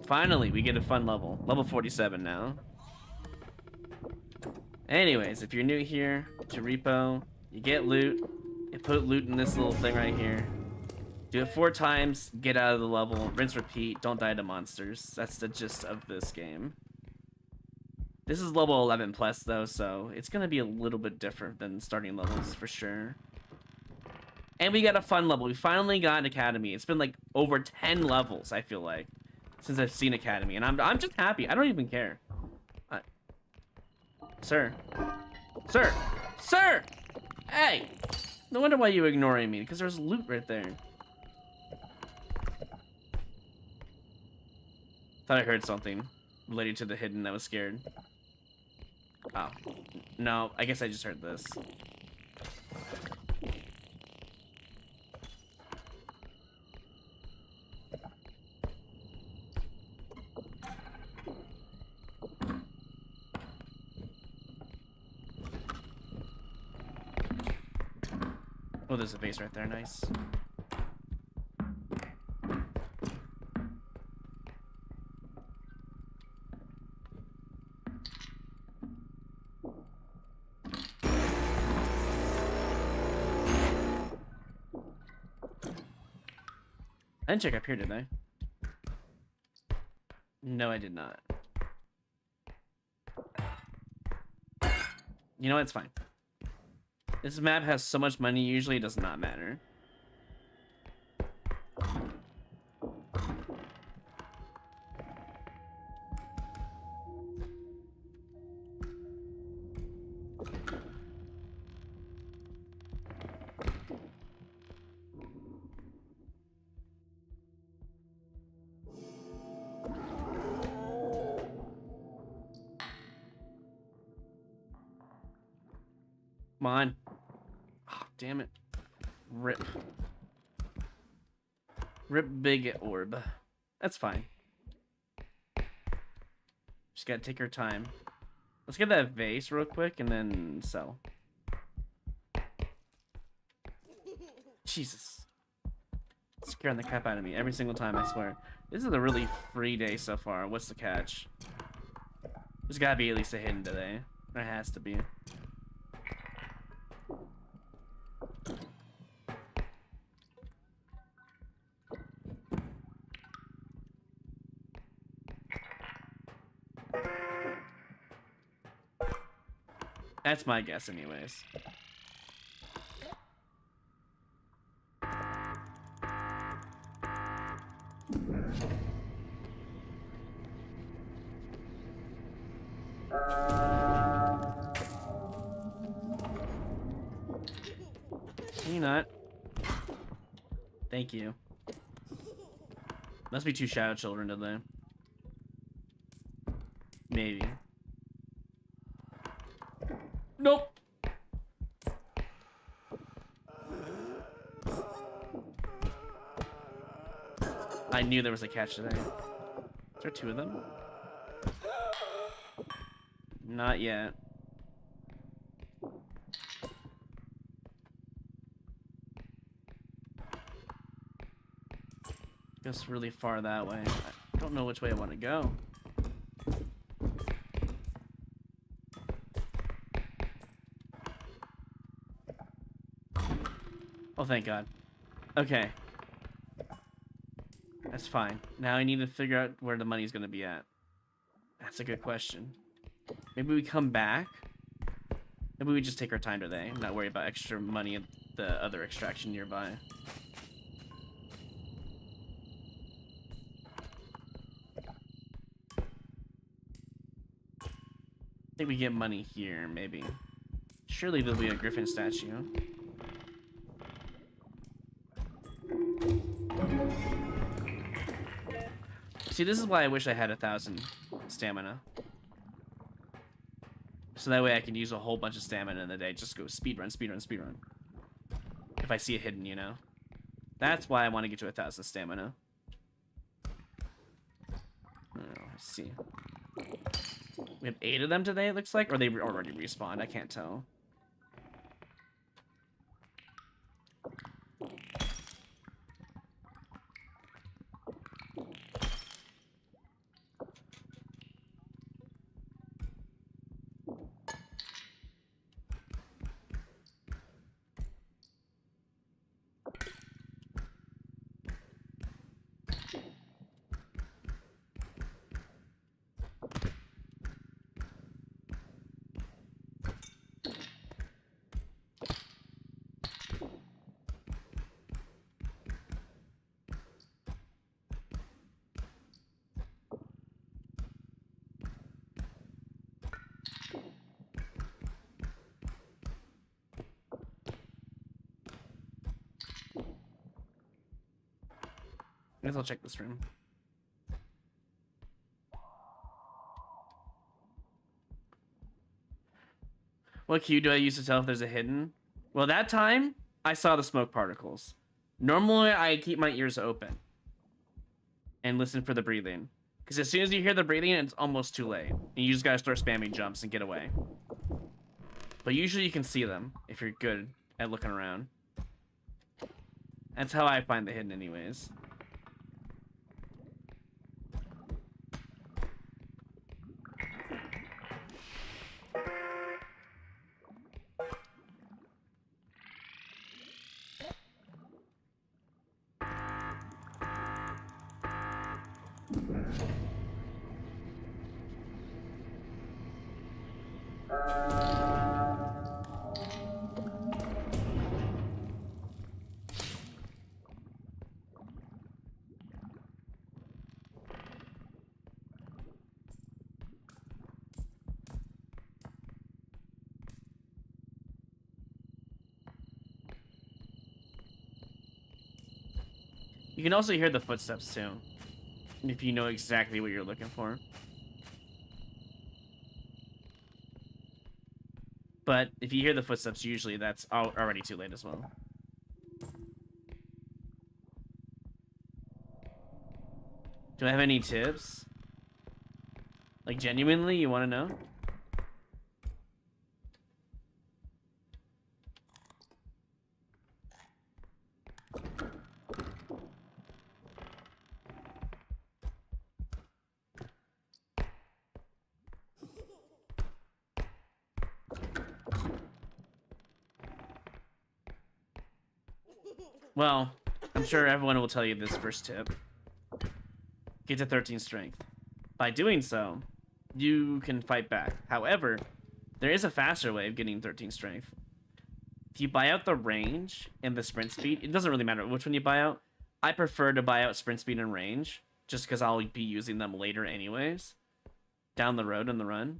Finally, we get a fun level. Level 47 now. Anyways, if you're new here to Repo, you get loot. You put loot in this little thing right here. Do it 4 times, get out of the level, rinse, repeat, don't die to monsters. That's the gist of this game. This is level 11 plus though, so it's gonna be a little bit different than starting levels for sure. And we got a fun level. We finally got an Academy. It's been like over 10 levels, I feel like, since I've seen Academy, and I'm just happy. I don't even care. Sir. Sir! Sir! Hey! No wonder why you're ignoring me, because there's loot right there. Thought I heard something related to the hidden. I was scared. Oh. No, I guess I just heard this. Oh, there's a base right there. Nice. I didn't check up here, did I? No, I did not. You know what? It's fine. This map has so much money, usually it does not matter. Come on. Oh, damn it. Rip. Rip big orb. That's fine. Just gotta take our time. Let's get that vase real quick and then sell. Jesus. Scaring the crap out of me every single time, I swear. This is a really free day so far. What's the catch? There's gotta be at least a hidden today. There has to be. That's my guess anyways. Can you not? Thank you. Must be 2 shadow children, did they? Maybe. Nope. I knew there was a catch today. Is there 2 of them? Not yet. Goes really far that way. I don't know which way I want to go. Oh, thank God. Okay. That's fine. Now I need to figure out where the money's gonna be at. That's a good question. Maybe we come back. Maybe we just take our time today and not worry about extra money the other extraction nearby. I think we get money here, maybe. Surely there'll be a griffin statue. See, this is why I wish I had 1,000 stamina. So that way I can use a whole bunch of stamina in the day. Just go speedrun, speedrun, speedrun. If I see it hidden, you know. That's why I want to get to 1,000 stamina. Oh, let's see. We have 8 of them today, it looks like. Or they already respawned, I can't tell. I guess I'll check this room. What cue do I use to tell if there's a hidden? Well, that time, I saw the smoke particles. Normally, I keep my ears open and listen for the breathing. Because as soon as you hear the breathing, it's almost too late. And you just gotta start spamming jumps and get away. But usually you can see them if you're good at looking around. That's how I find the hidden anyways. You can also hear the footsteps too, if you know exactly what you're looking for. But if you hear the footsteps, usually that's already too late as well. Do I have any tips? Like, genuinely, you want to know? Well, I'm sure everyone will tell you this first tip. Get to 13 strength. By doing so, you can fight back. However, there is a faster way of getting 13 strength. If you buy out the range and the sprint speed, it doesn't really matter which one you buy out. I prefer to buy out sprint speed and range, just because I'll be using them later anyways, down the road in the run.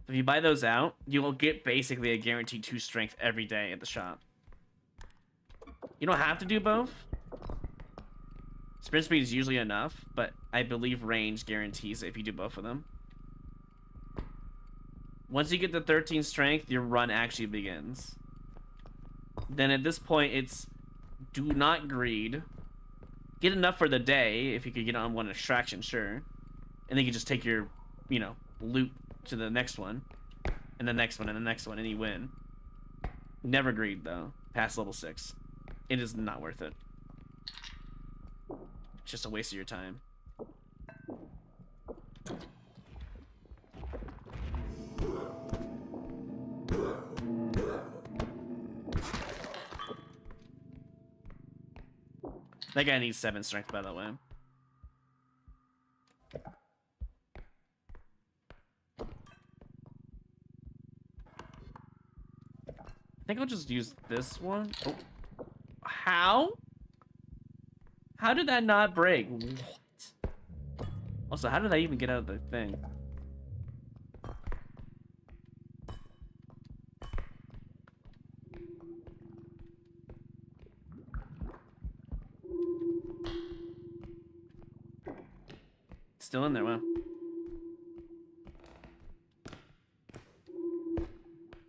If you buy those out, you will get basically a guaranteed 2 strength every day at the shop. You don't have to do both. Sprint speed is usually enough, but I believe range guarantees it if you do both of them. Once you get to 13 strength, your run actually begins. Then at this point, it's do not greed. Get enough for the day, if you could get on one extraction, sure. And then you can just take your, you know, loot to the next one. And the next one, and the next one, and you win. Never greed, though. Past level 6. It is not worth it. It's just a waste of your time. That guy needs 7 strength, by the way. I think I'll just use this one. Oh. How? How did that not break? What? Also, how did I even get out of the thing? Still in there, wow.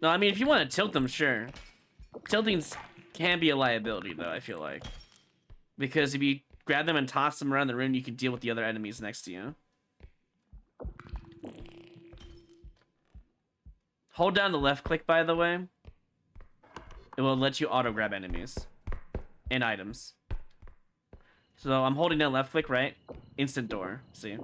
No, I mean, if you want to tilt them, sure. Tilting can be a liability, though, I feel like. Because if you grab them and toss them around the room, you can deal with the other enemies next to you. Hold down the left click, by the way. It will let you auto-grab enemies. And items. So I'm holding down left click, right? Instant door. See?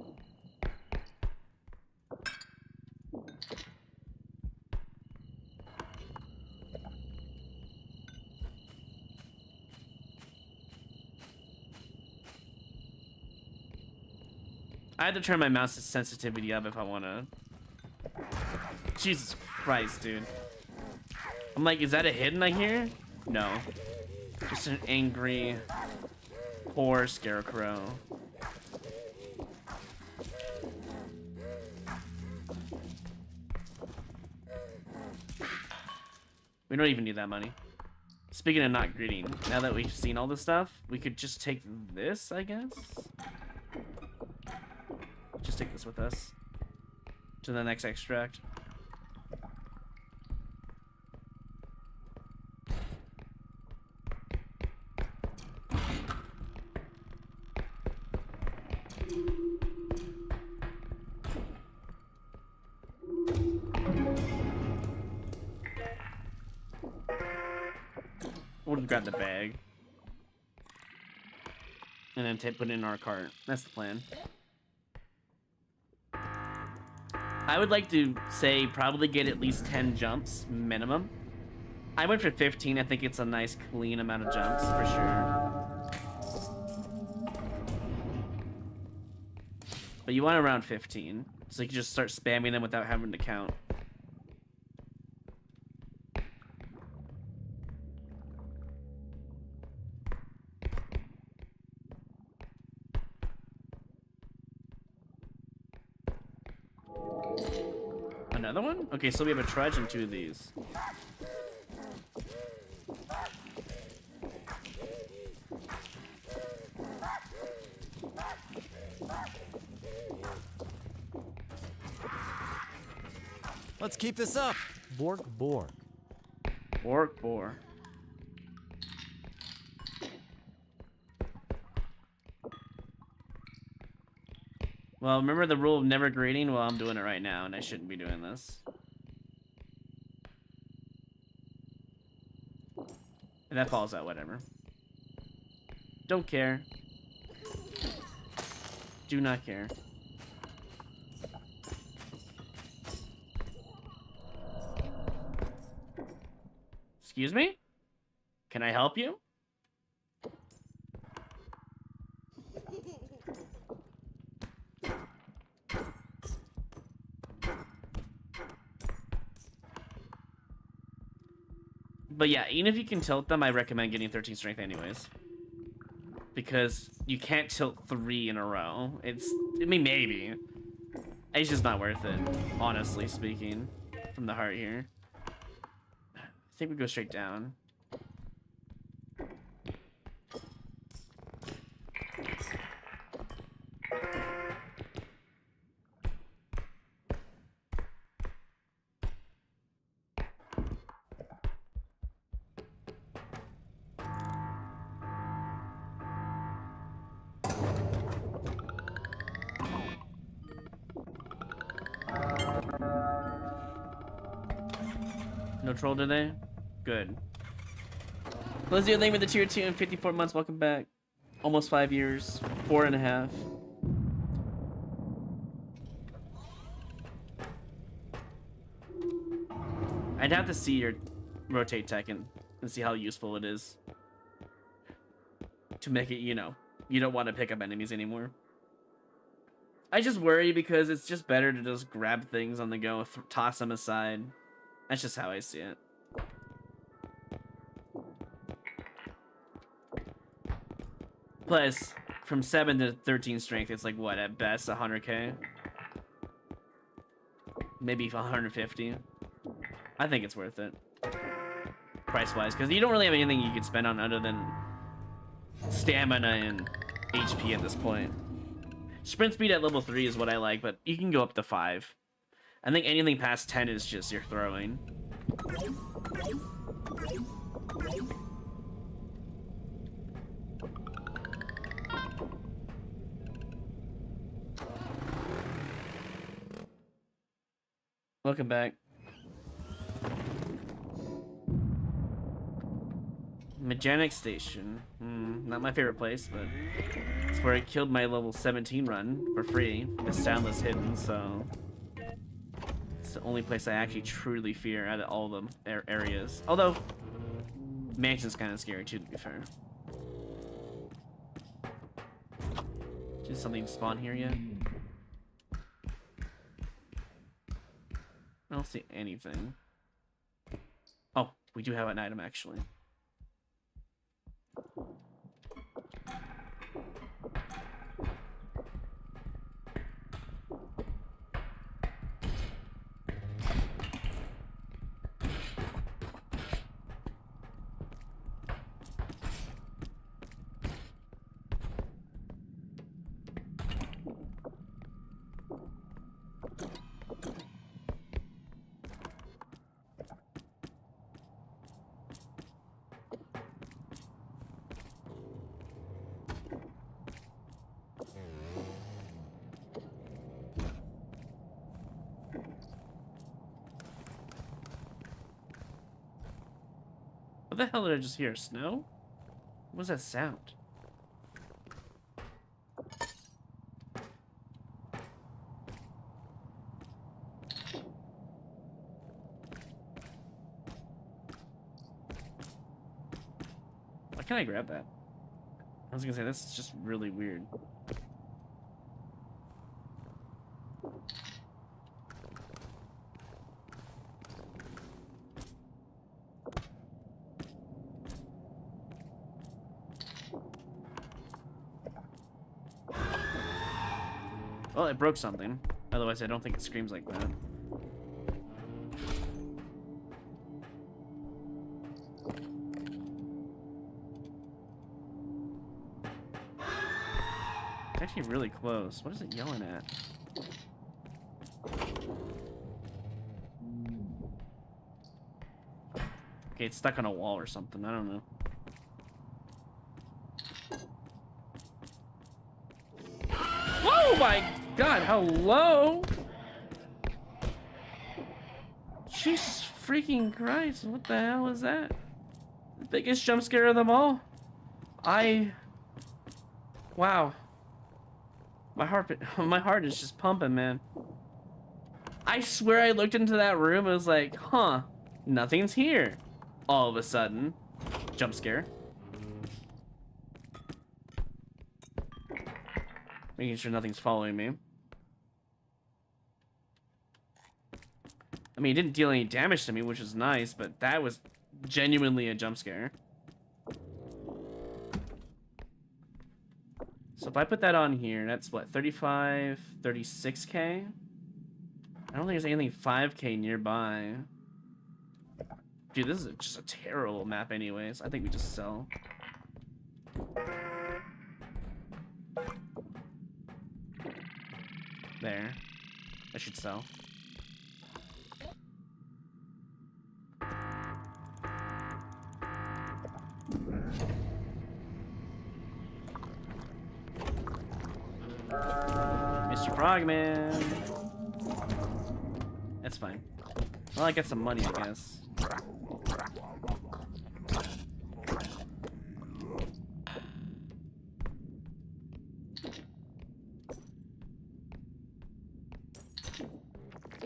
I have to turn my mouse's sensitivity up if I want to. Jesus Christ, dude. I'm like, is that a hidden I hear? No. Just an angry, poor scarecrow. We don't even need that money. Speaking of not greeting, now that we've seen all this stuff, we could just take this, I guess? Just take this with us to the next extract. We'll just grab the bag and then put it in our cart. That's the plan. I would like to say probably get at least 10 jumps minimum. I went for 15. I think it's a nice clean amount of jumps for sure. But you want around 15, so you can just start spamming them without having to count. Another one? Okay, so we have a trudge and 2 of these. Let's keep this up. Bork bork. Bork boar. Well, remember the rule of never grading? Well, I'm doing it right now, and I shouldn't be doing this. If that falls out, whatever. Don't care. Do not care. Excuse me? Can I help you? But yeah, even if you can tilt them, I recommend getting 13 strength anyways. Because you can't tilt 3 in a row. I mean, maybe. It's just not worth it, honestly speaking. From the heart here. I think we go straight down. No troll today? Good. Lizzie, thank you for the tier 2 and 54 months. Welcome back. Almost 5 years. 4.5. I'd have to see your rotate tech and see how useful it is. To make it, you know, you don't want to pick up enemies anymore. I just worry because it's just better to just grab things on the go, toss them aside. That's just how I see it. Plus, from 7 to 13 strength, it's like, what, at best, 100k? Maybe 150. I think it's worth it. Price-wise, because you don't really have anything you can spend on other than stamina and HP at this point. Sprint speed at level 3 is what I like, but you can go up to 5. I think anything past 10 is just your throwing. Welcome back. Mechanic Station. Not my favorite place, but it's where I killed my level 17 run for free. It's soundless hidden, so it's the only place I actually truly fear out of all the areas. Although, Mansion's kind of scary too, to be fair. Did something spawn here yet? I don't see anything. Oh, we do have an item actually. What the hell did I just hear? Snow? What was that sound? Why can't I grab that? I was gonna say, that's just really weird. Well, it broke something. Otherwise, I don't think it screams like that. It's actually really close. What is it yelling at? Okay, it's stuck on a wall or something. I don't know. Oh my god, how low? Jesus freaking Christ, what the hell is that? The biggest jump scare of them all? Wow. My heart is just pumping, man. I swear I looked into that room and was like, huh, nothing's here. All of a sudden, jump scare. Making sure nothing's following me. I mean, it didn't deal any damage to me, which was nice, but that was genuinely a jump scare. So if I put that on here, that's what, 35, 36k? I don't think there's anything 5k nearby. Dude, this is just a terrible map anyways. I think we just sell. There. I should sell. Mr. Frogman. That's fine. Well, I get some money, I guess.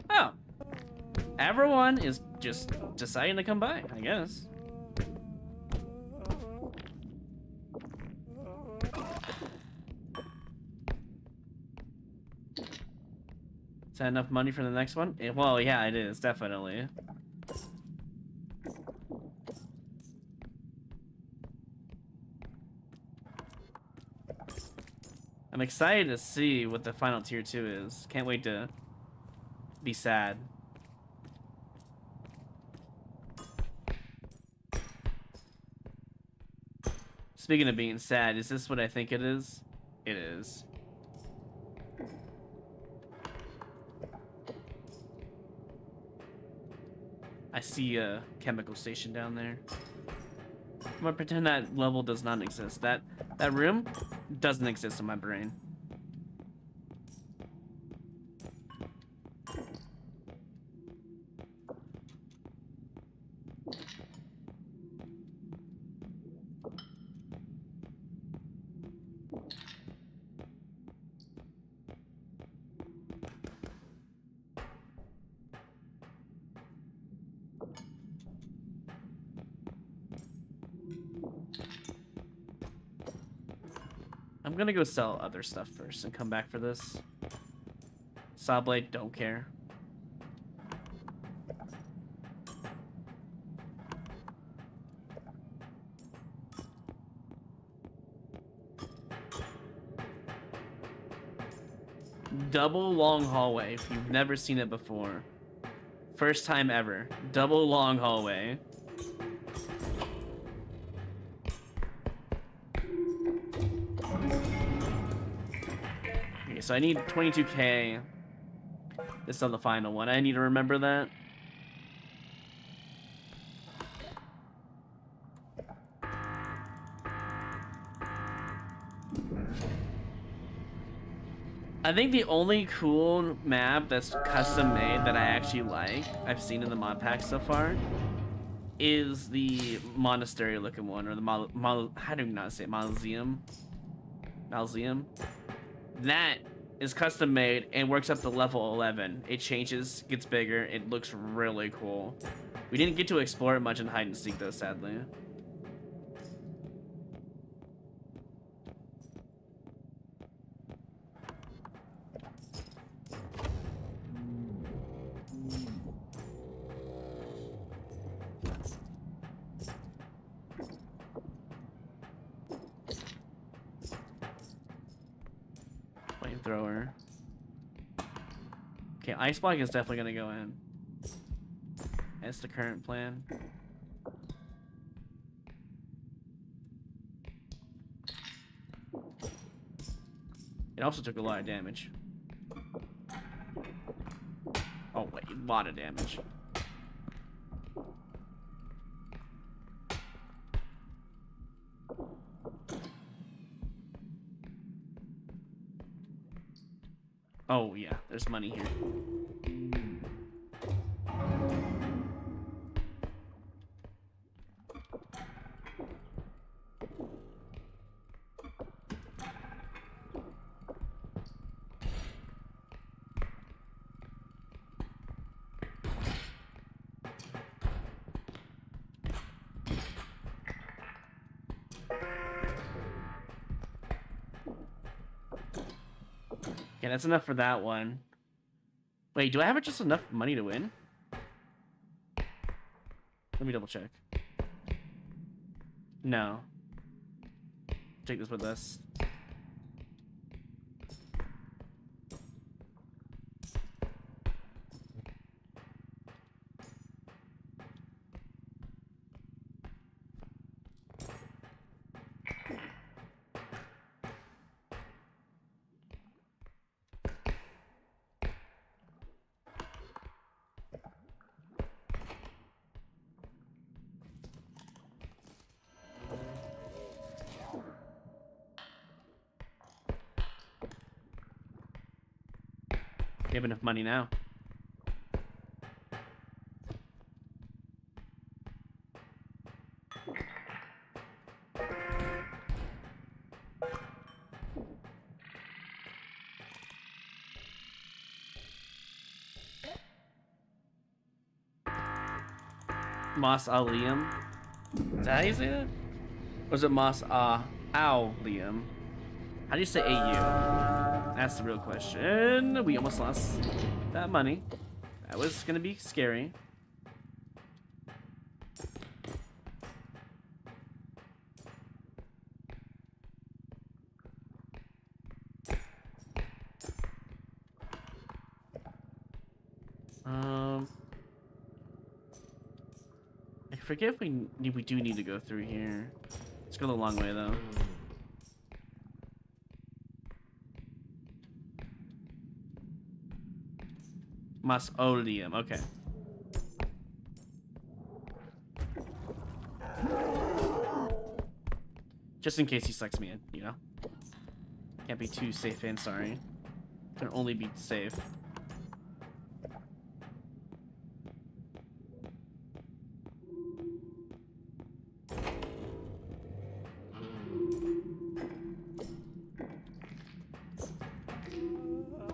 Oh. Everyone is just deciding to come by, I guess. Is that enough money for the next one? Well, yeah, it is, definitely. I'm excited to see what the final tier 2 is. Can't wait to be sad. Speaking of being sad, is this what I think it is? It is. I see a chemical station down there. I'm gonna pretend that level does not exist. That room doesn't exist in my brain. I'm gonna go sell other stuff first and come back for this. Saw blade, don't care. Double long hallway if you've never seen it before. First time ever. Double long hallway. Okay, so I need 22k. This is the final one. I need to remember that. I think the only cool map that's custom made that I actually like, I've seen in the mod pack so far, is the monastery looking one, or the how do you not say it? Mausoleum. That is custom made and works up to level 11. It changes, gets bigger, it looks really cool. We didn't get to explore it much in hide and seek though, sadly. Flamethrower. Okay, ice block is definitely gonna go in. That's the current plan. It also took a lot of damage. Oh wait, a lot of damage. Oh yeah, there's money here. Okay, that's enough for that one. Wait, do I have just enough money to win? Let me double check. No. Take this with us. We have enough money now. Mausoleum. Is that how you say that? Or is it Mausoleum? How do you say AU? That's the real question. We almost lost that money. That was gonna be scary. I forget if we do need to go through here. Let's go the long way though. Mausoleum, okay. Just in case he sucks me in, you know? Can't be too safe and sorry. Can only be safe.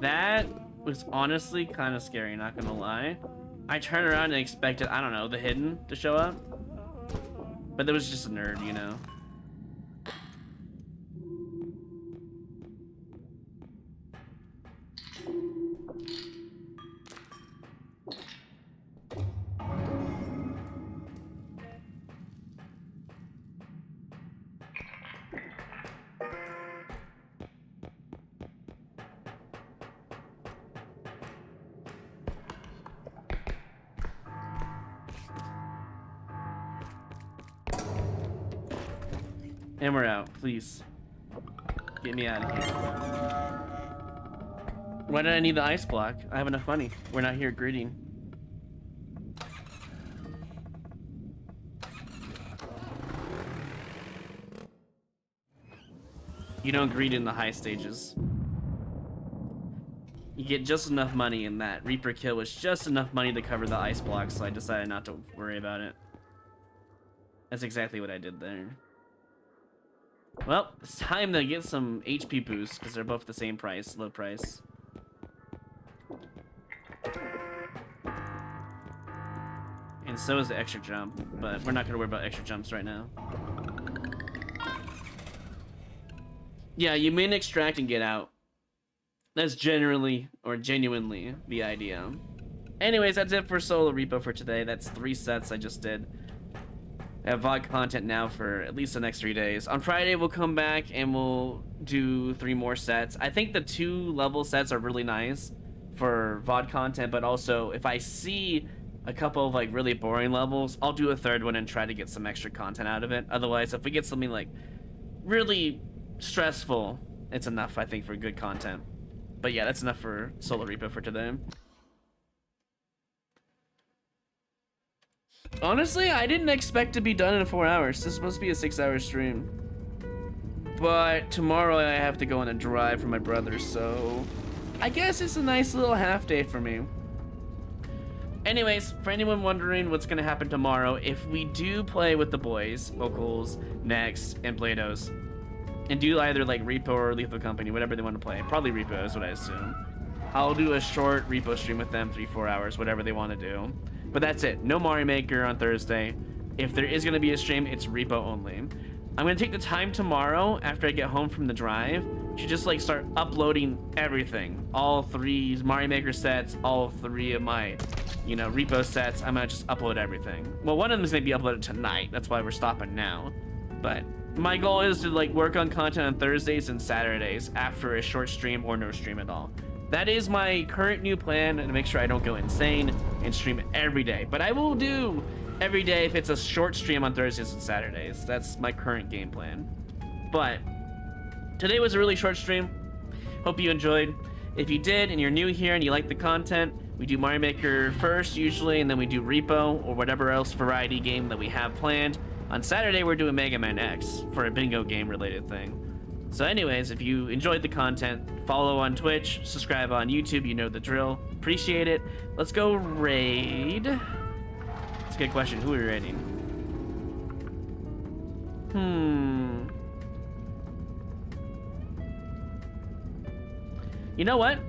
That was honestly kind of scary, not gonna lie. I turned around and expected, I don't know, the hidden to show up. But there was just a nerd, you know? And we're out, please. Get me out of here. Why did I need the ice block? I have enough money. We're not here greeting. You don't greet in the high stages. You get just enough money in that. Reaper kill was just enough money to cover the ice block, so I decided not to worry about it. That's exactly what I did there. Well, it's time to get some HP boosts because they're both the same price, low price. And so is the extra jump, but we're not going to worry about extra jumps right now. Yeah, you min extract and get out. That's generally or genuinely the idea. Anyways, that's it for solo repo for today. That's 3 sets I just did. I have VOD content now for at least the next 3 days. On Friday, we'll come back and we'll do 3 more sets. I think the 2 level sets are really nice for VOD content, but also if I see a couple of like really boring levels, I'll do a 3rd one and try to get some extra content out of it. Otherwise, if we get something like really stressful, it's enough, I think, for good content. But yeah, that's enough for solo repo for today. Honestly, I didn't expect to be done in 4 hours. This is supposed to be a 6-hour stream. But tomorrow I have to go on a drive for my brother, so I guess it's a nice little half day for me. Anyways, for anyone wondering what's gonna happen tomorrow, if we do play with the boys, Vocals, Next, and Play-Dohs, and do either like Repo or Lethal Company, whatever they want to play, probably Repo is what I assume. I'll do a short Repo stream with them, 3-4 hours, whatever they want to do. But that's it. No Mario Maker on Thursday. If there is going to be a stream, it's Repo only. I'm going to take the time tomorrow after I get home from the drive to just like start uploading everything. All 3 Mario Maker sets, all 3 of my, you know, Repo sets. I'm going to just upload everything. Well, one of them is going to be uploaded tonight. That's why we're stopping now. But my goal is to like work on content on Thursdays and Saturdays after a short stream or no stream at all. That is my current new plan, and to make sure I don't go insane and stream every day. But I will do every day if it's a short stream on Thursdays and Saturdays. That's my current game plan. But today was a really short stream. Hope you enjoyed. If you did and you're new here and you like the content, we do Mario Maker first usually, and then we do Repo or whatever else variety game that we have planned. On Saturday, we're doing Mega Man X for a bingo game related thing. So anyways, if you enjoyed the content, follow on Twitch, subscribe on YouTube, you know the drill. Appreciate it. Let's go raid. That's a good question. Who are we raiding? You know what?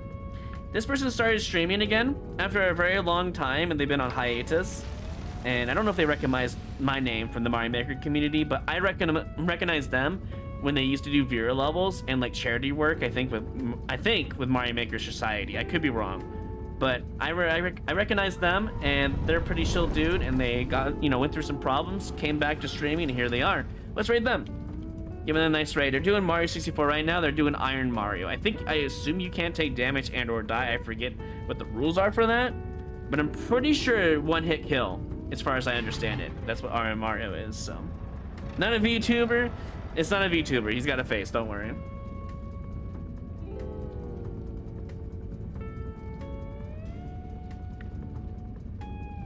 This person started streaming again after a very long time, and they've been on hiatus. And I don't know if they recognize my name from the Mario Maker community, but I recognize them when they used to do Vera levels and like charity work. I think with Mario Maker Society. I could be wrong, but I recognize them, and they're a pretty chill dude, and they got, you know, went through some problems, came back to streaming, and here they are. Let's raid them. Give them a nice raid. They're doing Mario 64 right now. They're doing Iron Mario. I assume you can't take damage and or die. I forget what the rules are for that. but I'm pretty sure one-hit kill, as far as I understand it. That's what RM Mario is, so. Not a VTuber. It's not a VTuber. He's got a face, don't worry.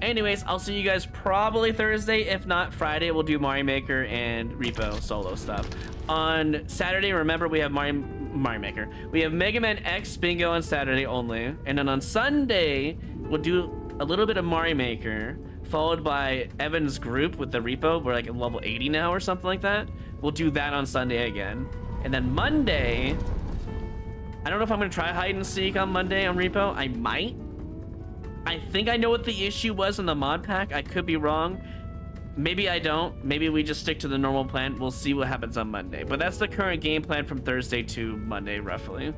Anyways, I'll see you guys probably Thursday. If not, Friday, we'll do Mario Maker and Repo solo stuff. On Saturday, remember, we have Mario Maker. We have Mega Man X Bingo on Saturday only. And then on Sunday, we'll do a little bit of Mario Maker, followed by Evan's group with the Repo. We're like at level 80 now or something like that. We'll do that on Sunday again. And then Monday, I don't know if I'm going to try hide and seek on Monday on Repo. I might. I think I know what the issue was in the mod pack. I could be wrong. Maybe I don't. Maybe we just stick to the normal plan. We'll see what happens on Monday. But that's the current game plan from Thursday to Monday, roughly.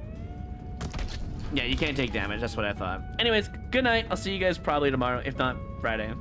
Yeah, you can't take damage. That's what I thought. Anyways, good night. I'll see you guys probably tomorrow, if not Friday.